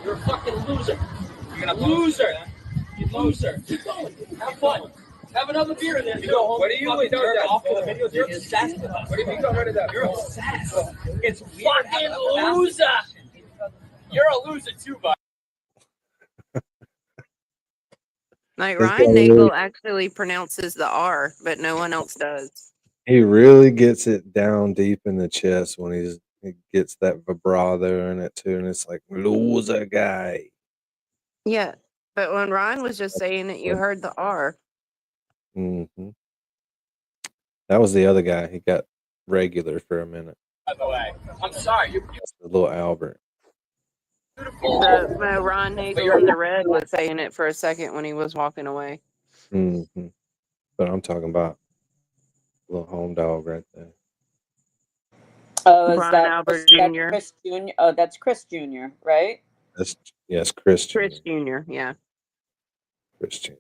You're a fucking loser. You're a loser. You loser. Keep going. Have fun. Have another beer and then you go home. What do you do? Off to the video. You're obsessed with us. What do you mean? You're obsessed. It's fucking loser. You're a loser too, bud. Like This guy Ryan really, Nagel actually pronounces the R, but no one else does. he really gets it down deep in the chest when he gets that vibrato in it too, and it's like loser guy. Yeah, but when Ryan was just saying it, you heard the R. Mm-hmm. That was the other guy. He got regular for a minute. By the way, I'm sorry. That's the little Albert. Ron Nagel in the red was saying it for a second when he was walking away. Mm-hmm. But I'm talking about little home dog right there. Oh, is Brian that Albert that's Jr. Chris Jr.? Oh, that's Chris Jr., right? That's yes, Christian. Chris Jr., yeah. Christian.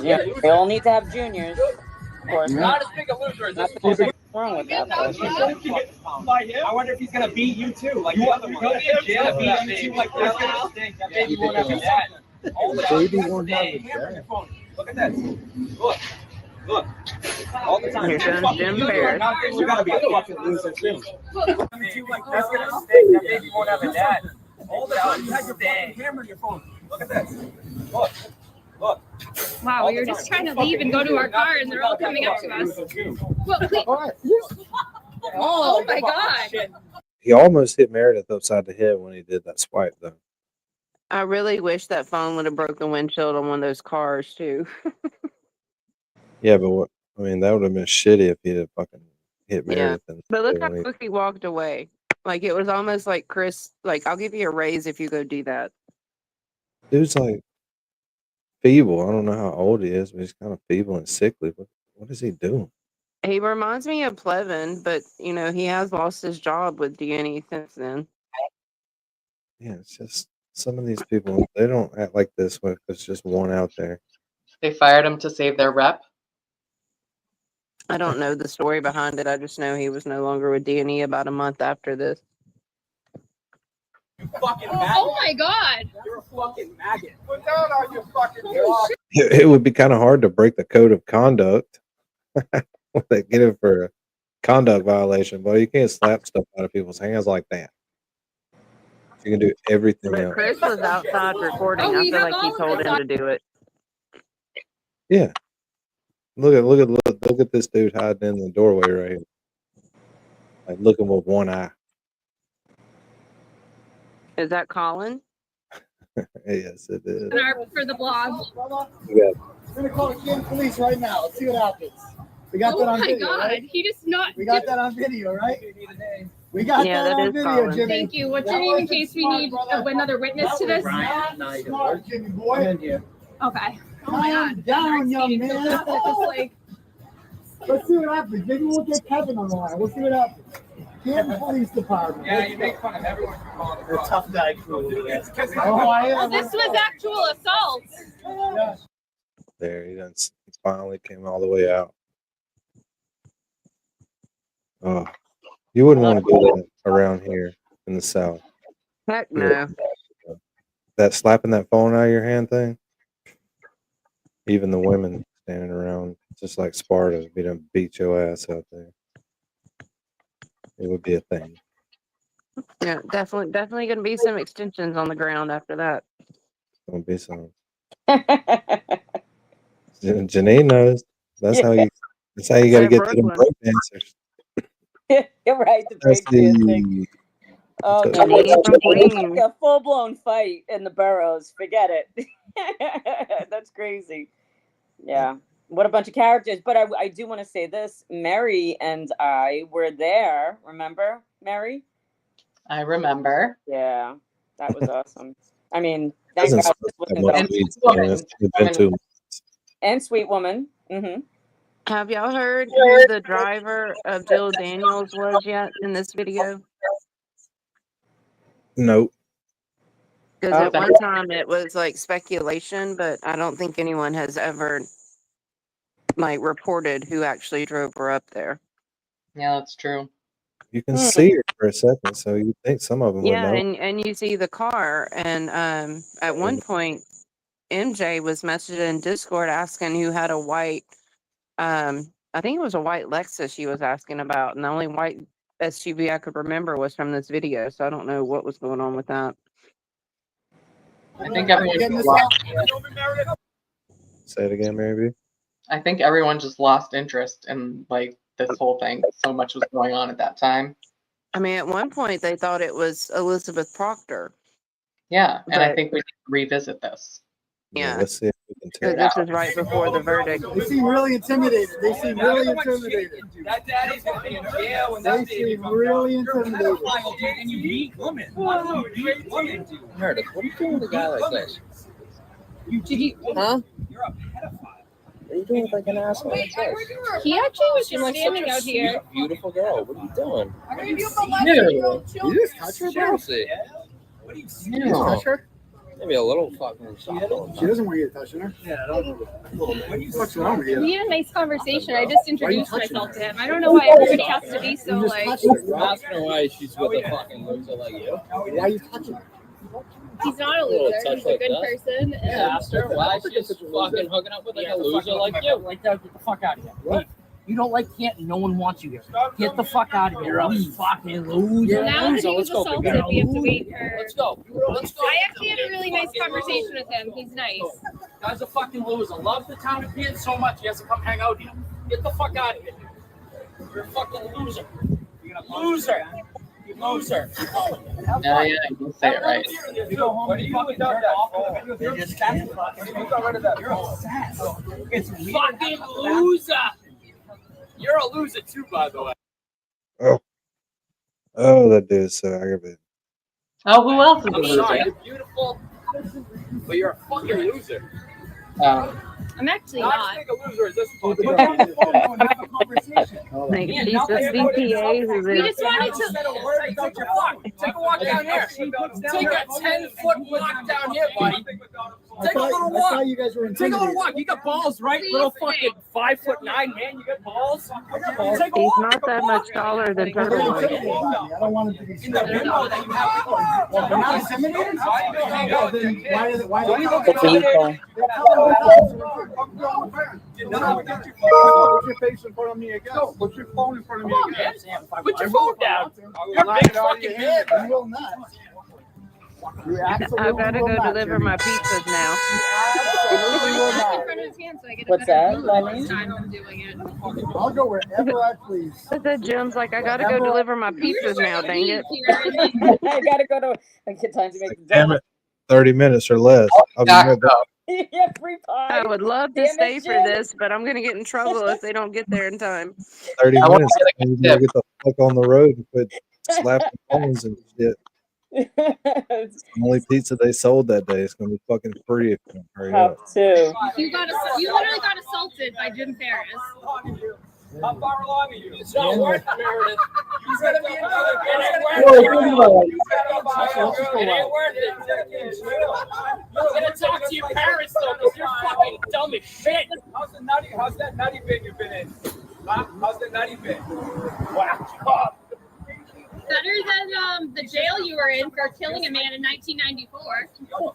Yeah, they all need to have juniors. Of course, Not as big a loser as this nothing wrong with that. But I wonder if he's gonna beat you too, like the other one. He's gonna beat you too, like the other one. That baby won't have a dad. Baby won't have a dad. Look at this. Look. All the time. Here comes Jim Ferris. You're gonna be a fucking loser too. That's gonna stink. That baby won't have a dad. All the time. You had your fucking camera in your phone. Look at this. Look. Wow, we were just trying to leave and go to our car, and they're all coming up to us. Well, please. Oh my God. He almost hit Meredith upside the head when he did that swipe, though. I really wish that phone would have broke the windshield on one of those cars too. Yeah, but what? I mean, that would have been shitty if he'd have fucking hit Yeah, Meredith. And but look how quick he walked away. Like it was almost like Chris. Like I'll give you a raise if you go do that. Dude's like feeble. I don't know how old he is, but he's kind of feeble and sickly. What is he doing? He reminds me of Plevin, but you know he has lost his job with D&E since then. Yeah, it's just some of these people. They don't act like this when there's just one out there. They fired him to save their rep. I don't know the story behind it. I just know he was no longer with D&E about a month after this. Oh my God. You're a fucking maggot. Put down on your fucking dog. It would be kind of hard to break the code of conduct. They get him for a conduct violation, but you can't slap stuff out of people's hands like that. You can do everything But else. Chris was outside recording. I feel like he told him to do it. Yeah. Look at this dude hiding in the doorway right here. Like looking with one eye. Is that Colin? Yes, it is. For the blog. Yeah. We're gonna call the Canton police right now. Let's see what happens. We got that on video, God. right? He just not. We got that on video, right? We got that on video, Jimmy. Thank you. What's your name in case we need another witness to this? Smart, Jimmy boy. Okay. Oh my God. Down, young man. Like, Let's see what happens. Maybe we'll get Kevin on the line. We'll see what happens. Canton Police Department. Yeah, you make fun of everyone for calling it The tough guy crew. well, this was actual assault. Yeah. There, he finally came all the way out. Oh, you wouldn't want to do that around here in the South. Heck no. That slapping that phone out of your hand thing. Even the women standing around, just like Sparta, be done beat your ass out there. It would be a thing. Yeah, definitely going to be some extensions on the ground after that. Gonna be some. Janine knows. That's how you. That's how you got to get to the break dancers. You're right. The That's break dancing. Oh, the- God. Janine from It's Queens. like a full-blown fight in the boroughs. Forget it. That's crazy. Yeah. What a bunch of characters. But I do want to say this. Mary and I were there. Remember, Mary? I remember. Yeah. That was awesome. I mean, thank Doesn't God sound this like wasn't much it's been 2 months. and Sweet Woman. Mm-hmm. Have y'all heard who the driver of Jill Daniels was yet in this video? Nope. Because at one time it was like speculation, but I don't think anyone has ever like reported who actually drove her up there. Yeah, that's true. You can see it for a second, so you think some of them Yeah, would know. and you see the car, and at one point MJ was messaging in Discord asking who had a white, I think it was a white Lexus she was asking about, and the only white SUV I could remember was from this video, so I don't know what was going on with that. I think everyone Getting just this lost, out? Say it again, maybe. I think everyone just lost interest in like this whole thing. So much was going on at that time. I mean, at one point they thought it was Elizabeth Proctor. Yeah, and I But- think we need to revisit this. Yeah. Let's see if we can tear it This out. is right before the verdict. They seem really intimidated. They seem really intimidated. That daddy's gonna be in jail when They that baby seem really intimidated. and you weak woman. You weak woman, dude. Meredith, what are you doing with a guy like this? Huh? You're a pedophile. What are you doing with like an asshole like this? He actually was Seem just like standing such a out here. sweet, beautiful girl. What are you doing? I'm gonna do You just touch her, bro? Seriously. What are you You just touch her? Maybe a little fucking soft. She doesn't want you touching her. Yeah, I don't know. What's wrong with you? We had a nice conversation. I just introduced touching myself to him. I don't know why everybody has to be so You just like. touched her. You're asking her why she's with a fucking loser like you. Why are you touching her? He's not a little loser. touch He's a like good that. person. Yeah, ask her why she's fucking hooking up with like a loser like you. Like that, get the fuck out of here. What? You don't like Canton. No one wants you here. Get the fuck out of here. You're a fucking loser. Now that he was assaulted, we have to wait for. Let's go. Let's go. I actually had a really nice conversation with him. He's nice. Guy's a fucking loser. Loves the town of Canton so much he has to come hang out here. Get the fuck out of here. You're a fucking loser. You're a loser. You loser. Yeah, you say it right. You go home. What are you fucking done that? You're just fucking. You got rid of that. You're a sass. It's fucking loser. You're a loser too, by the way. Oh, that dude is so aggravating. Oh, who else is a I'm sorry, loser? you're beautiful, but you're a fucking loser. I'm actually Not not. as big a loser as this one. Like, she's the CPA who's We in. just wanted to. Take a walk down here. Take a 10-foot walk down here, buddy. Take a little I thought walk. you guys were Take a little intimidated. walk. You got balls, right? Little fucking 5'9" man. You got balls. Take a He's walk. not that much taller than TurtleBoy. I don't want him to be In the bimbo that you have. Well, they're not intimidated? Well, then why Don't you look Put intimidated? your face in front of me again. Put your phone in front of me again. Put your phone down. You're a big fucking head. You will not. You I've absolutely got to will go not, deliver Jimmy. my pizzas now. Absolutely will not. In front of his hand, so I get a What's better that, view Lenny? next time I'm doing it. I'll go wherever I please. I said, Jim's like, I got to go deliver my pizzas now, dang it. I gotta go to. I get time to make the Damn it. 30 minutes or less. I'll be right back. Yeah, free pie. I would love to Damn it, stay for Jim. this, but I'm going to get in trouble if they don't get there in time. 30 I wanna minutes. get a You gotta get the fuck on the road and quit slapping phones and shit. The only pizza they sold that day is gonna be fucking free if you don't hurry up. Have to. You literally got assaulted by Jim Ferris. How far along are you? It's not worth it, Meredith. He's gonna be another. It ain't worth it. I'm gonna talk to your parents though, because you're fucking dumb as shit. How's that nutty bin you've been in? Huh? How's that nutty bin? Wow. Better than the jail you were in for killing a man in 1994. Oh,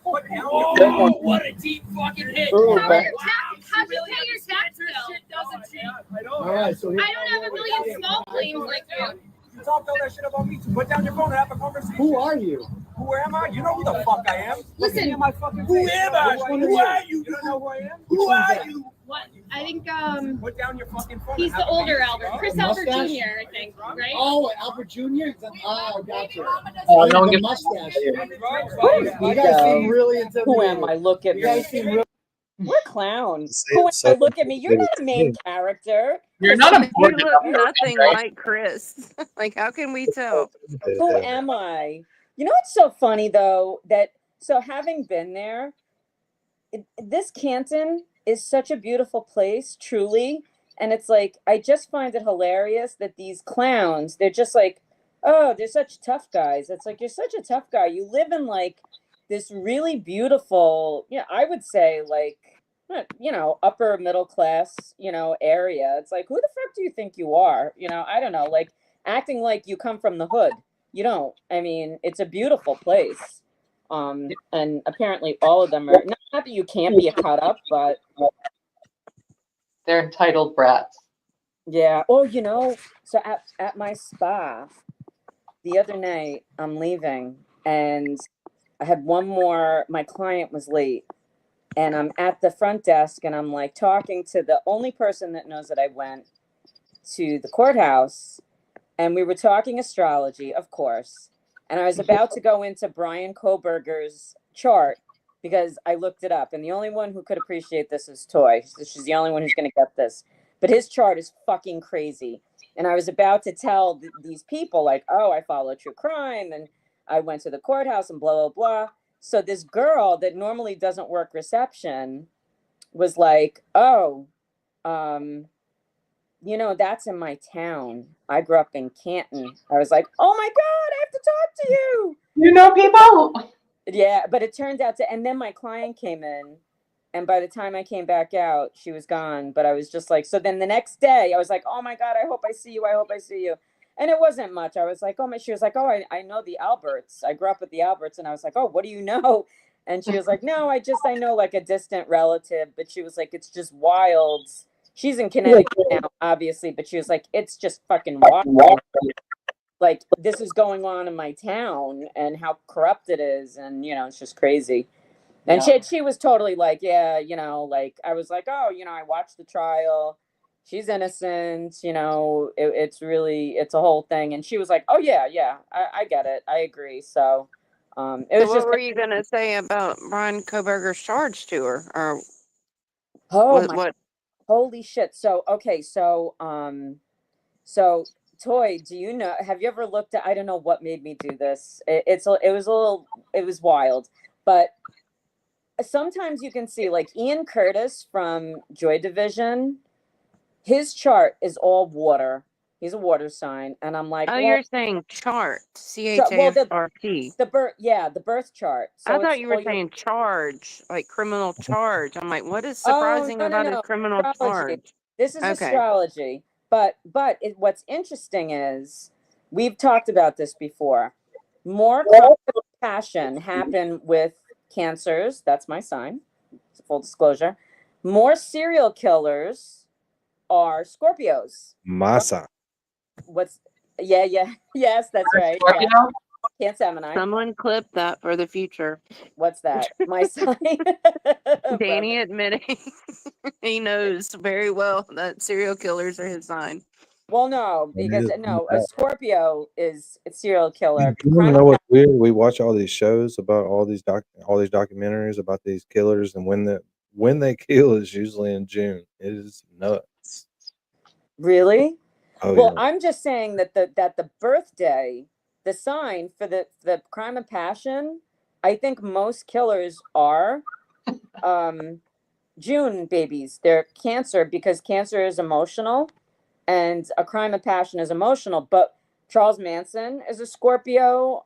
what a deep fucking hit. Ooh, How'd but- you pay your tax bill? All right, so I don't have a million small claims like you. You talked all that shit about me. Put down your phone and have a conversation. who are you? Who am I? You know who the fuck I am. Listen, Who am I? Who are you? You don't know who I am? Who are you? what? I think Put down your fucking phone. he's and the have a older conversation. Albert, Chris Albert Jr. Mustache? I think, right? Oh, Albert Jr. Oh, gotcha. Oh, no one The gives mustache. Right. You guys seem really intimidated. Who am I? Look at You guys me. seem really. We're clowns. Say Who am it I? so Look at me. You're not a main intimidated. character. You're not You important. look nothing like Chris. Like, how can we tell? Who am I? You know what's so funny though? That so having been there, this Canton is such a beautiful place, truly. And it's like I just find it hilarious that these clowns, they're just like, oh, they're such tough guys. It's like you're such a tough guy. You live in like this really beautiful, yeah, I would say like, you know, upper middle class, you know, area. It's like, who the fuck do you think you are? You know, I don't know, like acting like you come from the hood. You don't. I mean, it's a beautiful place. And apparently all of them are not that you can't be a cut up, but They're entitled brats. yeah. Oh, you know, so at my spa the other night, I'm leaving and I had one more, my client was late. And I'm at the front desk and I'm like talking to the only person that knows that I went to the courthouse. And we were talking astrology, of course. And I was about to go into Brian Koberger's chart because I looked it up. And the only one who could appreciate this is Toy. So she's the only one who's going to get this. But his chart is fucking crazy. And I was about to tell these people, like, oh, I follow true crime. And I went to the courthouse and blah, blah, blah. So this girl that normally doesn't work reception was like, oh, you know, that's in my town. I grew up in Canton. I was like, oh my God, I have to talk to you. You know people? Yeah, but it turned out to, and then my client came in, and by the time I came back out, she was gone. But I was just like, so then the next day, I was like, oh my God, I hope I see you. I hope I see you. And it wasn't much. I was like, oh my, she was like, oh, I know the Alberts. I grew up with the Alberts. And I was like, oh, what do you know? And she was like, no, I know like a distant relative. But she was like, it's just wild. She's in Connecticut now, obviously, but she was like, it's just fucking wild. Like, this is going on in my town and how corrupt it is. And, you know, it's just crazy. And she was totally like, yeah, you know, like, I was like, oh, you know, I watched the trial. She's innocent, you know, it's a whole thing. And she was like, oh, yeah, I get it. I agree. So it was what were you going to say about Brian Koberger's charge to her? Or what? Holy shit. So, okay. So, Toy, do you know, have you ever looked at, I don't know what made me do this. It was wild, but sometimes you can see like Ian Curtis from Joy Division, his chart is all water. He's a water sign. And I'm like, oh, well, you're saying chart, CHART. The birth chart. So I thought you were saying charge, like criminal charge. I'm like, what is Oh, surprising about a criminal charge? This is Okay. astrology. But what's interesting is we've talked about this before. More passion happen with Cancers. That's my sign. Full disclosure. More serial killers are Scorpios. Masa. Yes, that's right. Scorpio? Yeah. Cancer. Someone clip that for the future. What's that? My sign. Danny admitting he knows very well that serial killers are his sign. Well, no, because a Scorpio is a serial killer. You want to know what's weird? We watch all these shows about all these documentaries about these killers, and when they kill is usually in June. It is nuts. Really? Oh, well, yeah. I'm just saying that the birthday, the sign for the crime of passion, I think most killers are June babies. They're Cancer because Cancer is emotional. And a crime of passion is emotional, but Charles Manson is a Scorpio.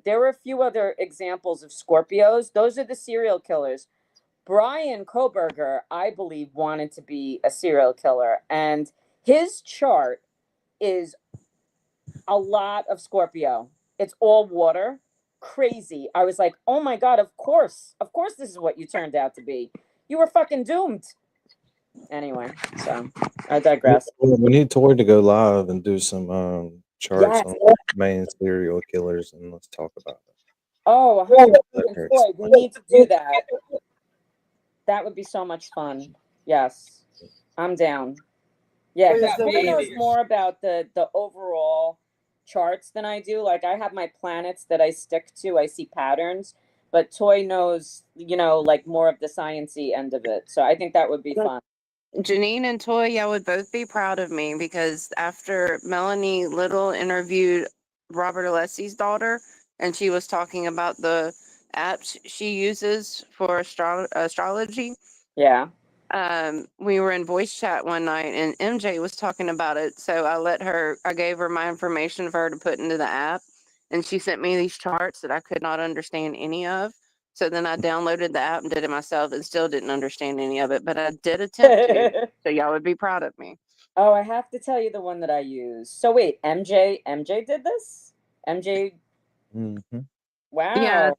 There were a few other examples of Scorpios. Those are the serial killers. Brian Koberger, I believe, wanted to be a serial killer. And his chart is a lot of Scorpio. It's all water. Crazy. I was like, oh my God, of course this is what you turned out to be. You were fucking doomed. Anyway, so I digress. We need Toy to go live and do some charts on main serial killers, and let's talk about it. Oh, 100%. Toy, we need to do that. That would be so much fun. Yes, I'm down. Yeah, because Toy knows more about the overall charts than I do. Like, I have my planets that I stick to. I see patterns, but Toy knows, you know, like more of the science-y end of it. So I think that would be fun. Janine and Toy, y'all would both be proud of me because after Melanie Little interviewed Robert Alessi's daughter and she was talking about the apps she uses for astrology. Yeah. We were in voice chat one night and MJ was talking about it. So I gave her my information for her to put into the app. And she sent me these charts that I could not understand any of. So then I downloaded the app and did it myself and still didn't understand any of it, but I did attempt to. So y'all would be proud of me. Oh, I have to tell you the one that I use. So wait, MJ did this? MJ? Mm-hmm. Wow. Yeah,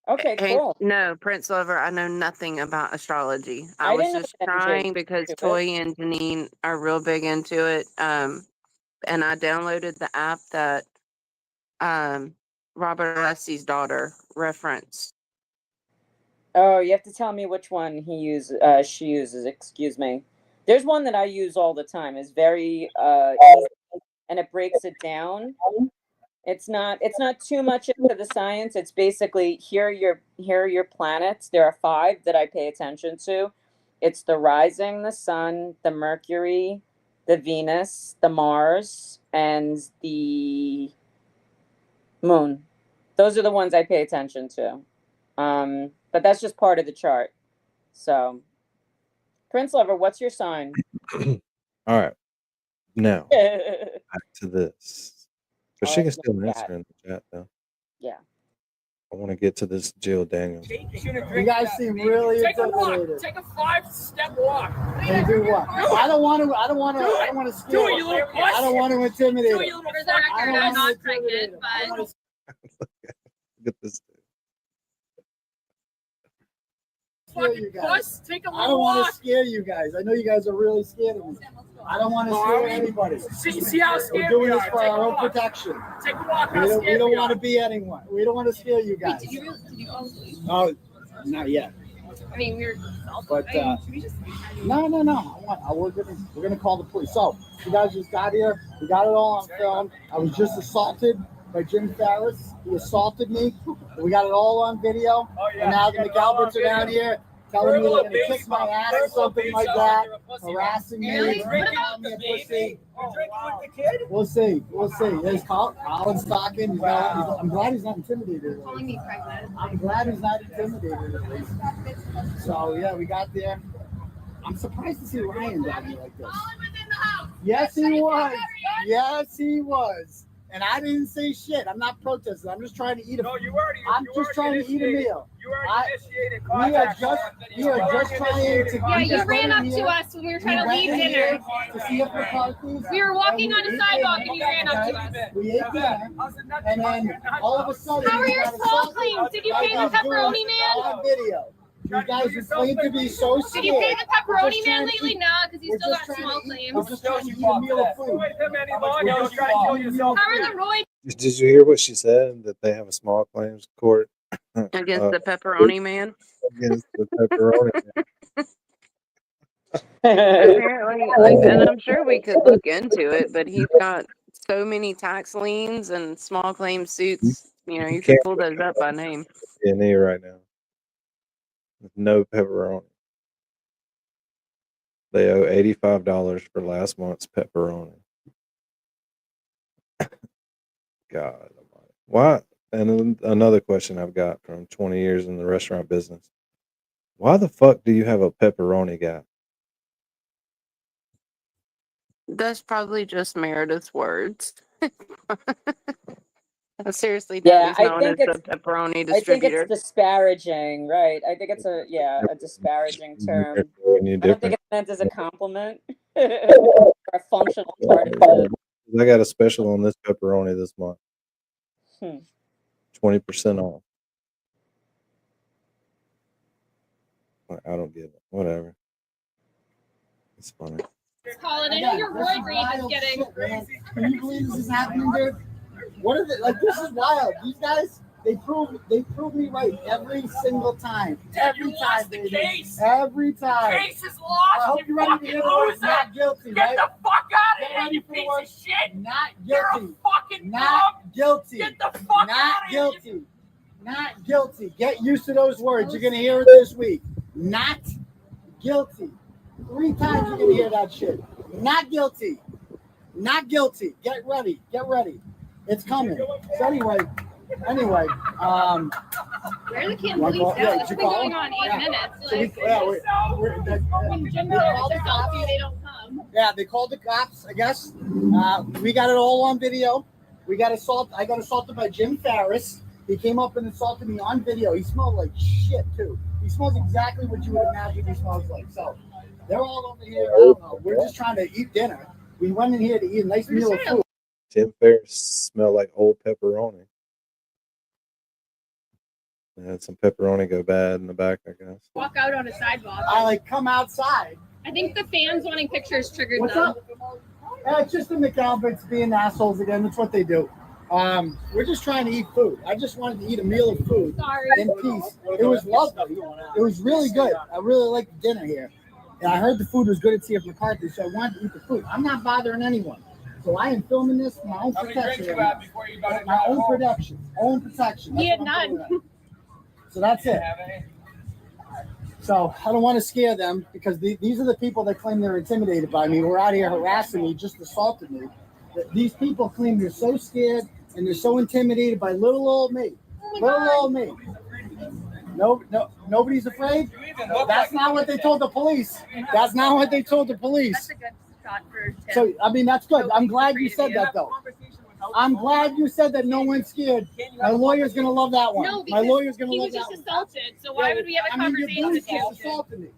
Okay, Hey, cool. no, Prince Lover, I know nothing about astrology. I I was didn't know just that until you trying because do it. Toy and Janine are real big into it. And I downloaded the app that Robert Alessi's daughter referenced. Oh, you have to tell me which one she uses. Excuse me. There's one that I use all the time. It's very easy, and it breaks it down. It's not too much into the science. It's basically here are your planets. There are 5 that I pay attention to. It's the rising, the sun, the Mercury, the Venus, the Mars, and the moon. Those are the ones I pay attention to. But that's just part of the chart. So, Prince Lover, what's your sign? All right. Now, back to this. But she can still answer in the chat, though. Yeah. I want to get to this Jill Daniels. You guys seem really intimidated. Take a 5-step walk. And do what? I don't want to scare Do it, you little puss. I don't want to intimidate Do it, her. you little For the record, I'm not pregnant, I but Look at this. scare you guys. Puss, take a I don't little want to walk. scare you guys. I know you guys are really scared of me. I don't want to scare anybody. See how We're scared doing we this are. for Take a our own walk. protection. Take a walk. We How don't, scared we want are. to be anyone. We don't want to scare you guys. did you Oh, not yet. I mean, we were. But no. We're gonna call the police. So you guys just got here. We got it all on film. I was just assaulted by Jim Farris. He assaulted me. We got it all on video. And now the McAlberts are down here telling me they're gonna kick my ass or something like that, harassing me. calling me a pussy. We'll see. There's Colin's talking. I'm glad he's not intimidated. Calling me pregnant. I'm glad he's not intimidated at least. So yeah, we got there. I'm surprised to see Ryan down here like this. Yes, he was. Yes, he was. And I didn't say shit. I'm not protesting. I'm just trying to eat a meal. I'm just trying to eat a meal. We are just trying to. Yeah, you ran up to us when we were trying to leave dinner. To see if McCarthy's. We were walking on a sidewalk and you ran up to us. We ate dinner, and then all of a sudden. How are we your got small assaulted. claims? Did you pay the I was doing pepperoni it man? on video. You guys who claim to be so scared. Did you pay the We're pepperoni just man trying to lately? eat- No, because you we're still just got trying small to eat- claims. We're just trying to eat a meal of food. How are the Roy Did you hear what she said? That they have a small claims court Against the pepperoni man. against the pepperoni. Apparently, and I'm sure we could look into it, but he's got so many tax liens and small claim suits. You could can't pull those up by name. in here right now. With no pepperoni. They owe $85 for last month's pepperoni. God almighty. Why? And another question I've got from 20 years in the restaurant business. Why the fuck do you have a pepperoni guy? That's probably just Meredith's words. Seriously, Yeah, Debbie's I known think as it's the pepperoni I think distributor. it's disparaging, right? I think it's a disparaging term. Any I don't think different? it's meant as a compliment or a functional part of it. I got a special on this pepperoni this month. 20% off. I don't get it. Whatever. It's funny. Colin, I know your Roy Reed is getting. Can you believe this is happening, dude? What are they like? This is wild. These guys, they prove me right every single time. Every time, baby. Every time. Case is lost. I hope you're ready to hear the words not guilty, Get right? the fuck out of Get here, ready you for the piece words of shit. not You're a guilty. fucking Not bum. guilty. Get the fuck Not out of here. guilty. Not guilty. Get used to those words. You're gonna hear it this week. Not guilty. 3 times you're gonna hear that shit. Not guilty. Not guilty. Get ready. Get ready. It's coming. So anyway. Where the Kim Wanna police call- yeah, now? did It's you been call going them? on 8 Yeah. minutes. So Like, when Jim they called Miller the tells you cops. they don't come. Yeah, they called the cops, I guess. We got it all on video. I got assaulted by Jim Farris. He came up and assaulted me on video. He smelled like shit, too. He smells exactly what you would imagine he smells like. So they're all over here. I don't know. We're just trying to eat dinner. We went in here to eat a nice meal of food. Tim Ferriss smell like old pepperoni. had some pepperoni go bad in the back, I guess. Walk out on a sidewalk. I like come outside. I think the fans wanting pictures triggered What's them. up? It's just the McCabes being assholes again. That's what they do. We're just trying to eat food. I just wanted to eat a meal of food in peace. It was lovely. It was really good. I really liked the dinner here. And I heard the food was good at CF McCarthy, so I wanted to eat the food. I'm not bothering anyone. So I am filming this for my own protection. My own production, own protection. He had none. So that's it. So I don't want to scare them because these are the people that claim they're intimidated by me. We're out here harassing me, just assaulted me. These people claim they're so scared and they're so intimidated by little old me. Little old me. No, nobody's afraid. That's not what they told the police. That's not what they told the police. That's a good shot for Tim. So I mean, that's good. I'm glad you said that though. I'm glad you said that no one's scared. My lawyer's gonna love that one. No, My lawyer's gonna he love was that just one. assaulted. So why would we have a conversation with you? Assaulted me.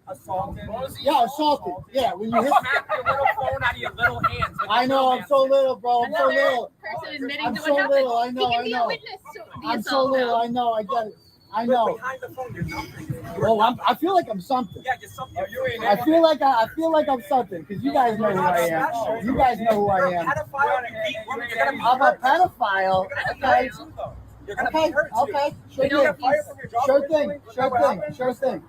Yeah, assaulted. Yeah, when you hit your little phone out of your little hands. I know, I'm so little, bro. I'm so little. Person admitting I'm to so what happened. little. I know. He can I be a know. witness to the I'm so assault little. now. I know. I get it. I know. Behind the phone, you're nothing. Well, I feel like I'm something. Yeah, you're something. I feel like I'm something because you guys know who I am. You guys know who I am. I'm a pedophile. Okay. Okay. Sure thing. Sure thing.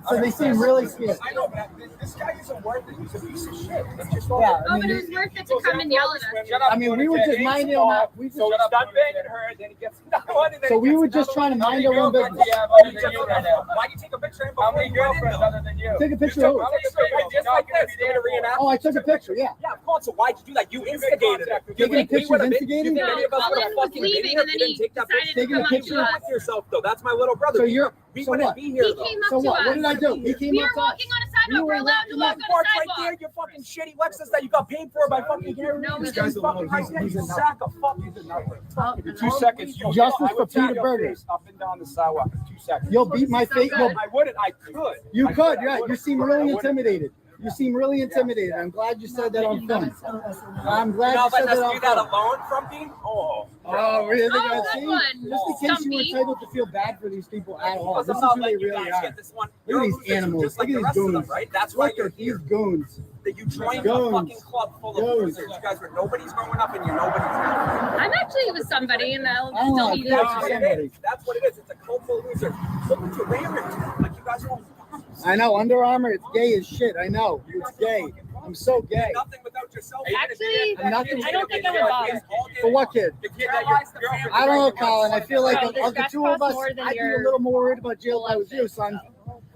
So they seem really scared. I know, but this guy isn't worth it. He's a piece of shit. Yeah, Oh, but it was worth it to come and yell at us. I mean, we were just minding our. We just. So he's done banging her, then he gets another one, and then So he we gets were just another trying to one. mind our own How many business. girlfriends do you have other than you right now? Why'd you take a picture of him? How many girlfriends other than you? Take a picture of who? Just like this. There to reenact. Oh, I took a picture. Yeah. Yeah, of course. So why'd you do that? You instigated it. Taking a picture is instigating? You think any of us would have fucking been here if you didn't take that picture? Taking a picture with yourself, though. That's my little brother. So you're. We So wouldn't what? be here, He though. came up So to what? us. What did I do? He came We up were to us. walking on a sidewalk. We're allowed to walk on a Parked right sidewalk. there, your fucking shitty Lexus that you got paid for by fucking Gary. No, we This guy's didn't. fucking right there. He's a sack of fucking. In 2 seconds. Justice I for would tap Peter your Berger. face up and down the sidewalk in 2 seconds. You'll beat my face. I wouldn't. I could. You I could, I yeah. You wouldn't. seem I really wouldn't. intimidated. You seem really intimidated. I'm glad you said that on film. I'm glad Now you said letting that us on do that film. alone, Frumpy? Oh. Oh, really? Oh, See? good one. Just in case you were Stumpy. entitled to feel bad for these people at all. Because This I'm is not who they letting you really guys are. get this one. Look at You're these losers animals. just like Look the at rest these of them, goons. right? That's why Look you're at these here. goons. That you joined Goons. a fucking club full of Goons. losers. You guys were nobody's growing up and you're nobody's now. I'm actually with somebody, and I'll I don't know, still I be feel there. like That's what it is. That's what it is. It's a cult full of losers. Look what you're wearing. Like you guys are all I know, Under Armour, it's gay as shit. I know. It's gay. I'm so gay. nothing without yourself. Actually, I'm nothing. I don't think I'm involved. For what kid? The kid that your girlfriend. I don't know, Colin. I feel like Right, of there's the two of us, more than I'd be a your little more worried about jail if I was you, son.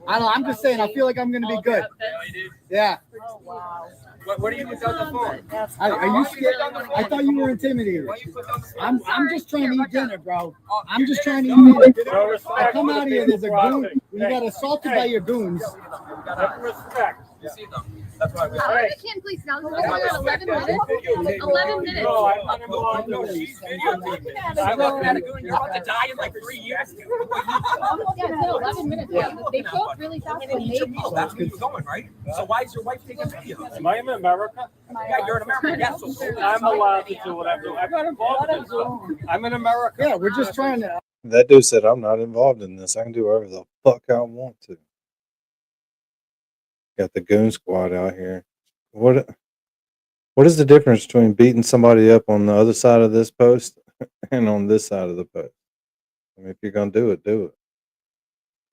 I don't know. I'm just saying. I feel like I'm going to be good. Yeah. Oh, wow. What are you without the phone? Are you scared? I thought you were intimidated. I'm just trying to eat dinner, bro. I'm just trying to eat dinner. I come out here, there's a goon. You got assaulted by your goons. Respect. You see them. That's why we. How did it can please now? This is about 11 minutes. 11 minutes. No, she's videotaping. I'm looking at a goon. You're about to die in like 3 years. Yeah, so 11 minutes. Yeah. They show up really fast when they Oh, that's where you're going, right? So why is your wife taking videos? Am I in America? Yeah, you're in America. Yeah, so I'm allowed to do what I do. I got involved in this stuff. I'm in America. Yeah, we're just trying to. That dude said, I'm not involved in this. I can do whatever the fuck I want to. Got the goon squad out here. What is the difference between beating somebody up on the other side of this post and on this side of the post? I mean, if you're going to do it, do it.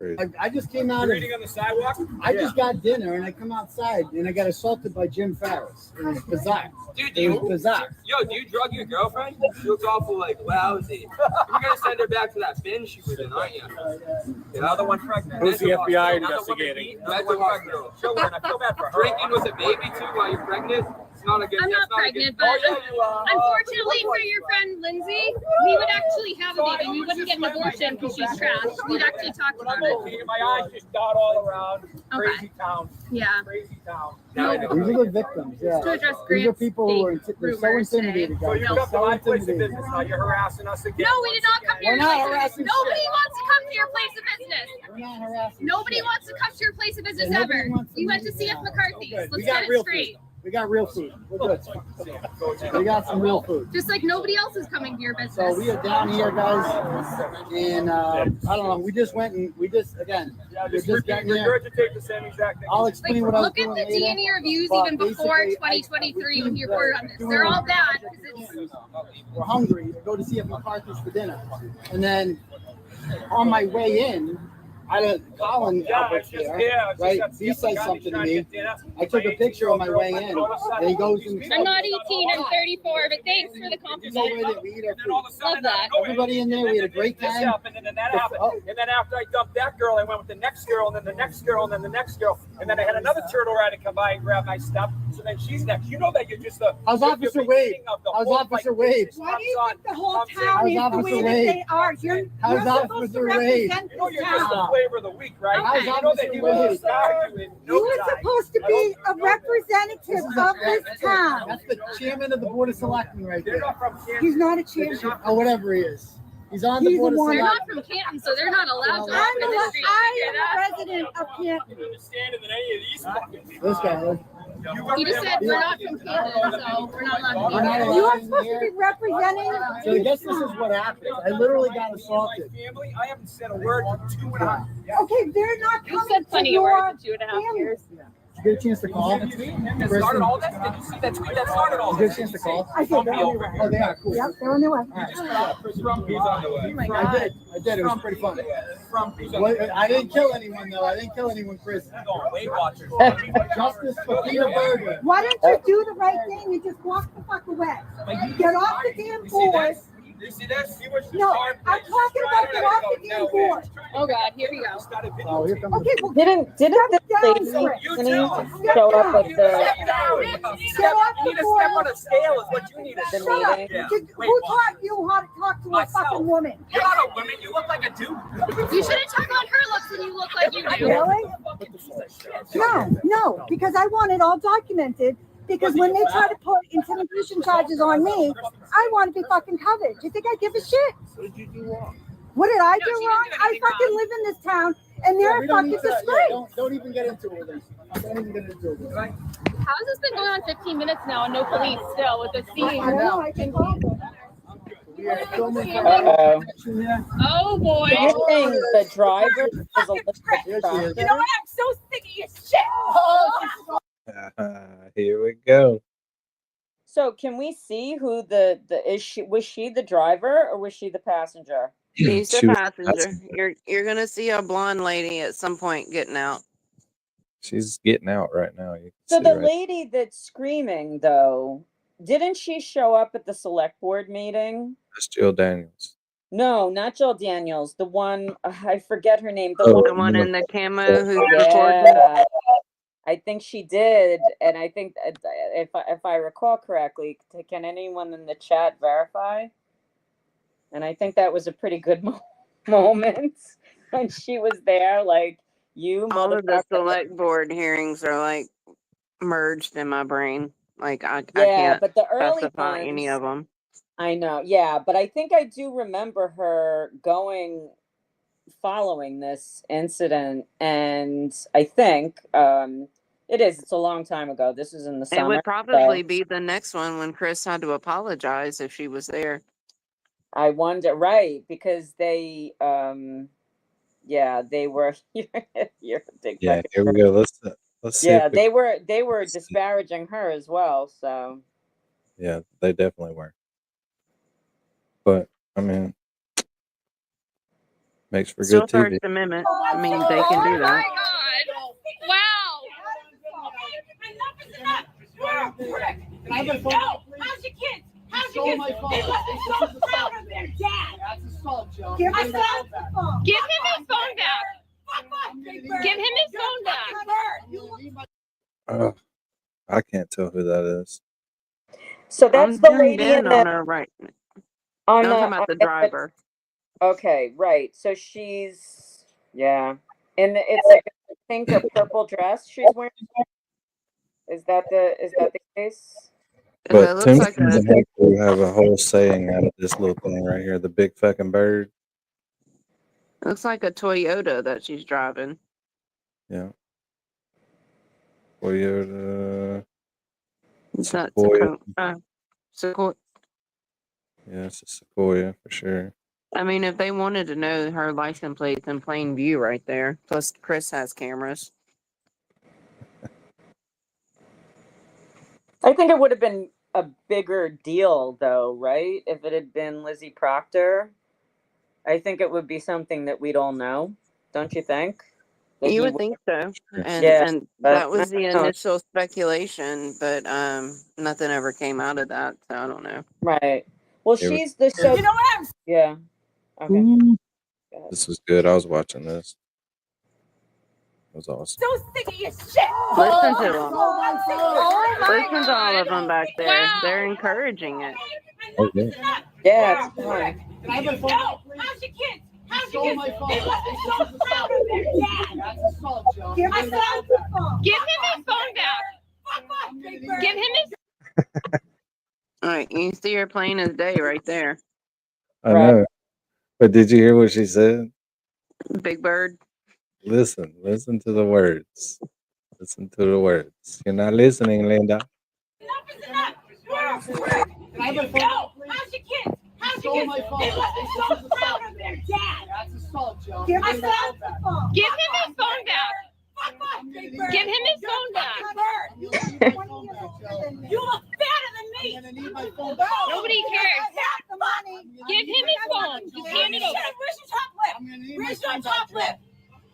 Crazy. I just came out of. reading on the sidewalk? I just got dinner and I come outside and I got assaulted by Jim Farris. It was bizarre. Dude, It was bizarre. Yo, do you drug your girlfriend? She looks awful like lousy. You're gonna send her back to that bin she was in, aren't you? The other one pregnant. Who's the Another FBI one investigating? beat, Another one pregnant. Children, I feel bad for her. Drinking with a baby too while you're pregnant. It's not a good. I'm not pregnant, but unfortunately for your friend Lindsay, we would actually have a baby. We wouldn't get an abortion because she's trash. We'd actually talk about it. My eyes just dot all around. Okay. Crazy town. Yeah. Crazy town. These are the victims. Yeah. To address These are Grant's people who are fake they're so rumors today. intimidated, So guys. you They're come to so my place of intimidated. business now. You're harassing us again. No, we did not come to your We're not place of harassing business. Nobody shit. wants to come to your place of business. We're not harassing. Nobody shit. wants to come to your place of business Yeah, nobody ever. wants to We went to meet you CF now. McCarthy's. Okay, we Let's got get it real straight. food. We got real food. We're good. We got some real food. Just like nobody else is coming to your business. So we are down here, guys, and I don't know. We just went and we just again. We're just getting here. Regurgitate the same exact thing. I'll explain what I was Look at doing the later. DNA reviews but even before basically, 2023 when you report on this. They're all bad because it's We're hungry. Go to see if McCarthy's for dinner, and then on my way in, Colin Albert's there, right? He says something to me. I took a picture on my way in, and he goes in. I'm not 18, I'm 34, but thanks for the compliment. Love that. Everybody in there, we had a great This time. happened, and then that happened. And then after I dumped that girl, I went with the next girl, and then the next girl, and then the next girl. And then I had another turtle rider come by and grab my stuff. So then she's next. You know that you're just the. How's Officer Wade? How's Officer Wade? Why do you think the whole town is the Officer way that Wade? they are? You're How's supposed to Officer Wade? represent You know this you're just the town. flavor of the week, right? How's You know that Officer he will Wade? start you in no You were time. supposed to be a representative of this town. That's the chairman of the Board of Selectmen right They're there. not from Kansas. He's not a chairman. Or whatever he is. He's on the He's Board the of one. They're Selectmen. not from Canton, so they're not allowed to walk I'm in the street. a resident of Canton. Understanding than any of these fucking people. This guy. He just said we're not from Canton, so we're not allowed to We're be not here. allowed You are in supposed to here. be representing. So I guess this is what happened. I literally got assaulted. Family, I haven't said a word for 2.5 years. Okay, they're not You coming said to plenty of your words in 2.5 family. years. Did you get a chance to call? That started all this? Did you see that tweet that started all Did you this? get a chance to call? I did. They're on their way. Oh, they are cool. Yep, they're on their way. He's on the way. I did. It was pretty fun. I didn't kill anyone though. I didn't kill anyone, Chris. Weight Watchers. Justice for Peter Berger. Why don't you do the right thing and just walk the fuck away? Get off the damn board. You see this? No, I'm talking about get off the damn board. Oh God, here we go. Oh, here comes. Okay, well, Didn't step this down, lady Chris. show up at the Step down. Get off You need the to step board. on a scale is what you need to The do. Shut up. meeting? Who taught you how to talk to a Myself. fucking woman? You're not a woman. You look like a dude. You shouldn't talk on her looks when you look like you do. Really? No, because I want it all documented. Because when they try to put intimidation charges on me, I want to be fucking covered. Do you think I give a shit? What did you do wrong? What did I do she didn't wrong? do I anything fucking wrong. live in this town, and they're We a don't fucking need to- disgrace. Don't even get into it. Don't even get into it. How has this been going on 15 minutes now and no police still with the I scene? know, I can call them. We are filming. Uh-oh. Oh boy. Do you think the driver is a little Here she is. You know what? I'm so sick of your shit. Here we go. So can we see who the was she the driver or was she the passenger? He's She the was- passenger. You're gonna see a blonde lady at some point getting out. She's getting out right now. You can So see the right- lady that's screaming though, didn't she show up at the select board meeting? That's Jill Daniels. No, not Jill Daniels. The one I forget her name. The Oh, one. The one in the camo who's recording. Yeah, I think she did, and I think if I recall correctly, can anyone in the chat verify? And I think that was a pretty good moment when she was there, like you. All of the motherfucker. select board hearings are like merged in my brain. Like I Yeah, can't but the early specify any ones, of them. I know. Yeah, but I think I do remember her going following this incident, and I think it's a long time ago. This was in the It summer. would probably so be the next one when Chris had to apologize if she was there. I wonder, right? Because they they were you're a big Yeah, fucking here we go. Let's see. yeah, if they were disparaging her as well. So yeah, they definitely were. But I mean, makes for Still good TV. First Amendment. I mean, they can do Oh that. my God. Wow. How's your kids? How's your kids? They look so proud of their dad. That's assault, Joe. Give him the phone. Give him his phone back. Give him his phone back. I can't tell who that is. so that's I'm the zoomed lady in in on the her right. on No, the I'm talking about the driver. Okay, right. So she's and it's like a pink or purple dress she's wearing. Is that the case? It But looks Tim like a and Hector have a whole saying out of this little thing right here, the big fucking bird. looks like a Toyota that she's driving. Yeah. Toyota. It's not Sequoia. Sequoia. Yeah, it's a Sequoia for sure. I mean, if they wanted to know her license plate's in plain view right there. Plus, Chris has cameras. I think it would have been a bigger deal, though, right? If it had been Lizzie Proctor, I think it would be something that we'd all know. Don't you think? That You he would think so, and Yeah, and but that was the I don't know. initial speculation, but nothing ever came out of that, so I don't know. Right. Well, It was- she's the so. You know what I'm Yeah. Okay. This was good. I was watching this. It was awesome. so sick of your shit. Listen to them. Oh my Listen to all of them back there. They're encouraging it. Oh, yeah. Yeah, it's fine. Can I have my phone back, please? How's your kids? How's your kids? my phone. They must be so proud of their dad. Give him his phone back. Fuck off, Big Bird. Give him his. All right, you see her plain as day right there. I know. But did you hear what she said? Big Bird. Listen to the words. Listen to the words. You're not listening, Linda. Enough is enough. Can I have my phone back, please? How's your kids? How's your kids? They must be so proud of their dad. That's assault, Joe. Give him his phone back. Give him his phone back. Fuck off, Big Bird. Give him his phone back. You look fatter than me. Nobody cares. Give him his phone. Just hand it over. Where's your top lip? Where's your top lip?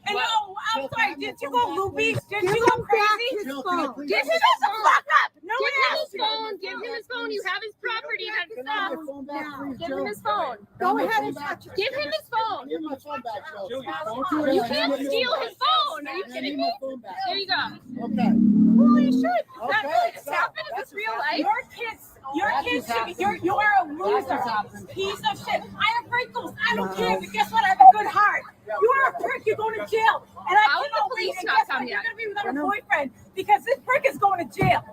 And oh, I'm sorry, did you go loopy? Did you go crazy? Give him his fuck up. No one else. Give him his phone. You have his property. That's Give him his phone. Go ahead and touch it. Give him his phone. Give my phone back, Joe. You can't steal his phone. Are you kidding me? There you go. Okay. Holy shit. That Okay, really just so happened in this real life. Your kids should be, you're a loser. Piece of shit. I have wrinkles. I don't care, but guess what? I have a good heart. You are a prick. You're going to jail. And I How is the cannot police wait. And not guess come what? You're yet? going to be without a boyfriend because this prick is going to jail.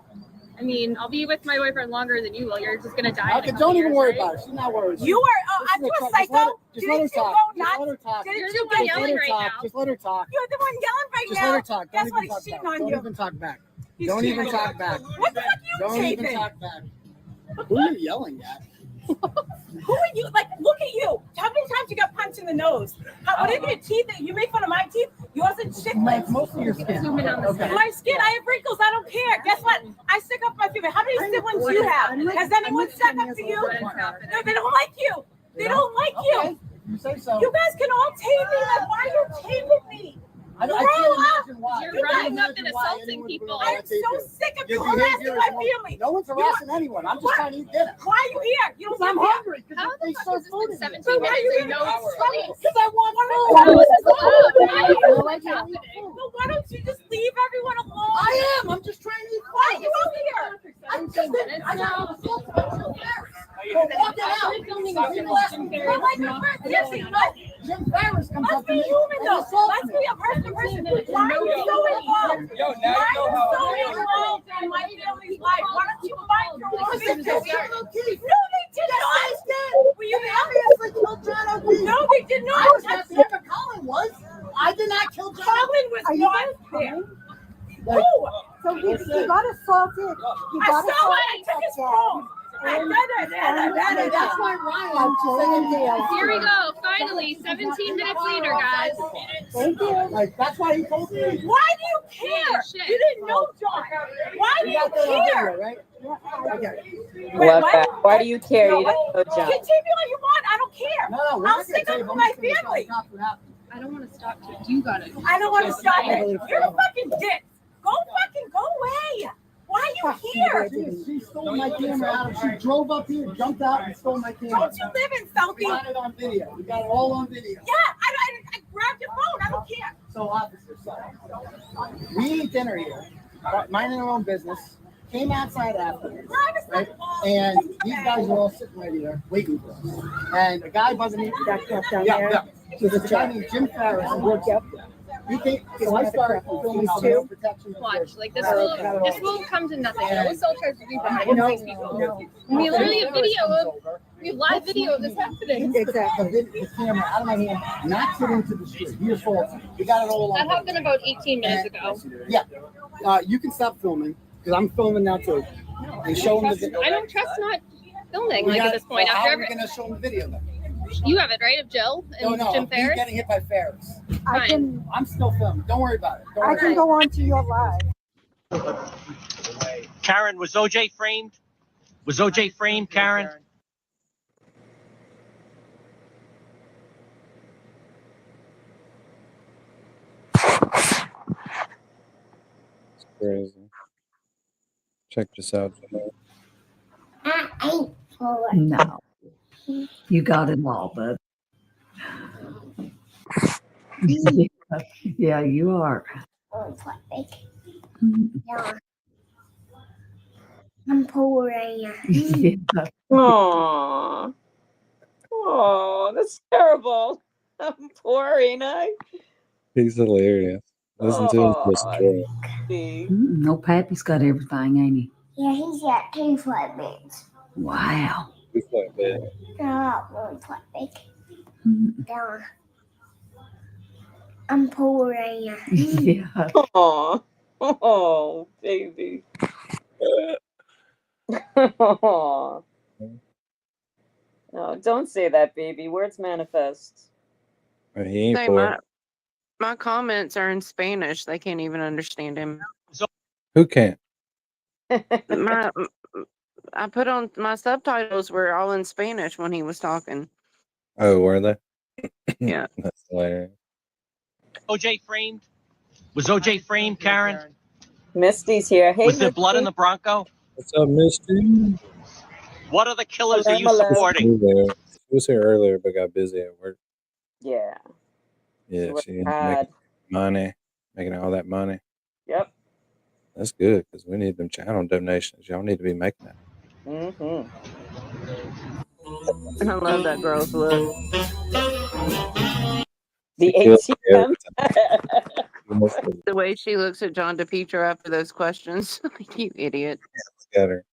I mean, I'll be with my boyfriend longer than you will. You're just gonna die. Okay, don't even worry about it. She's not worried. You are, I'm a psycho. Just let her talk. Just let her talk. Didn't You're you the go one nuts? yelling right now. Just let her talk. You're the one yelling right Just now. let her talk. Guess Don't what? even He's talk cheating back. on Don't you. even talk back. He's Don't cheating even on talk you. back. What the fuck are you Don't even taping? talk back. Who are you yelling at? Who are you? Like, look at you. How many times you got punched in the nose? What are your teeth? You make fun of my teeth? Yours are chiclets. Most of your skin. Zoom in on the Okay. skin. My skin, I have wrinkles. I don't care. Guess what? I stick up my female. How many siblings do you have? Has anyone stuck up for you? No, they don't like you. They don't like you. You say so. You guys can all tame me. Like, why are you taming me? I Grow can't up. imagine why. You're I can't running up and imagine why assaulting anyone would people. really I'm take so it. sick of you Your harassing behavior my is family. No one's harassing anyone. I'm just What? trying to eat dinner. Why are you here? You don't Because I'm live here. hungry. How They the fuck serve has this food been in 17 here. Why are you minutes here? and no police? Because I want How food. is this allowed? Why are you I what's like to eat happening? food. Well, why don't you just leave everyone alone? I am. I'm just trying to eat Why are food. you out here? I'm just I got assaulted by Jim Ferris. So walk it out. But like the first Jesse, Jim Ferris comes let's up to be me human and though. assaults Let's me. be a person to person. Why are you so involved? Yo, now Why you know are you how so I feel. involved in my family's life? Why don't you mind your own business? No, they did Yes, not. I did. Were you Obviously killed John O'Keefe. No, they did I not. was not there, but Colin was. I did not kill John. Colin was not there. Who? So he got assaulted. I saw it. I took his phone. That's why Ryan. Here we go. Finally, 17 minutes later, guys. Thank you. Like, that's why he told me. Why do you care? Shit. You didn't know John. Why do You you got that on care? video, right? Okay. Why do you care? You didn't know John. Continue all you want. I don't care. No, we're I'll not stick gonna up tell for my you. family. I don't want to stop you. You got it. I don't want to stop it. You're a fucking dick. Go away. Why are you here? She stole my camera out of. She drove up here, jumped out, and stole my camera. Don't you live in We Southie? got it on video. We got it all on video. Yeah, I grabbed your phone. I don't care. So, officer, we eat dinner here, minding our own business. Came outside afterwards, right? And these guys are all sitting right here waiting for us. And a guy by the name yeah. So there's a guy named Jim Ferris who works up there. He came, so I started filming some no protection. Watch, like this will come to nothing. No assault charges will be brought against these people. We literally have we have live video of this happening. Exactly. The camera out of my hand, knocks it into the street. He assaults me. We got it all on. That happened about 18 minutes ago. Yeah. You can stop filming because I'm filming now too. You show them the video. I don't trust not filming We at got- this point. well, After how are we every, going to show them the video then? you have it right of Jill and No, Jim me Ferris. getting hit by Ferris. I can I'm still filming. Don't worry about it. I can go on to your live. Karen, was OJ framed? Was OJ framed, Karen? It's crazy. Check this out. No, you got it all, bud. Yeah, you are. Yeah. I'm poor. Yeah. Aww. Oh, that's terrible. I'm poor, ain't I? He's hilarious. Listen to him. No, Pappy's got everything, ain't he? Yeah, he's got 2 flatbeds. Wow. He's like that. Not 1 flatbed. Yeah. I'm poor. Yeah. Aww. Oh, baby. Aww. No, don't say that, baby. Words manifest. He ain't Say, poor. my comments are in Spanish. They can't even understand him. Who can't? I put on my subtitles were all in Spanish when he was talking. Oh, were they? Yeah. That's hilarious. OJ framed? Was OJ framed, Karen? Misty's here. Hey, Was there blood in Misty. the Bronco? What's up, Misty? What are the killers are you Hello. supporting? She was here earlier, but got busy at work. Yeah. Yeah, worked she ended up hard. making all that money. Yep. That's good because we need them channel donations. Y'all need to be making that. Mm-hmm. I love that girl's look. The Kills me ATM. every time. The way she looks at John DePietro after those questions. Like, you idiot. Look at her.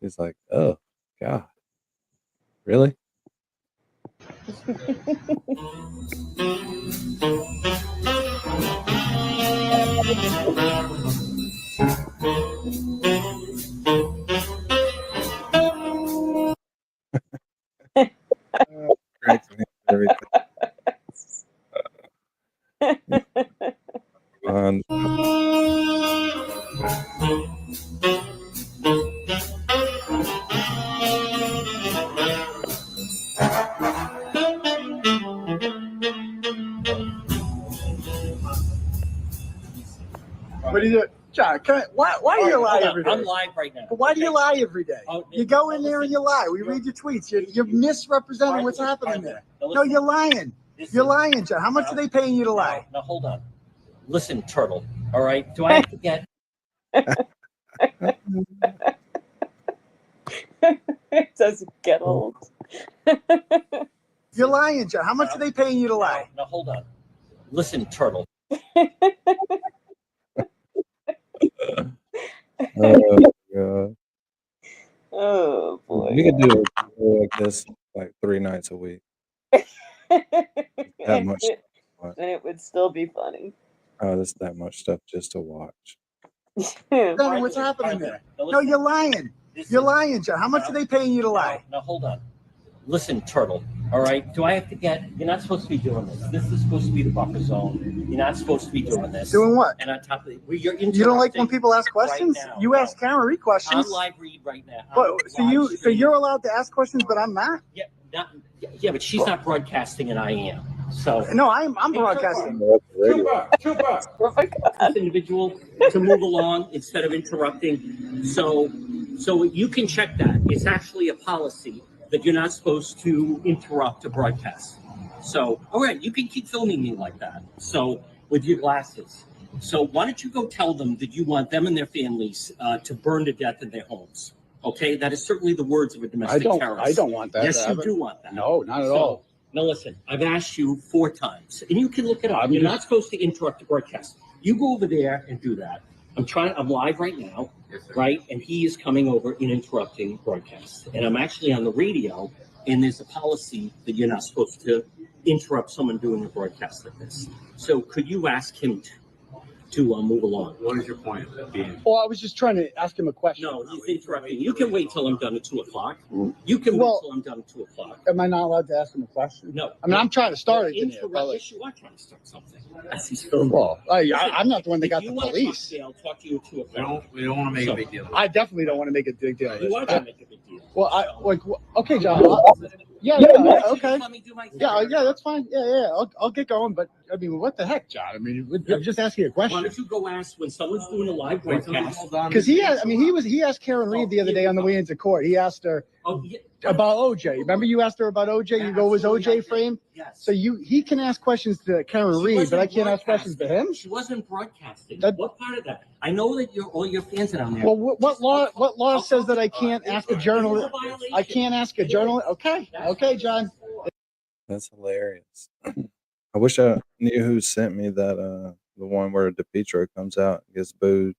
He's like, oh, God. Really? Cracks me up every time. What do you do? John, why do you lie every day? I'm live right now. But why do you lie every day? You go in there and you lie. We read your tweets. You're misrepresenting what's happening there. No, you're lying. You're lying, John. How much are they paying you to lie? Now, hold on. Listen, Turtle. All right. Do I have to get... It doesn't get old. You're lying, John. How much are they paying you to lie? Now, hold on. Listen, Turtle. Oh, God. Oh, boy. We could do a show like this like 3 nights a week. That much. And it would still be funny. Oh, there's that much stuff just to watch. John, what's happening there? No, you're lying. You're lying, John. How much are they paying you to lie? Now, hold on. Listen, Turtle. All right. Do I have to get... You're not supposed to be doing this. This is supposed to be the buffer zone. You're not supposed to be doing this. Doing what? And on top of it, you're You don't like when people ask right questions? now. You ask Karen Reed questions. I'm live read right now. So you're allowed to ask questions, but I'm not? Yeah, but she's not broadcasting and I am. So No, I'm broadcasting. this individual to move along instead of interrupting. So you can check that. It's actually a policy that you're not supposed to interrupt a broadcast. So, all right, you can keep filming me like that. So with your glasses. So why don't you go tell them that you want them and their families to burn to death in their homes? Okay, that is certainly the words of a domestic terrorist. I don't want that. Yes, you do want that. No, not at all. Now listen, I've asked you 4 times, and you can look it up. You're not supposed to interrupt the broadcast. You go over there and do that. I'm live right now, right? And he is coming over and interrupting broadcasts. And I'm actually on the radio, and there's a policy that you're not supposed to interrupt someone doing a broadcast like this. So could you ask him to move along. What is your point? Well, I was just trying to ask him a question. No, he's interrupting. You can wait till I'm done at 2 o'clock. You can wait till I'm done at 2 o'clock. Am I not allowed to ask him a question? No. I mean, I'm trying to start it. Yes, you are trying to start something. Well, I'm not the one that got the police. I'll talk to you at 2 o'clock. We don't want to make a big deal. I definitely don't want to make a big deal. You are going to make a big deal. Well, okay, John. Yeah, okay. Yeah, that's fine. Yeah. I'll get going. But I mean, what the heck, John? I mean, I'm just asking a question. Why don't you go ask when someone's doing a live broadcast? Because he asked Karen Reed the other day on the way into court. He asked her about OJ. Remember, you asked her about OJ. You go, was OJ framed? Yes. So he can ask questions to Karen Reed, but I can't ask questions to him. She wasn't broadcasting. What part of that? I know that all your fans are down there. Well, what law says that I can't ask a journalist? I can't ask a journalist. Okay, John. That's hilarious. I wish I knew who sent me that. The one where DePietro comes out and gets booed.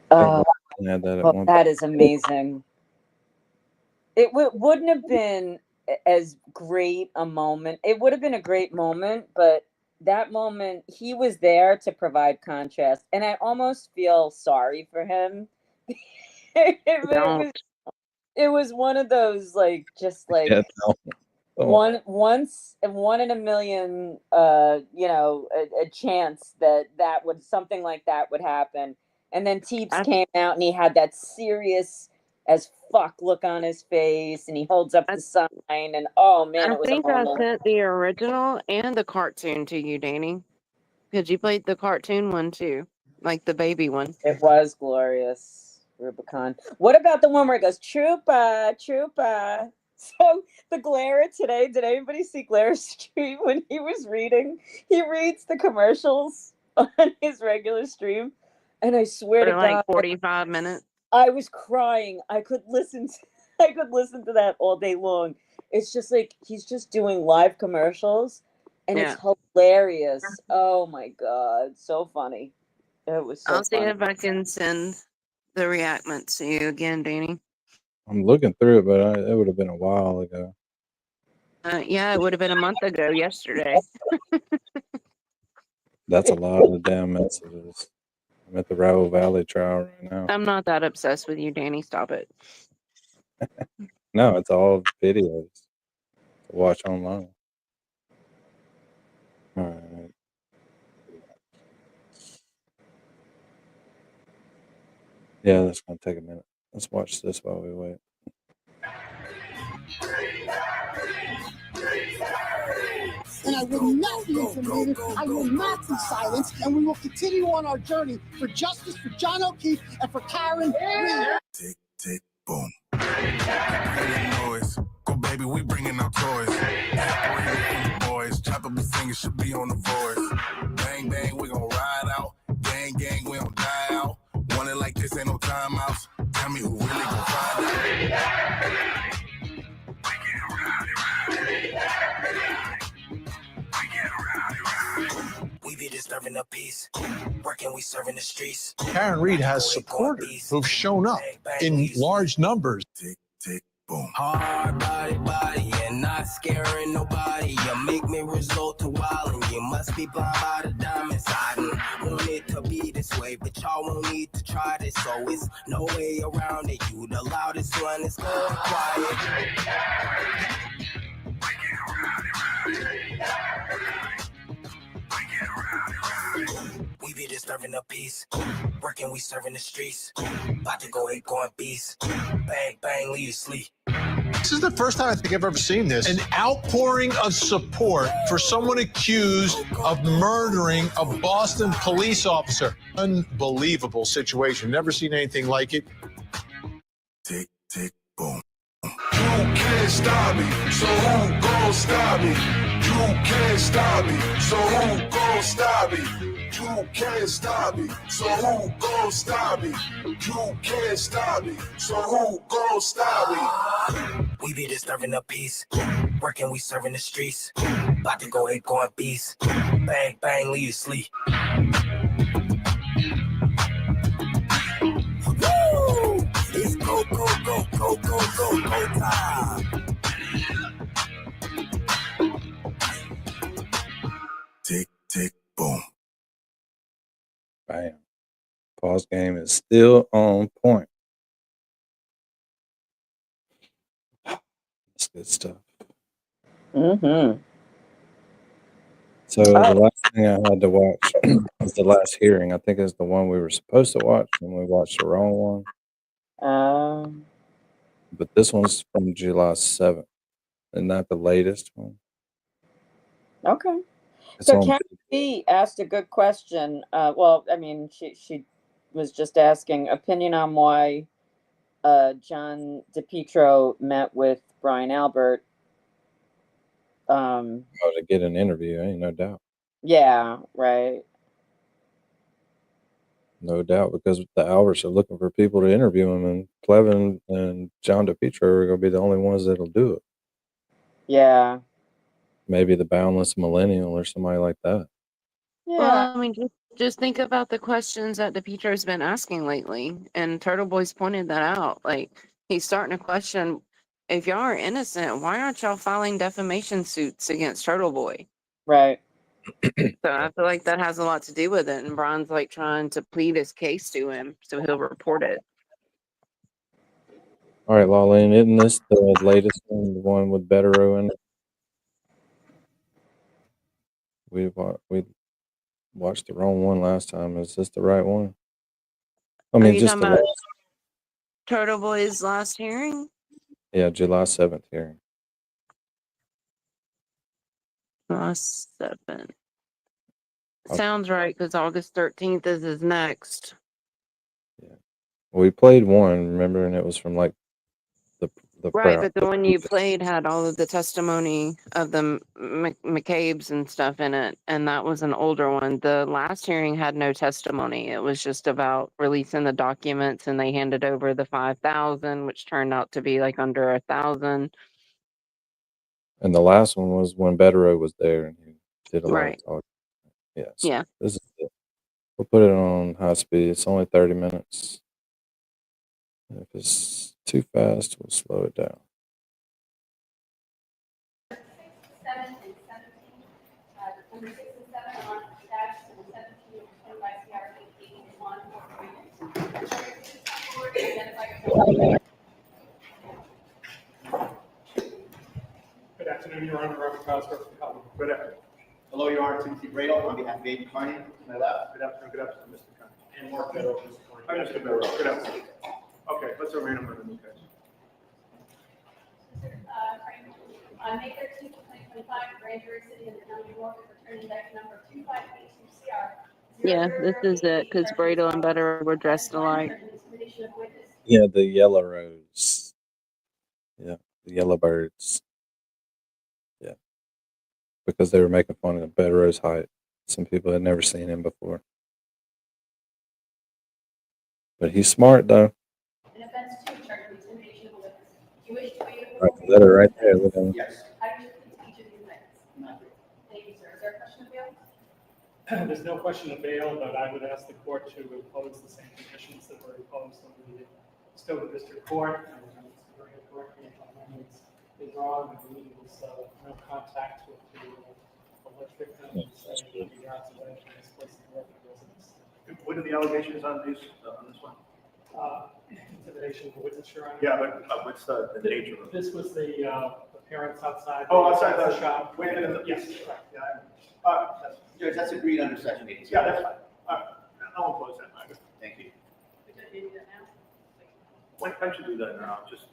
Oh, Had that at well, one that point. is amazing. It wouldn't have been as great a moment. It would have been a great moment, but that moment, he was there to provide contrast. And I almost feel sorry for him. It was one of those, Yeah, no. one in a million, a chance that would something like that would happen. And then Teeps came out and he had that serious as fuck look on his face, and he holds up the sign, and oh man, it was I a moment. sent the original and the cartoon to you, Danny, because you played the cartoon one too, like the baby one. It was glorious, Rubicon. What about the one where it goes Troopa, Troopa? So the Glare today, did anybody see Glare stream when he was reading? He reads the commercials on his regular stream, and I swear to like God, 45 minutes. I was crying. I could listen to that all day long. It's just like he's just doing live commercials, and it's hilarious. Oh my God, so funny. It was so I'll see funny. if I can send the reactments to you again, Danny. I'm looking through it, but it would have been a while ago. Yeah, it would have been a month ago yesterday. That's a lot of the damn messages. I'm at the Raoul Valley trial right now. I'm not that obsessed with you, Danny. Stop it. No, it's all videos to watch online. All right. Yeah, that's going to take a minute. Let's watch this while we wait. And I will not be intimidated. I will not be silenced. And we will continue on our journey for justice for John O'Keefe and for Karen Reed. Tick, tick, boom. Noise. Go, baby, we bringing our toys. Boys, chopper be singing, should be on the voice. Bang, bang, we gon' ride out. Gang, gang, we don't die out. Want it like this, ain't no timeouts. Tell me who really gon' find out. We be disturbing the peace. Working, we serving the streets. Karen Reed has supporters who've shown up in large numbers. Tick, tick, boom. Hard body, and not scaring nobody. You make me resort to wild, and you must be blind by the diamond side. Want it to be this way, but y'all won't need to try this. So it's no way around it. You the loudest one, it's going quiet. We be disturbing the peace. Working, we serving the streets. About to go going beast. Bang, bang, leave you sleep. This is the first time I think I've ever seen this. An outpouring of support for someone accused of murdering a Boston police officer. Unbelievable situation. Never seen anything like it. Tick, tick, boom. You can't stop me, so who gon' stop me? You can't stop me, so who gon' stop me? You can't stop me, so who gon' stop me? You can't stop me, so who gon' stop me? We be disturbing the peace. Working, we serving the streets. About to go going beast. Bang, bang, leave you sleep. Woo! It's go time. Tick, tick, boom. Bam. Pause game is still on point. That's good stuff. Mm-hmm. So the last thing I had to watch was the last hearing. I think it's the one we were supposed to watch, and we watched the wrong one. But this one's from July 7th, and not the latest one. Okay. It's So on. Kathy B asked a good question. Well, I mean, she was just asking opinion on why John DePietro met with Brian Albert. To get an interview, ain't no doubt. Yeah, right. No doubt, because the Alberts are looking for people to interview him, and Clevin and John DePietro are going to be the only ones that'll do it. Yeah. Maybe the Boundless Millennial or somebody like that. Yeah. Well, I mean, just think about the questions that DePietro's been asking lately, and TurtleBoy's pointed that out. Like, he's starting to question, if y'all are innocent, why aren't y'all filing defamation suits against TurtleBoy? Right. So I feel like that has a lot to do with it, and Brian's like trying to plead his case to him, so he'll report it. All right, Lawlene, isn't this the latest one, the one with Betterow in it? We watched the wrong one last time. Is this the right one? I Are mean, you just talking the about last. TurtleBoy's last hearing? Yeah, July 7th hearing. Last 7th. Sounds right, because August 13th is his next. We played one, remember, and it was from like the Right, but the one you played had all of the testimony of the McCabes and stuff in it, and that was an older one. The last hearing had no testimony. It was just about releasing the documents, and they handed over the 5,000, which turned out to be like under 1,000. And the last one was when Betterow was there, and he did a lot Right. of talking. Yeah. Yeah. This is it. We'll put it on high speed. It's only 30 minutes. If it's too fast, we'll slow it down. Number 6 and 7 are attached to the 17 and 25 CRP 81 Good afternoon, Your Honor. Robert Cosgrove from Calvin. Good afternoon. Hello, Your Honor. Timothy Bradle on behalf of Aiden Carney. To my left. Good afternoon. Good afternoon, Mr. Carney. And Mark Beddoe. Hi, Mr. Beddoe. Good afternoon. Okay, let's remain a minute, okay? On May 13th, 2025, grand jury sitting in the county of York returning indictment number 2582 CR. Yeah, this is it, because Bradle and Better were dressed alike. Yeah, the Yellow Rose. Yeah, the Yellow Birds. Yeah. Because they were making fun of Betterow's height. Some people had never seen him before. But he's smart, though. An offense 2, charge of intimidation of a witness. Do you wish to waive the Right, the letter right there. Look at him. Yes. How do you plead each of these witnesses? Thank you, sir. Is there a question of bail? There's no question of bail, but I would ask the court to impose the same conditions that were imposed on the Stowe District Court. And it's very correctly, is wrong. I believe it was no contact with the alleged victim. Yards away from his place of work and residence. What are the allegations on this one? Intimidation of a witness, Your Honor. Yeah, but what's the nature of it? This was the parents outside. Oh, outside the shop. Wait a minute. Yes, right. Yeah. Judge, that's agreed under section 8. Yeah, that's fine. All right. I won't close that matter. Thank you. Why don't you do that now? Just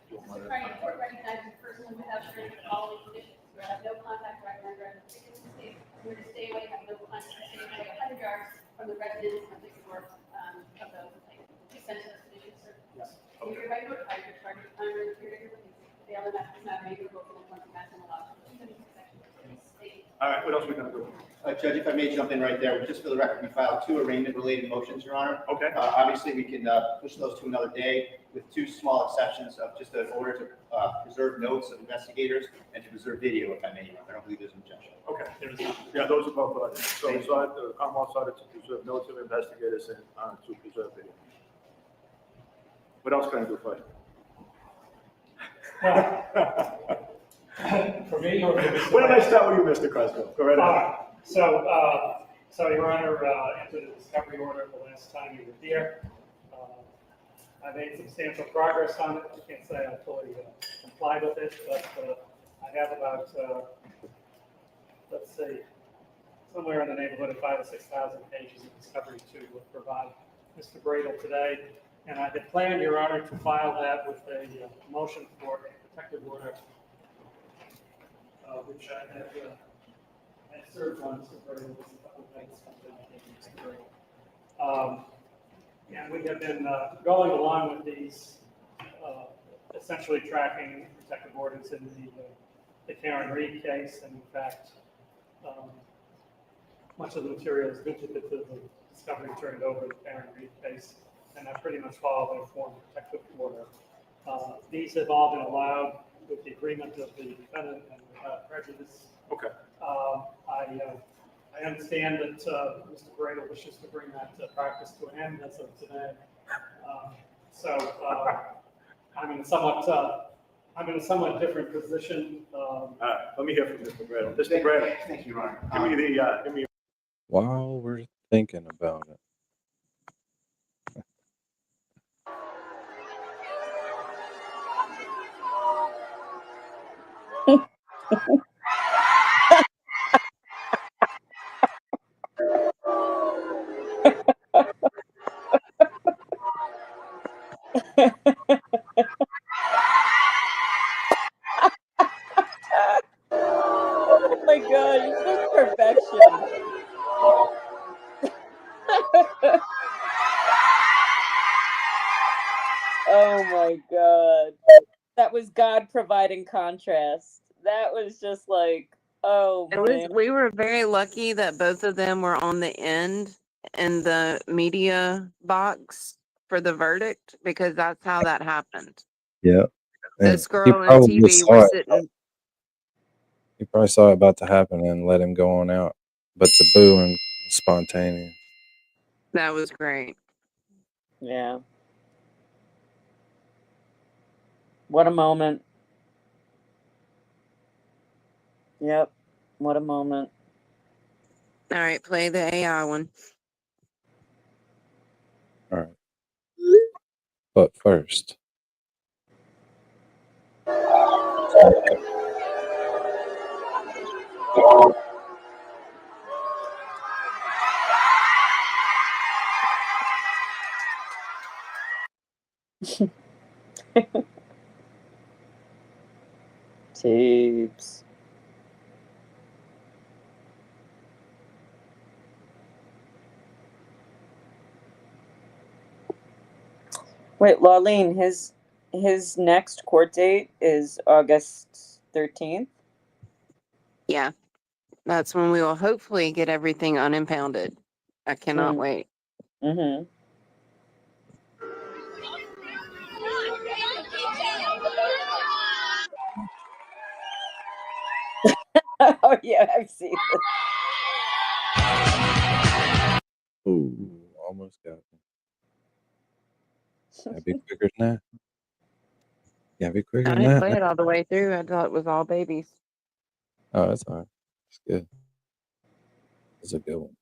do one Mr. Carney, the court recognizes the person without assuring the following conditions. You have no contact right under the particular state. You are to stay away, have no contact, stay away 100 yards from the residence of the court of the complaint. Please send to those conditions, sir. Yes. You are right notified your charge of crime or inferior release. Bail and that does not make you vote for the confrontational law. All right, what else are we going to do? Judge, if I may jump in right there, just for the record, we filed 2 arraignment-related motions, Your Honor. Okay. Obviously, we can push those to another day with 2 small exceptions of just an order to preserve notes of investigators and to preserve video, if I may. I don't believe there's an objection. Okay. Yeah, those are both. So we sought, the Commonwealth sought to preserve notes of investigators and to preserve video. What else can I do for you? For me or for Mr. Why don't I start with you, Mr. Cosgrove? Go right ahead. So So, Your Honor, entered a discovery order the last time you were here. I made substantial progress on it. I can't say I fully complied with it, but I have about, let's see, somewhere in the neighborhood of 5,000 or 6,000 pages of discovery to provide Mr. Bradle today. And I had planned, Your Honor, to file that with a motion for a protective order, which I had served on Mr. Bradle with a couple of things. And we have been going along with these, essentially tracking protective orders in the Karen Reed case. And in fact, much of the material is duplicate of the discovery turned over to the Karen Reed case. And I pretty much follow their form protective order. These have all been allowed with the agreement of the defendant and without prejudice. Okay. I understand that Mr. Bradle wishes to bring that practice to an end as of today. I'm in a somewhat different position. Let me hear from Mr. Bradle. Mr. Bradle. Thank you, Your Honor. Give me. While we're thinking about it, Oh my God, it's just perfection. Oh my God. That was God providing contrast. That was just like, oh man. We were very lucky that both of them were on the end in the media box for the verdict, because that's how that happened. yeah. And This girl on TV was sitting. He probably saw it about to happen and let him go on out. But the booing was spontaneous. That was great. Yeah. What a moment. Yep. What a moment. All right, play the AI one. All right. But first. Tapes. Wait, Lawleen, his next court date is August 13th? Yeah. That's when we will hopefully get everything unimpounded. I cannot wait. Mm-hmm. Oh yeah, I've seen it. Ooh, almost got me. Gotta be quicker than that. Gotta be quicker I than didn't that. play it all the way through. I thought it was all babies. Oh, that's all right. It's good. It's a good one.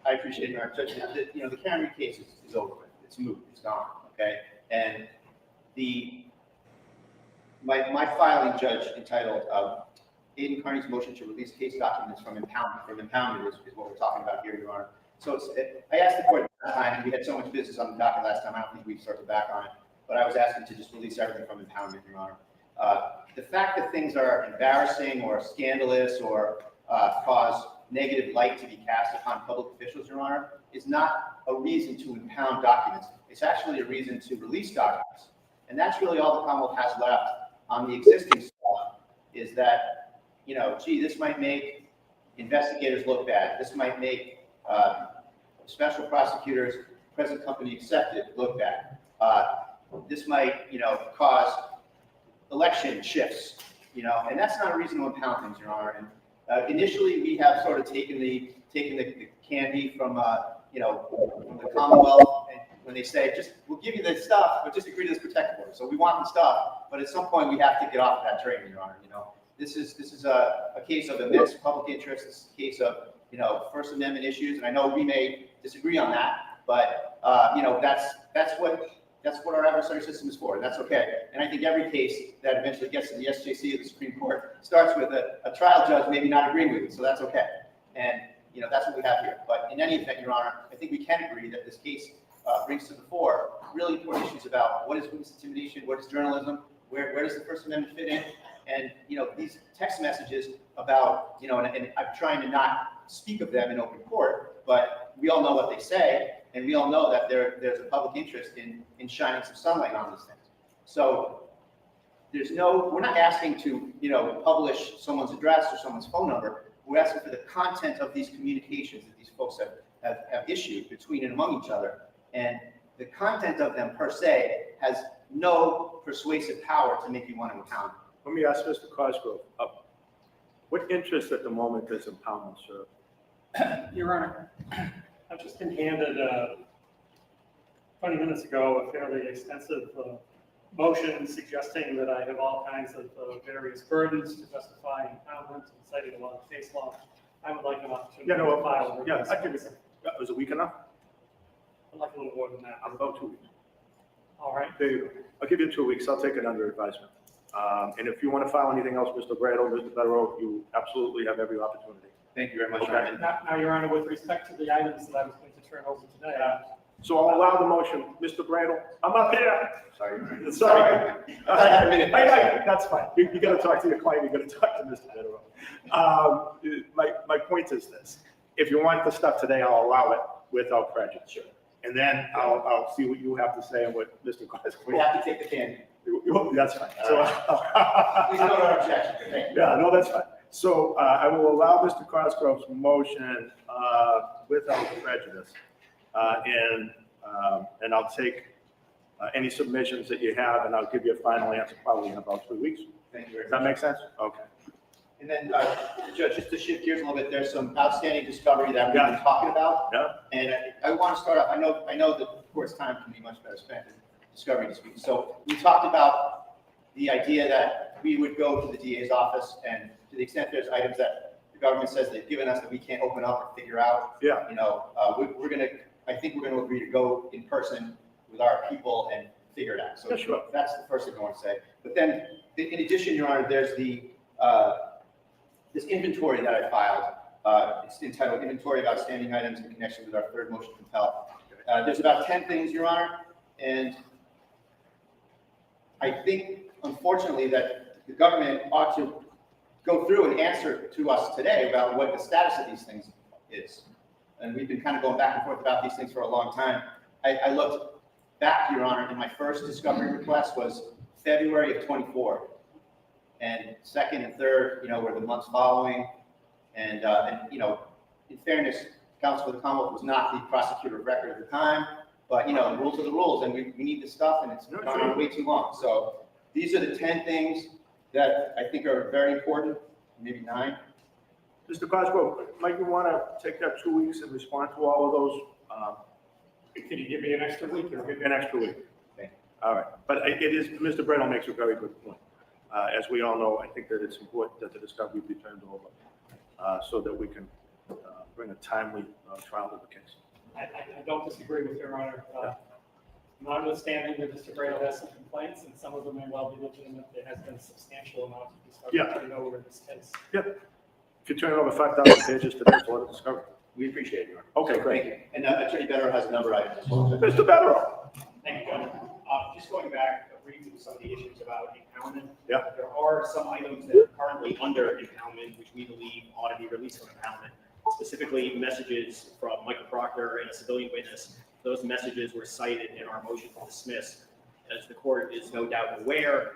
I appreciate it. Judge, the Karen Reed case is over with. It's moved. It's gone. Okay. And my filing, Judge, entitled Aiden Carney's motion to release case documents from impoundment is what we're talking about here, Your Honor. So I asked the court last time, and we had so much business on the docket last time. I don't think we've circled back on it, but I was asking to just release everything from impoundment, Your Honor. The fact that things are embarrassing or scandalous or cause negative light to be cast upon public officials, Your Honor, is not a reason to impound documents. It's actually a reason to release documents. And that's really all the Commonwealth has left on the existing stuff, is that, gee, this might make investigators look bad. This might make special prosecutors, present company accepted, look bad. This might, cause election shifts, and that's not a reason to impound things, Your Honor. And initially, we have sort of taken the candy from from the Commonwealth, and when they say, we'll give you the stuff, but just agree to this protective order. So we want the stuff, but at some point we have to get off of that train, Your Honor. This is a case of immense public interest. This is a case of First Amendment issues, and I know we may disagree on that, but that's what our adversary system is for, and that's okay. And I think every case that eventually gets to the SJC or the Supreme Court starts with a trial judge maybe not agreeing with it, so that's okay. And that's what we have here. But in any event, Your Honor, I think we can agree that this case brings to the fore really important issues about what is witness intimidation, what is journalism, where does the First Amendment fit in, and these text messages about and I'm trying to not speak of them in open court, but we all know what they say, and we all know that there's a public interest in shining some sunlight on these things. So we're not asking to publish someone's address or someone's phone number. We're asking for the content of these communications that these folks have issued between and among each other. And the content of them per se has no persuasive power to make you want to impound. Let me ask Mr. Cosgrove, what interest at the moment does impoundment serve? Your Honor, I've just been handed 20 minutes ago a fairly extensive motion suggesting that I have all kinds of various burdens to justify impoundment and citing a lot of case law. I would like an opportunity to file. Was a week enough? I'd like a little more than that. About 2 weeks. All right. There you go. I'll give you 2 weeks. I'll take it under advisement. And if you want to file anything else, Mr. Bradle, Mr. Federal, you absolutely have every opportunity. Thank you very much. Okay. Now, Your Honor, with respect to the items that I was going to turn over today. So I'll allow the motion. Mr. Bradle, I'm up here. Sorry. Sorry. That's fine. You got to talk to your client. You got to talk to Mr. Federal. My point is this. If you want the stuff today, I'll allow it without prejudice. Sure. And then I'll see what you have to say and what Mr. Cosgrove. We have to take the candy. That's fine. Please note our objection. Thank you. Yeah, no, that's fine. So I will allow Mr. Cosgrove's motion without prejudice. And I'll take any submissions that you have, and I'll give you a final answer probably in about 3 weeks. Thank you very much. Does that make sense? Okay. And then, Judge, just to shift gears a little bit, there's some outstanding discovery that we've been talking about. Yeah. And I want to start off, I know the court's time can be much better spent in discovery this week. So we talked about the idea that we would go to the DA's office, and to the extent there's items that the government says they've given us that we can't open up or figure out. Yeah. I think we're gonna agree to go in person with our people and figure it out. So sure. That's the first thing I want to say. But then, in addition, Your Honor, there's this inventory that I filed. It's entitled Inventory of Outstanding Items in Connection with Our Third Motion to Compel. There's about 10 things, Your Honor, and I think, unfortunately, that the government ought to go through and answer to us today about what the status of these things is. And we've been kind of going back and forth about these things for a long time. I looked back, Your Honor, and my first discovery request was February of 24. And second and third, were the months following. And in fairness, counsel for the Commonwealth was not the prosecutor of record at the time, but, the rules are the rules, and we need this stuff, and it's gone on way too long. So these are the 10 things that I think are very important, maybe 9. Mr. Cosgrove, might you want to take that 2 weeks and respond to all of those? Can you give me an extra week? An extra week. Okay. All right. But it is, Mr. Bradle makes a very good point. As we all know, I think that it's important that the discovery be turned over so that we can bring a timely trial to the case. I don't disagree with Your Honor. Notwithstanding that Mr. Bradle has some complaints, and some of them may well be legitimate, there has been a substantial amount of discovery turned over in this case. Yep. If you turn it over 5,000 pages today, it's a lot of discovery. We appreciate it, Your Okay, Honor. So, great. Thank you. And Attorney Better has a number of items. Mr. Better. Thank you, Judge. Just going back briefly to some of the issues about impoundment. Yeah. There are some items that are currently under impoundment, which we believe ought to be released from impoundment. Specifically, messages from Michael Proctor and a civilian witness. Those messages were cited in our motion to dismiss. As the court is no doubt aware,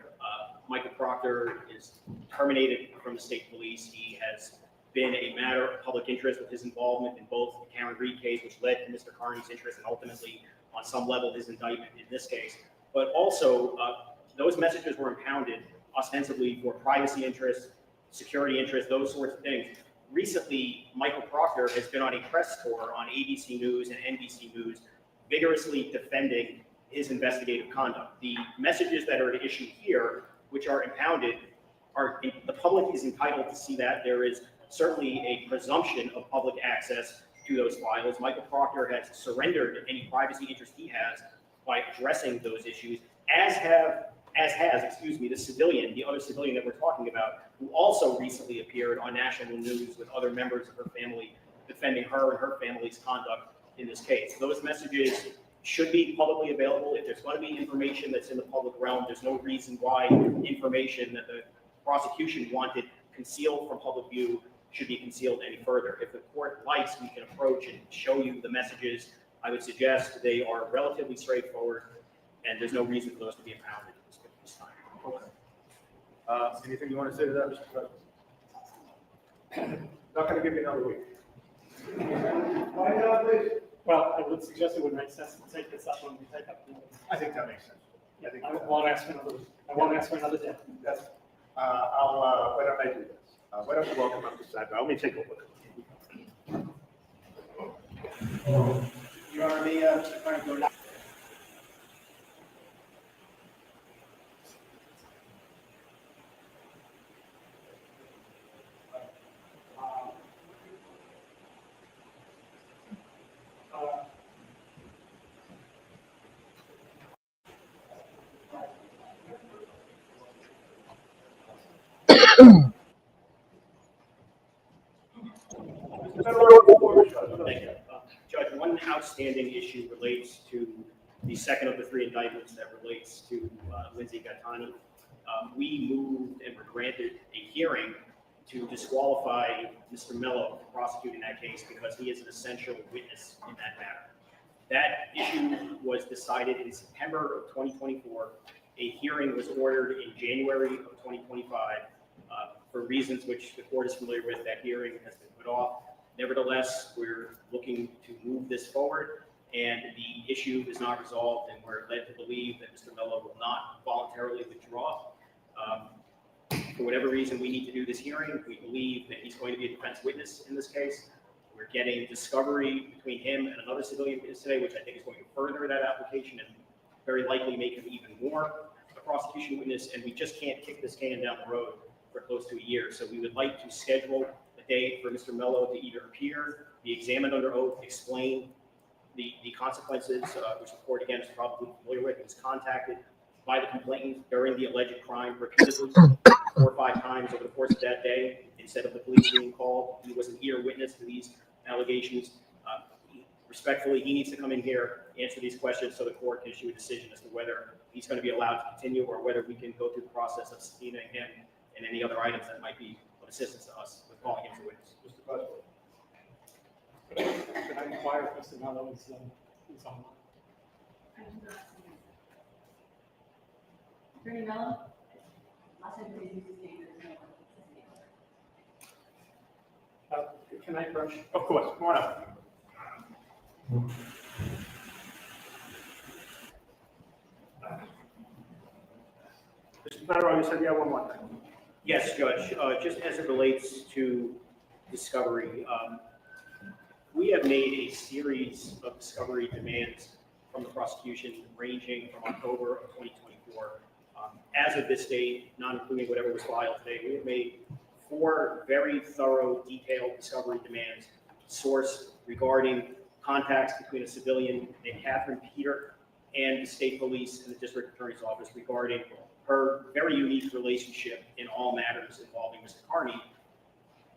Michael Proctor is terminated from the state police. He has been a matter of public interest with his involvement in both the Karen Reed case, which led to Mr. Carney's interest, and ultimately, on some level, his indictment in this case. But also, those messages were impounded ostensibly for privacy interests, security interests, those sorts of things. Recently, Michael Proctor has been on a press tour on ABC News and NBC News, vigorously defending his investigative conduct. The messages that are at issue here, which are impounded, the public is entitled to see that. There is certainly a presumption of public access to those files. Michael Proctor has surrendered any privacy interest he has by addressing those issues, as has the civilian, the other civilian that we're talking about, who also recently appeared on national news with other members of her family defending her and her family's conduct in this case. Those messages should be publicly available. If there's going to be information that's in the public realm, there's no reason why information that the prosecution wanted concealed from public view should be concealed any further. If the court likes, we can approach and show you the messages. I would suggest they are relatively straightforward, and there's no reason for those to be impounded at this time. Okay. Anything you want to say to that, Mr. President? Not going to give you another week. Well, I would suggest it would make sense to take this up when we take up the. I think that makes sense. Yeah, I won't ask for another. I won't ask for another day. Yes. Why don't I do this? Why don't you welcome up to side? Let me take a look. Your Honor, may Mr. Carney go now? Judge, one outstanding issue relates to the second of the three indictments that relates to Lindsay Gattani. We moved and were granted a hearing to disqualify Mr. Mello from prosecuting that case because he is an essential witness in that matter. That issue was decided in September of 2024. A hearing was ordered in January of 2025. For reasons which the court is familiar with, that hearing has been put off. Nevertheless, we're looking to move this forward, and the issue is not resolved, and we're led to believe that Mr. Mello will not voluntarily withdraw. For whatever reason, we need to do this hearing. We believe that he's going to be a defense witness in this case. We're getting discovery between him and another civilian witness today, which I think is going to further that application and very likely make him even more a prosecution witness, and we just can't kick this can down the road for close to a year. So we would like to schedule a day for Mr. Mello to either appear, be examined under oath, explain the consequences, which the court, again, is probably familiar with. He was contacted by the complainant during the alleged crime repeatedly, 4 or 5 times over the course of that day. Instead of the police being called, he was an ear witness to these allegations. Respectfully, he needs to come in here, answer these questions so the court can issue a decision as to whether he's going to be allowed to continue or whether we can go through the process of subpoenaing him and any other items that might be of assistance to us with calling him as a witness. Mr. President. Can I inquire if Mr. Mello is online? Attorney Mello? Can I approach? Of course, come on up. Mr. Federer, you said you have one more thing. Yes, Judge. Just as it relates to discovery, we have made a series of discovery demands from the prosecution ranging from October of 2024. As of this date, not including whatever was filed today, we have made 4 very thorough, detailed discovery demands sourced regarding contacts between a civilian named Catherine Peter and the state police and the district attorney's office regarding her very unique relationship in all matters involving Mr. Carney.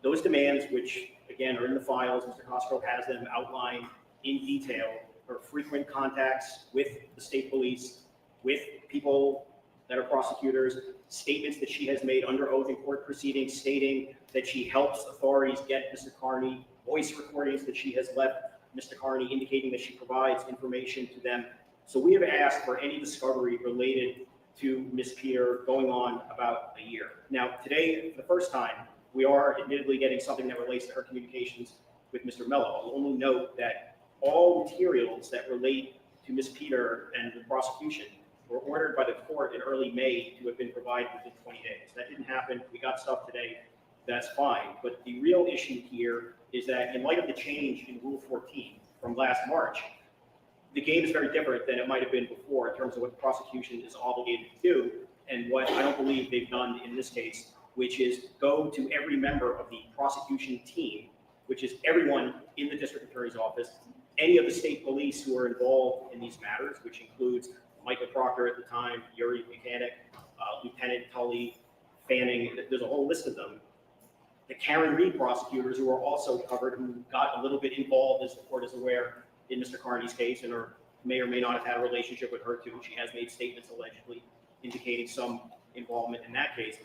Those demands, which again are in the files, Mr. Cosgrove has them outlined in detail, her frequent contacts with the state police, with people that are prosecutors, statements that she has made under oath in court proceedings stating that she helps authorities get Mr. Carney, voice recordings that she has left Mr. Carney indicating that she provides information to them. So we have asked for any discovery related to Ms. Peter going on about a year. Now, today, for the first time, we are admittedly getting something that relates to her communications with Mr. Mello. I'll only note that all materials that relate to Ms. Peter and the prosecution were ordered by the court in early May to have been provided within 20 days. That didn't happen. We got stuff today. That's fine. But the real issue here is that in light of the change in Rule 14 from last March, the game is very different than it might have been before in terms of what the prosecution is obligated to do and what I don't believe they've done in this case which is go to every member of the prosecution team, which is everyone in the district attorney's office, any of the state police who are involved in these matters, which includes Michael Proctor at the time, Yuri Mechanic, Lieutenant Tully, Fanning, there's a whole list of them. The Karen Reed prosecutors who are also covered, who got a little bit involved, as the court is aware, in Mr. Carney's case, and may or may not have had a relationship with her too. She has made statements allegedly indicating some involvement in that case.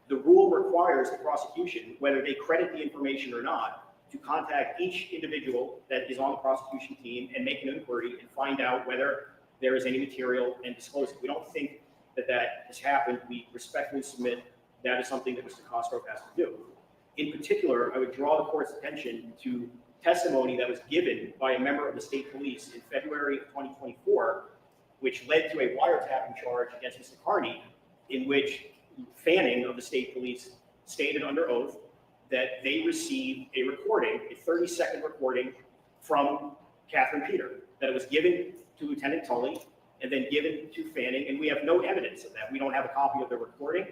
The rule requires the prosecution, whether they credit the information or not, to contact each individual that is on the prosecution team and make an inquiry and find out whether there is any material and disclose it. We don't think that that has happened. We respectfully submit that is something that Mr. Cosgrove has to do. In particular, I would draw the court's attention to testimony that was given by a member of the state police in February of 2024, which led to a wiretapping charge against Mr. Carney, in which Fanning of the state police stated under oath that they received a recording, a 30-second recording from Catherine Peter, that it was given to Lieutenant Tully and then given to Fanning, and we have no evidence of that. We don't have a copy of the recording.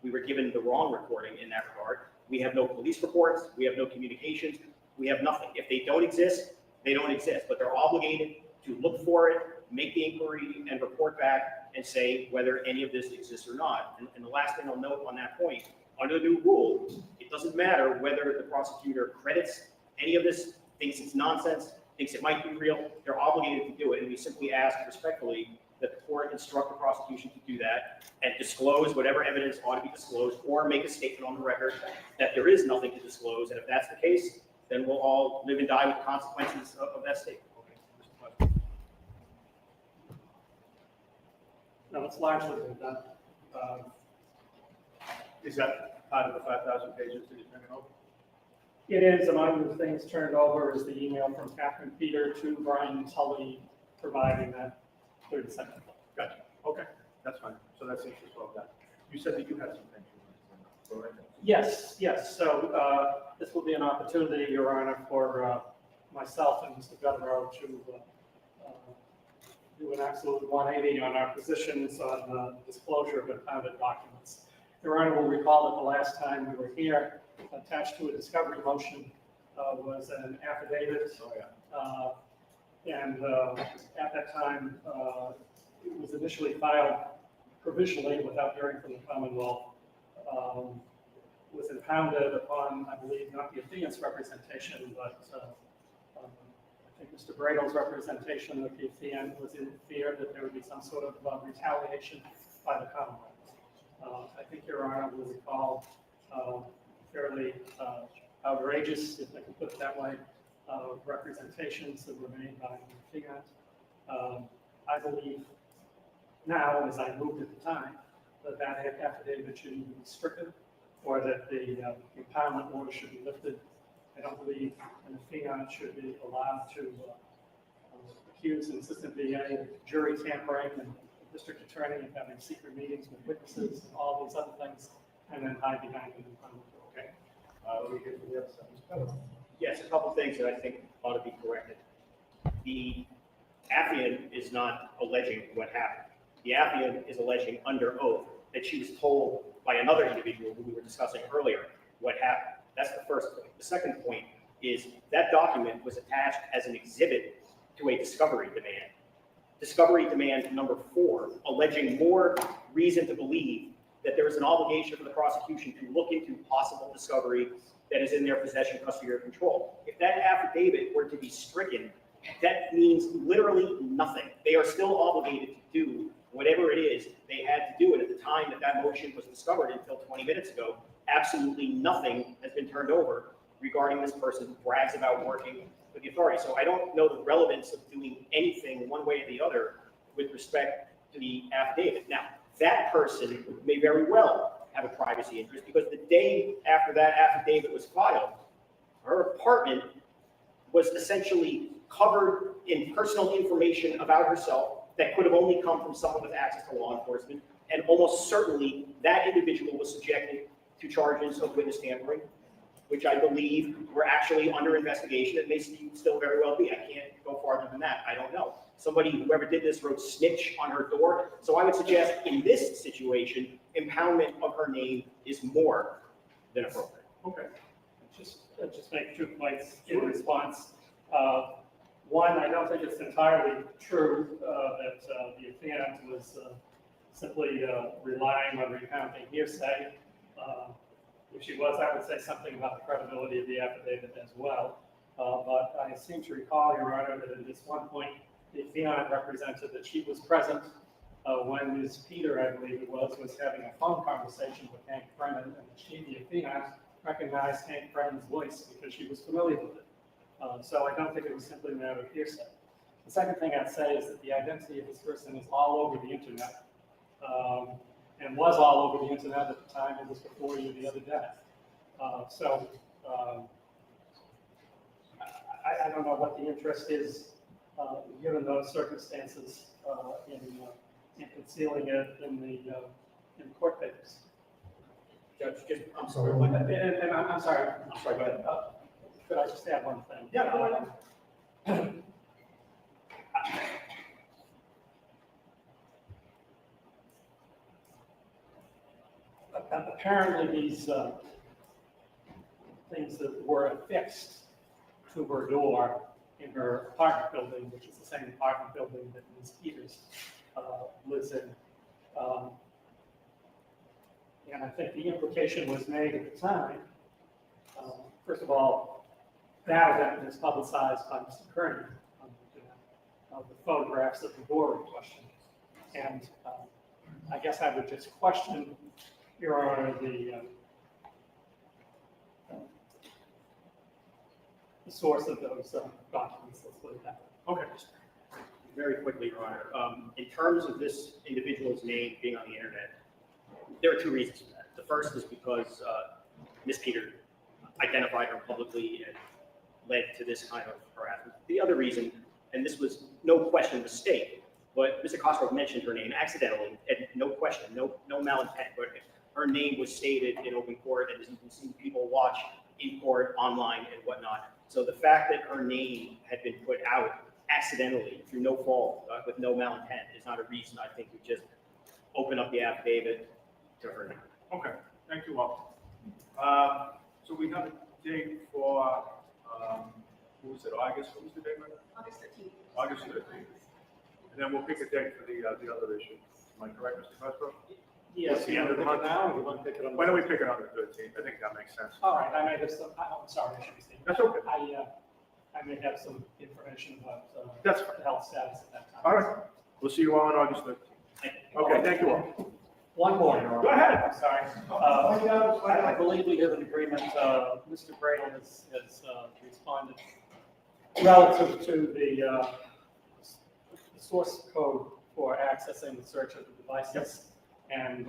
We were given the wrong recording in that regard. We have no police reports. We have no communications. We have nothing. If they don't exist, they don't exist, but they're obligated to look for it, make the inquiry, and report back and say whether any of this exists or not. And the last thing I'll note on that point, under the new rule, it doesn't matter whether the prosecutor credits any of this, thinks it's nonsense, thinks it might be real, they're obligated to do it. And we simply ask respectfully that the court instruct the prosecution to do that and disclose whatever evidence ought to be disclosed, or make a statement on the record that there is nothing to disclose. And if that's the case, then we'll all live and die with the consequences of that statement. No, it's largely been done. Is that part of the 5,000 pages that you're turning over? It is. Among the things turned over is the email from Catherine Peter to Brian Tully providing that 30-second. Gotcha. Okay, that's fine. So that's interest of that. You said that you had some things you wanted to say. Yes, yes. So this will be an opportunity, Your Honor, for myself and Mr. Devereaux to do an absolute 180 on our positions on disclosure of impounded documents. Your Honor will recall that the last time we were here, attached to a discovery motion was an affidavit. Oh, yeah. And at that time, it was initially filed provisionally without hearing from the Commonwealth. Was impounded upon, I believe, not the affiant's representation, but I think Mr. Bradel's representation that the affiant was in fear that there would be some sort of retaliation by the Commonwealth. I think Your Honor will recall fairly outrageous, if I can put it that way, representations that were made by the affiant. I believe now, as I moved at the time, that that affidavit should be stricken, or that the impoundment order should be lifted. I don't believe an affiant should be allowed to accuse an assistant VA, jury tampering, and district attorney of having secret meetings with witnesses and all these other things, and then hide behind an impoundment. Okay. We get to the other side. Yes, a couple things that I think ought to be corrected. The affiant is not alleging what happened. The affiant is alleging under oath that she was told by another individual who we were discussing earlier what happened. That's the first point. The second point is that document was attached as an exhibit to a discovery demand. Discovery demand number 4, alleging more reason to believe that there is an obligation for the prosecution to look into possible discovery that is in their possession, custody, or control. If that affidavit were to be stricken, that means literally nothing. They are still obligated to do whatever it is they had to do. And at the time that that motion was discovered until 20 minutes ago, absolutely nothing has been turned over regarding this person who brags about working with the authority. So I don't know the relevance of doing anything one way or the other with respect to the affidavit. Now, that person may very well have a privacy interest, because the day after that affidavit was filed, her apartment was essentially covered in personal information about herself that could have only come from someone with access to law enforcement. And almost certainly that individual was subjected to charges of witness tampering, which I believe were actually under investigation. It may still very well be. I can't go far farther than that. I don't know. Somebody, whoever did this, wrote snitch on her door. So I would suggest in this situation, impoundment of her name is more than appropriate. Okay. Just make 2 points in response. One, I don't think it's entirely true that the affiant was simply relying on recounting hearsay. If she was, I would say something about the credibility of the affidavit as well. But I seem to recall, Your Honor, that at this one point, the affiant represented that she was present when Ms. Peter, I believe it was having a phone conversation with Hank Brennan, and she, the affiant, recognized Hank Brennan's voice because she was familiar with it. So I don't think it was simply a matter of hearsay. The second thing I'd say is that the identity of this person is all over the internet, and was all over the internet at the time it was before you the other day. I don't know what the interest is, given those circumstances, in concealing it in the court papers. Judge, I'm sorry. And I'm sorry. Go ahead. Could I just add one thing? Yeah, go ahead. Apparently, these things that were affixed to her door in her apartment building, which is the same apartment building that Ms. Peters lives in. And I think the implication was made at the time. First of all, that event is publicized by Mr. Kearney on the internet, the photographs of the door in question. And I guess I would just question, Your Honor, the source of those documents. Let's put it that way. Okay. Very quickly, Your Honor. In terms of this individual's name being on the internet, there are 2 reasons for that. The first is because Ms. Peter identified her publicly and led to this kind of harassment. The other reason, and this was no question a mistake, but Mr. Cosgrove mentioned her name accidentally, and no question, no malintent, but her name was stated in open court, and as you can see, people watch in court, online, and whatnot. So the fact that her name had been put out accidentally through no fault, with no malintent, is not a reason I think we just open up the affidavit to her name. Okay, thank you all. So we have a date for, what was it, August? What was the date? August 13th. August 13th. And then we'll pick a date for the other issue. Am I correct, Mr. Cosgrove? Yes, What's the end of the month? now, or you want to pick it on? Why don't we pick it on the 13th? I think that makes sense. All right, I may have some, I'm sorry, I should be saying. That's okay. I may have some information about That's the health status at that time. All right, we'll see you all on August 13th. Okay, thank you all. One more, Your Honor. Go ahead. I'm sorry. I believe we have an agreement, Mr. Gray has responded relative to the source code for accessing the search of the devices. And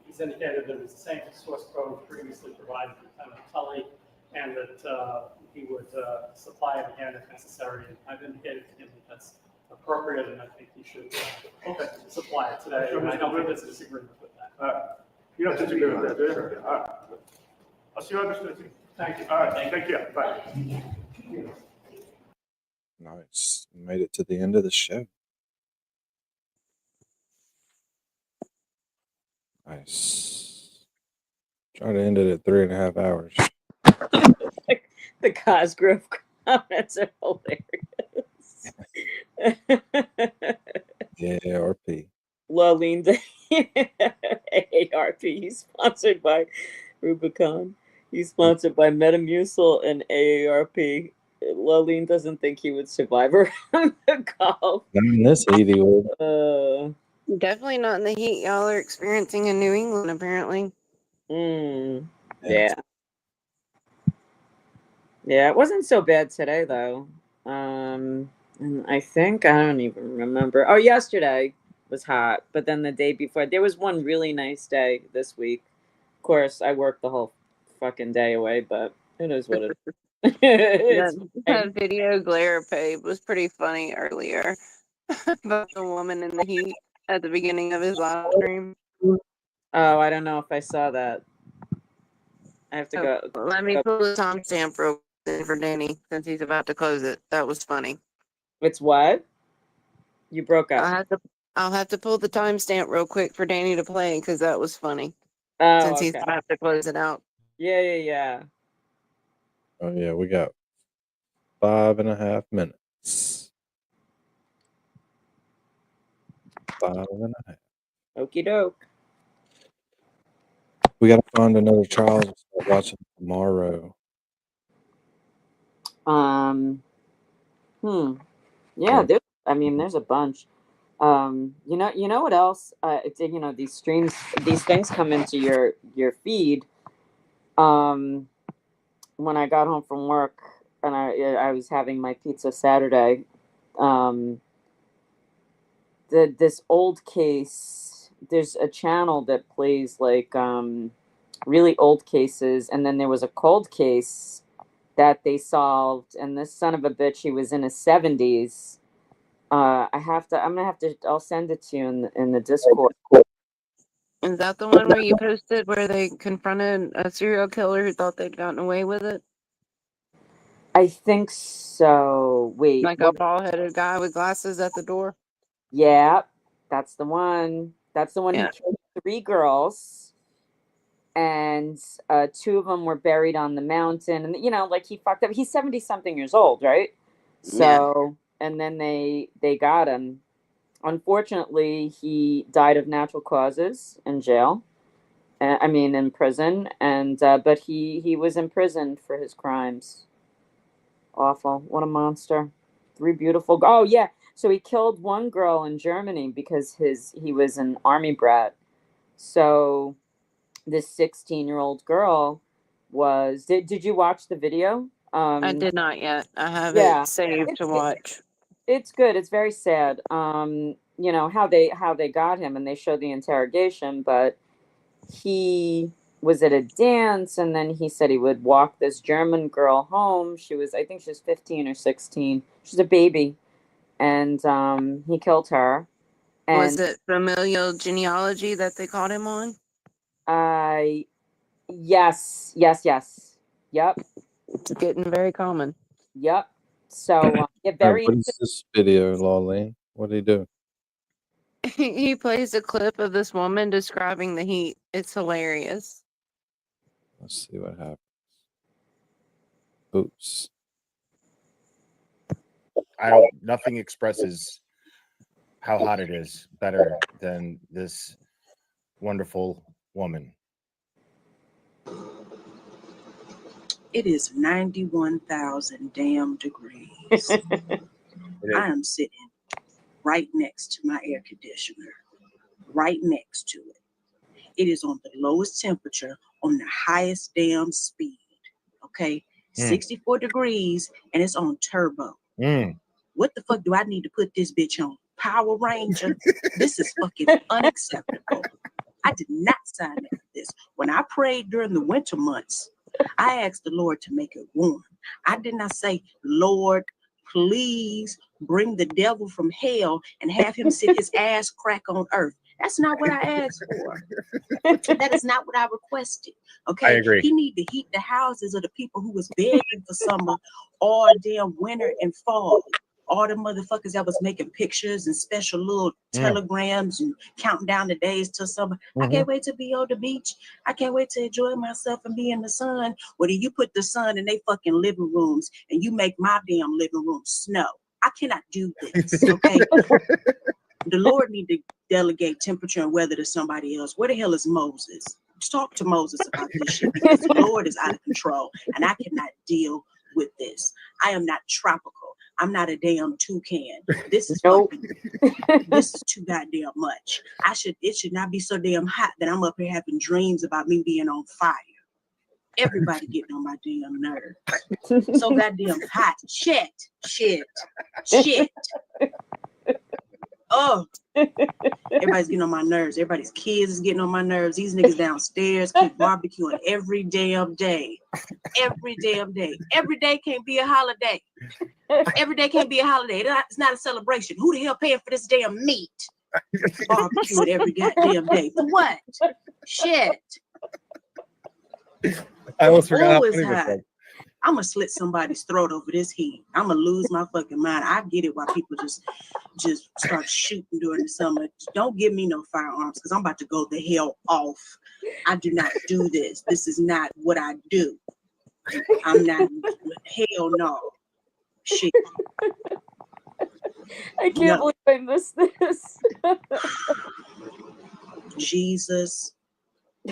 he's indicated that it's the same source code previously provided to Lieutenant Tully, and that he would supply it again if necessary. And I've indicated to him that that's appropriate, and I think he should supply it today. And I don't think there's a disagreement with that. You don't disagree with that, do you? All right. I'll see you August 13th. Thank you. All right, take care. Bye. Nice. Made it to the end of the show. Nice. Try to end it at 3.5 hours. The Cosgrove comments are hilarious. Yeah, RP. Laline AARP. He's sponsored by Rubicon. He's sponsored by Metamucil and AARP. Laline doesn't think he would survive around the golf. Not in this heat, he would. Definitely not in the heat y'all are experiencing in New England, apparently. Yeah. Yeah, it wasn't so bad today, though. And I think, I don't even remember. Oh, yesterday was hot, but then the day before, there was one really nice day this week. Of course, I worked the whole fucking day away, but it is what it is. That video glare babe was pretty funny earlier about the woman in the heat at the beginning of his live stream. Oh, I don't know if I saw that. I have to go. Let me pull the timestamp real quick for Danny since he's about to close it. That was funny. It's what? You broke up. I'll have to pull the timestamp real quick for Danny to play because that was funny. Oh, Since he's okay. gonna have to close it out. Yeah. Oh yeah, we got 5.5 minutes. 5.5. Okie doke. We got to find another Charles and start watching tomorrow. Yeah, there's a bunch. You know what else? These streams, these things come into your feed. When I got home from work and I was having my pizza Saturday, this old case, there's a channel that plays like really old cases, and then there was a cold case that they solved, and this son of a bitch, he was in his 70s. I'll send it to you in the Discord. Is that the one where you posted where they confronted a serial killer who thought they'd gotten away with it? I think so. Wait, Like a bald-headed guy with glasses at the door? Yeah, that's the one. That's the one Yeah. who killed 3 girls, and 2 of them were buried on the mountain. And like he fucked up. He's 70-something years old, right? So, and then they got him. Unfortunately, he died of natural causes in jail. In prison, and but he was imprisoned for his crimes. Awful! What a monster! 3 beautiful. Oh yeah. So he killed one girl in Germany because he was an army brat. So this 16-year-old girl was. Did you watch the video? I did not yet. I have it saved to watch. It's good. It's very sad. How they got him, and they showed the interrogation, but he was at a dance, and then he said he would walk this German girl home. I think she was 15 or 16. She's a baby. And he killed her. And was it familial genealogy that they caught him on? Yes. Yep. It's getting very common. Yep. So very. What is this video, Lawlene? What did he do? He plays a clip of this woman describing the heat. It's hilarious. Let's see what happens. Oops. Nothing expresses how hot it is better than this wonderful woman. It is 91,000 damn degrees. I am sitting right next to my air conditioner, right next to it. It is on the lowest temperature on the highest damn speed. Okay, 64 degrees, and it's on turbo. What the fuck do I need to put this bitch on? Power Ranger? This is fucking unacceptable. I did not sign up for this. When I prayed during the winter months, I asked the Lord to make it warm. I did not say, Lord, please bring the devil from hell and have him sit his ass crack on earth. That's not what I asked for. That is not what I requested. Okay, I agree. He need to heat the houses of the people who was begging for summer all damn winter and fall. All the motherfuckers that was making pictures and special little telegrams and counting down the days till summer. I can't wait to be on the beach. I can't wait to enjoy myself and be in the sun. Well, then you put the sun in their fucking living rooms and you make my damn living room snow. I cannot do this, okay? The Lord need to delegate temperature and weather to somebody else. Where the hell is Moses? Just talk to Moses about this shit because the Lord is out of control and I cannot deal with this. I am not tropical. I'm not a damn toucan. This is this is too goddamn much. It should not be so damn hot that I'm up here having dreams about me being on fire. Everybody getting on my damn nerve. So goddamn hot. Shit. Oh, everybody's getting on my nerves. Everybody's kids is getting on my nerves. These niggas downstairs keep barbecuing every damn day. Every damn day. Every day can't be a holiday. Every day can't be a holiday. It's not a celebration. Who the hell paying for this damn meat? Barbecuing every goddamn day. For what? Shit. I almost forgot how Always funny this hot. was. I'm gonna slit somebody's throat over this heat. I'm gonna lose my fucking mind. I get it why people just start shooting during the summer. Don't give me no firearms because I'm about to go the hell off. I do not do this. This is not what I do. I'm not. Hell no. Shit. I can't believe I missed this. Jesus,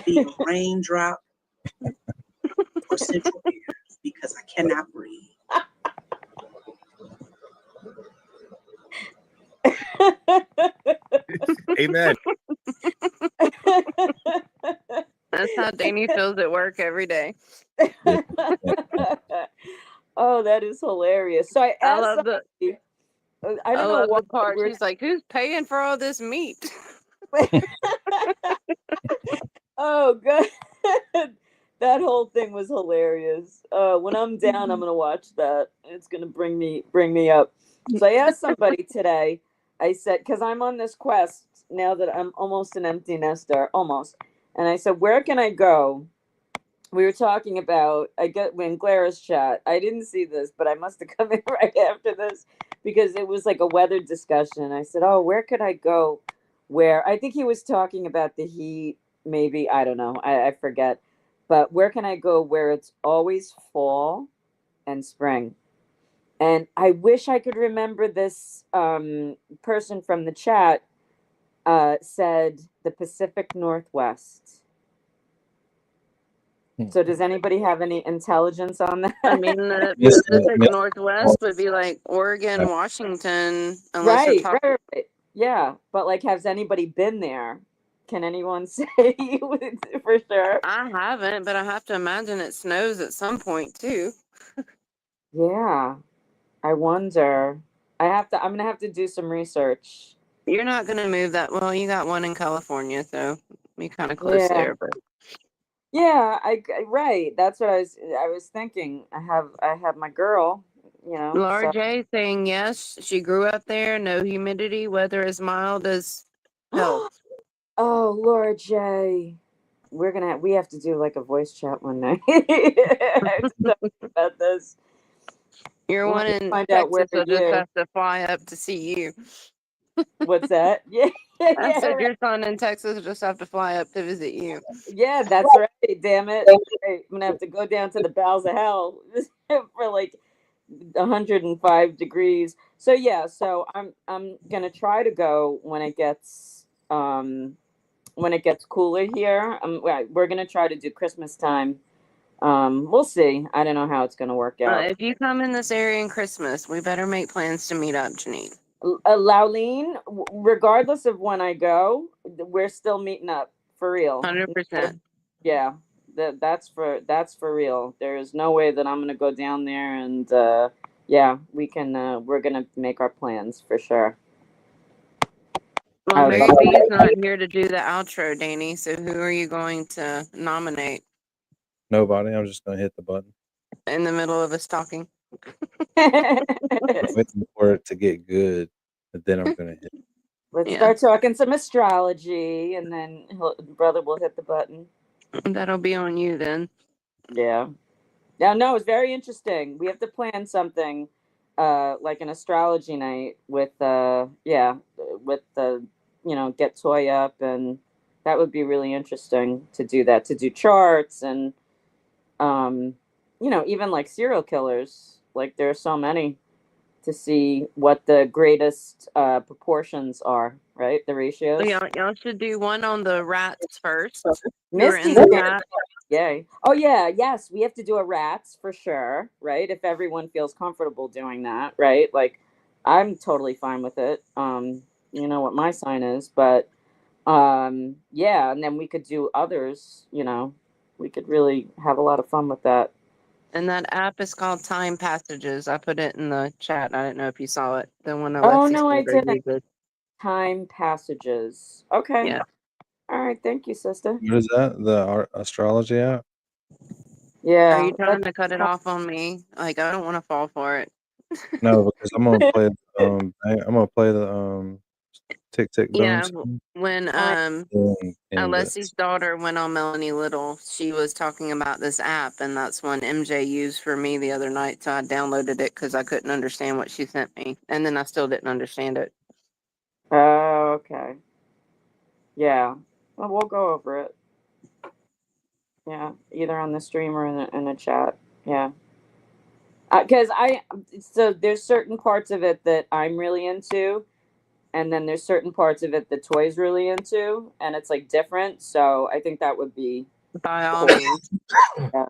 be a raindrop for Central Air because I cannot breathe. Amen. That's how Danny feels at work every day. Oh, that is hilarious. So I asked love the somebody, I don't know love what the part. we're- She's like, "Who's paying for all this meat?" Oh, good. That whole thing was hilarious. When I'm down, I'm gonna watch that. It's gonna bring me up. So I asked somebody today. I said, because I'm on this quest now that I'm almost an empty nester, almost. And I said, where can I go? We were talking about, I get when Clara's chat. I didn't see this, but I must have come in right after this because it was like a weather discussion. I said, oh, where could I go? Where I think he was talking about the heat, maybe, I don't know, I forget. But where can I go where it's always fall and spring? And I wish I could remember this person from the chat said the Pacific Northwest. So does anybody have any intelligence on that? I mean, the Pacific Northwest would be like Oregon, Washington, unless you're talking. Right. Yeah, but like, has anybody been there? Can anyone say for sure? I haven't, but I have to imagine it snows at some point too. Yeah, I wonder. I'm gonna have to do some research. You're not gonna move that well. You got one in California, so you're kind of close there. But Yeah, right. That's what I was thinking. I have my girl, you know. Laura so- J saying yes, she grew up there. No humidity, weather as mild as hell. Oh, Laura J. We have to do like a voice chat one night about this. Your We'll one have to in find out where Texas will just you. have to fly up to see you. What's that? Yeah, I said right. your son in Texas will just have to fly up to visit you. Yeah, that's right. Damn it! Right. I'm gonna have to go down to the bowels of hell for like 105 degrees. So yeah, so I'm gonna try to go when it gets cooler here. We're gonna try to do Christmas time. We'll see. I don't know how it's gonna work out. If you come in this area in Christmas, we better make plans to meet up, Janine. Lauleen, regardless of when I go, we're still meeting up for real. 100%. Yeah, that's for real. There is no way that I'm gonna go down there and yeah, we can. We're gonna make our plans for sure. Well, Mary B is not here to do the outro, Danny. So who are you going to nominate Nobody. I'm just gonna hit the button. in the middle of us talking? Waiting for it to get good, and then I'm gonna hit. Let's start talking some astrology, and then brother will hit the button. That'll be on you then. Yeah. Yeah, no, it's very interesting. We have to plan something like an astrology night with get Toy up, and that would be really interesting to do that, to do charts and even like serial killers. Like there are so many, to see what the greatest proportions are, right? The ratios. Well, y'all should do one on the rats first. Misty, yay. Oh yeah, yes, we have to do a rats for sure, right? If everyone feels comfortable doing that, right? Like I'm totally fine with it. You know what my sign is, but yeah, and then we could do others, we could really have a lot of fun with that. And that app is called Time Passages. I put it in the chat. I didn't know if you saw it. The one that Oh lets no, I you see didn't. Time Passages. Okay. Yeah. All right, thank you, sister. What is that? The astrology app? Yeah. Are you trying to cut it off on me? Like I don't want to fall for it. No, because I'm gonna play. I'm gonna play the Tick Tick Boom. Yeah, when Alessi's daughter went on Melanie Little, she was talking about this app, and that's one MJ used for me the other night. So I downloaded it because I couldn't understand what she sent me, and then I still didn't understand it. Oh, okay. Yeah. Well, we'll go over it. Yeah, either on the stream or in the chat. Yeah. Because so there's certain parts of it that I'm really into, and then there's certain parts of it that Toy's really into, and it's like different. So I think that would be by all cool. means. Yeah.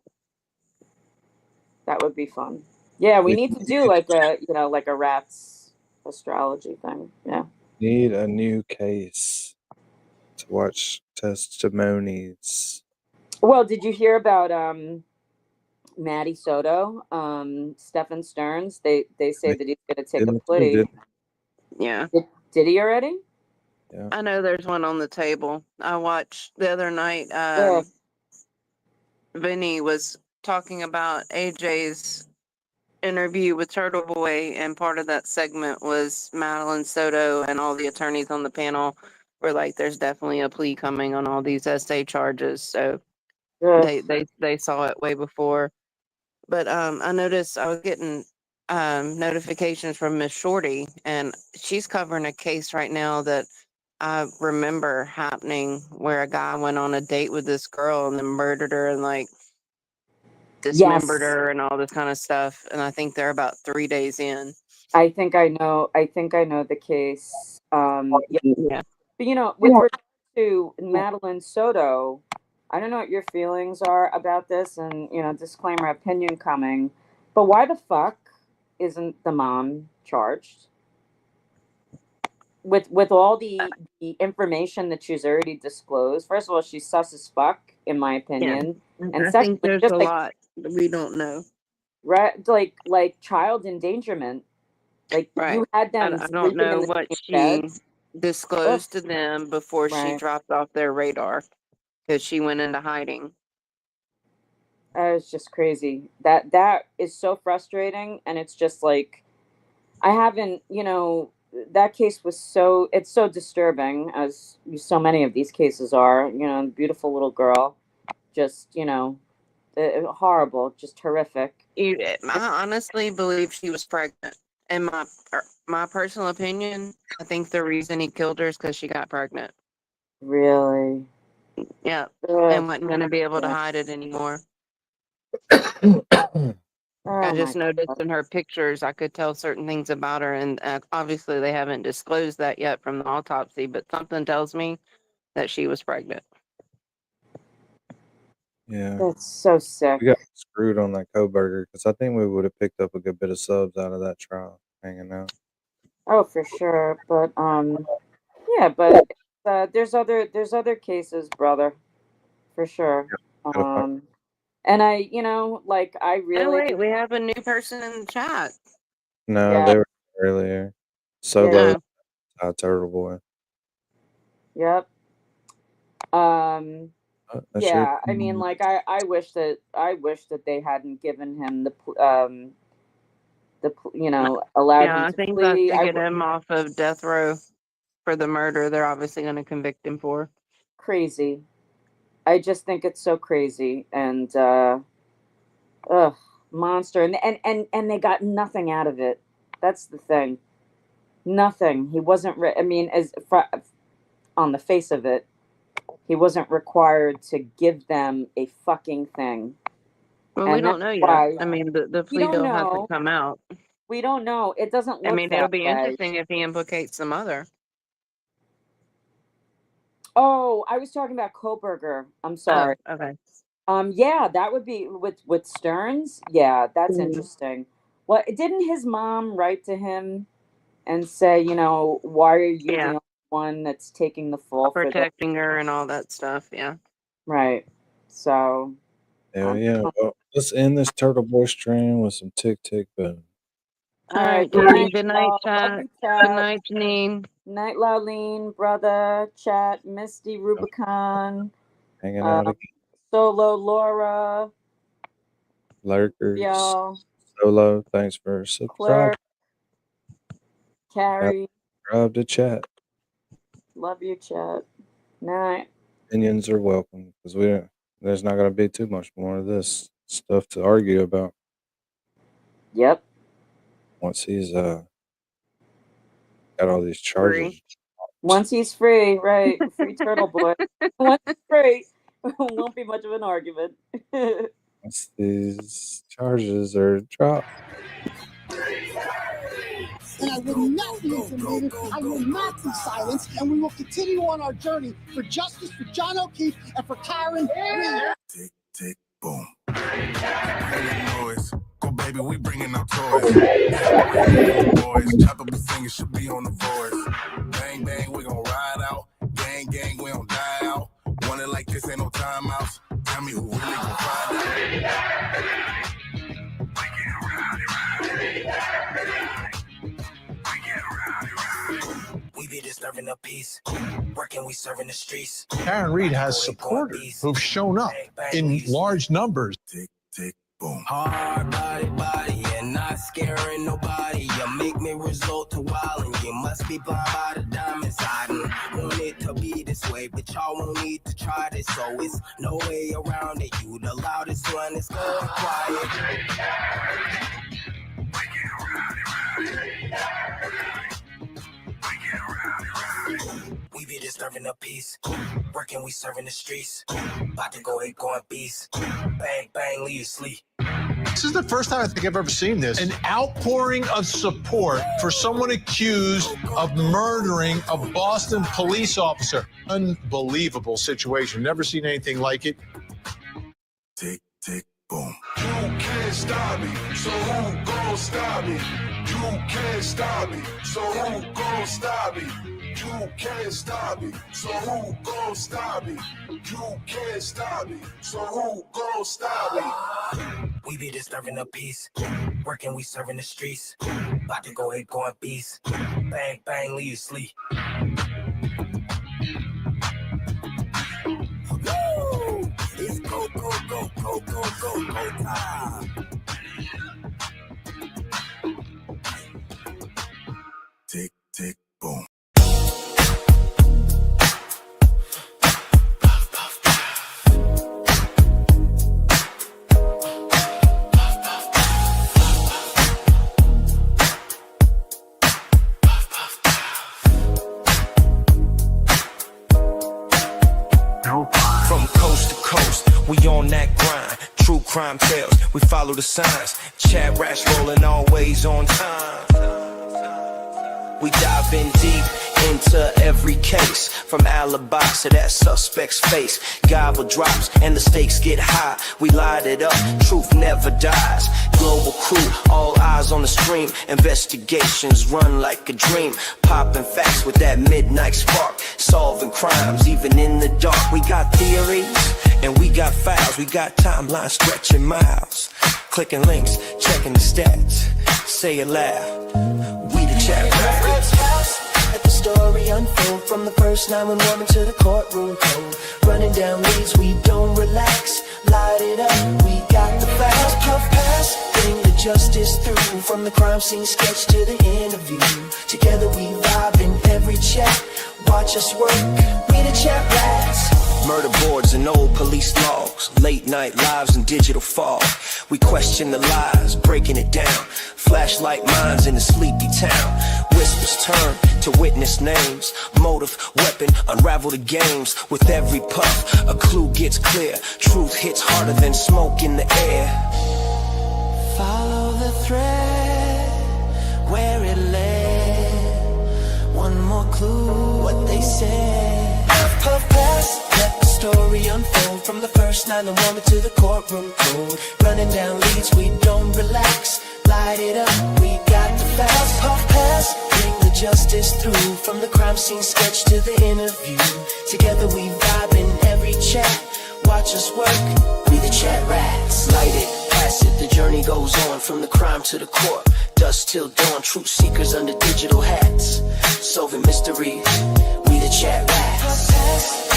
That would be fun. Yeah, we need to do like a rat's astrology thing. Yeah. Need a new case to watch testimonies. Well, did you hear about Matty Soto, Stephen Stearns? They say that he's going to take a plea. Yeah. Did he already? Yeah. I know there's one on the table. I watched the other night. Vinny was talking about AJ's interview with TurtleBoy, and part of that segment was Madeline Soto and all the attorneys on the panel were like, "There's definitely a plea coming on all these SA charges." So they saw it way before. But I noticed I was getting notifications from Miss Shorty, and she's covering a case right now that I remember happening where a guy went on a date with this girl and then murdered her and like dismembered her and all this kind of stuff. And I think they're about 3 days in. I think I know the case. Yeah. But with regard to Madeline Soto, I don't know what your feelings are about this, and disclaimer, opinion coming. But why the fuck isn't the mom charged with all the information that she's already disclosed? First of all, she's sus as fuck, in my opinion, and I secondly, think there's just a like, lot that we don't know. right, like child endangerment. Like you had them I don't sleeping know in the what same she bed. disclosed to them before she Right. dropped off their radar because she went into hiding. It's just crazy. That is so frustrating, and it's just like I haven't, that case was it's so disturbing, as so many of these cases are. Beautiful little girl, just horrible, just horrific. I honestly believe she was pregnant. In my personal opinion, I think the reason he killed her is because she got pregnant. Really? Yeah, Ugh. and wasn't going to be able to hide it anymore. I just noticed in her pictures, I could tell certain things about her, and obviously they haven't disclosed that yet from the autopsy, but something tells me that she was pregnant. Yeah. That's so sick. We got screwed on that Coburger because I think we would have picked up a good bit of subs out of that trial hanging out. Oh, for sure. But yeah, but there's other cases, brother, for sure. And I really. Oh wait, we have a new person in the chat. No, Yeah. they were earlier. Solo, TurtleBoy. Yep. That's Yeah, I mean, like I wish that they hadn't given him allowed him Yeah, I to think plea. to get him off of death row for the murder, they're obviously going to convict him for. Crazy. I just think it's so crazy, and monster, and they got nothing out of it. That's the thing. Nothing. He wasn't. I mean, on the face of it, he wasn't required to give them a fucking thing. Well, And we don't know why, yet. I mean, the we plea don't deal know. hasn't come out. We don't know. It doesn't look I mean, that it'll be way. interesting if he implicates the mother. Oh, I was talking about Koberger. I'm sorry. Oh, okay. Yeah, that would be with Stearns. Yeah, that's interesting. Well, didn't his mom write to him and say, why are you the only one that's taking the fall for Protecting her and all that stuff, yeah. Right. So. Yeah. Well, let's end this TurtleBoy stream with some Tick Tick Boom. All right. Good night, y'all. chat. Love you, Good night, Janine. Night, Lauleen, brother, chat, Misty, Rubicon. Hanging out again. Solo, Laura. Lurkers. Y'all. Solo, thanks for subscribing. Claire. Carrie. Subscribe to chat. Love you, chat. Night. Opinions are welcome because there's not going to be too much more of this stuff to argue about. Yep. Once he's got all these charges. Once he's free, right? Free TurtleBoy. Once he's free, won't be much of an argument. Once these charges are dropped. And I will not be intimidated. I will not be silenced. And we will continue on our journey for justice for John O'Keefe and for Karen Reed. Tick, tick, boom. Noise. Go, baby, we bringing our toys. Boys, chop up the fingers, should be on the voice. Bang, bang, we gon' ride out. Gang, gang, we don't die out. Want it like this, ain't no timeouts. Tell me who really gon' find out. We be disturbing the peace. Working, we serving the streets. Karen Reed has supporters who've shown up in large numbers. Tick, tick, boom. Hard body, and not scaring nobody. You make me resort to wildin'. You must be blind by the diamonds. I don't want it to be this way, but y'all won't need to try this. So it's no way around it. You the loudest one, it's going quiet. We be disturbing the peace. Working, we serving the streets. About to go ape, going beast. Bang, bang, leave you sleep. This is the first time I think I've ever seen this. An outpouring of support for someone accused of murdering a Boston police officer. Unbelievable situation. Never seen anything like it. Tick, tick, boom. You can't stop me, so who gon' stop me? You can't stop me, so who gon' stop me? You can't stop me, so who gon' stop me? You can't stop me, so who gon' stop me? We be disturbing the peace. Working, we serving the streets. About to go ape, going beast. Bang, bang, leave you sleep. Woo! It's go, go, go, go, go, go, go time. Tick, tick, boom. From coast to coast, we on that grind. True crime tales, we follow the signs. Chat rats rolling always on time. We dive in deep into every case, from alibis to that suspect's face. Gavel drops and the stakes get high. We light it up, truth never dies. Global crew, all eyes on the stream. Investigations run like a dream. Popping facts with that midnight spark. Solving crimes even in the dark. We got theories and we got files. We got timelines stretching miles. Clicking links, checking the stats. Say it loud, we the chat rats. Let the story unfold from the first 911 to the courtroom code. Running down leads, we don't relax. Light it up, we got the facts. Puff pass, bring the justice through. From the crime scene sketch to the interview. Together we vibe in every chat. Watch us work, we the chat rats. Murder boards and old police logs. Late night lives and digital fog. We question the lies, breaking it down. Flashlight minds in a sleepy town. Whispers turn to witness names. Motive, weapon, unravel the games. With every puff, a clue gets clear. Truth hits harder than smoke in the air. Follow the thread, where it led. One more clue, what they said. Puff pass, let the story unfold. From the first 911 to the courtroom code. Running down leads, we don't relax. Light it up, we got the facts. Puff pass, bring the justice through. From the crime scene sketch to the interview. Together we vibe in every chat. Watch us work, we the chat rats. Light it, pass it, the journey goes on. From the crime to the court, dusk till dawn. Truth seekers under digital hats. Solving mysteries, we the chat rats. Puff pass,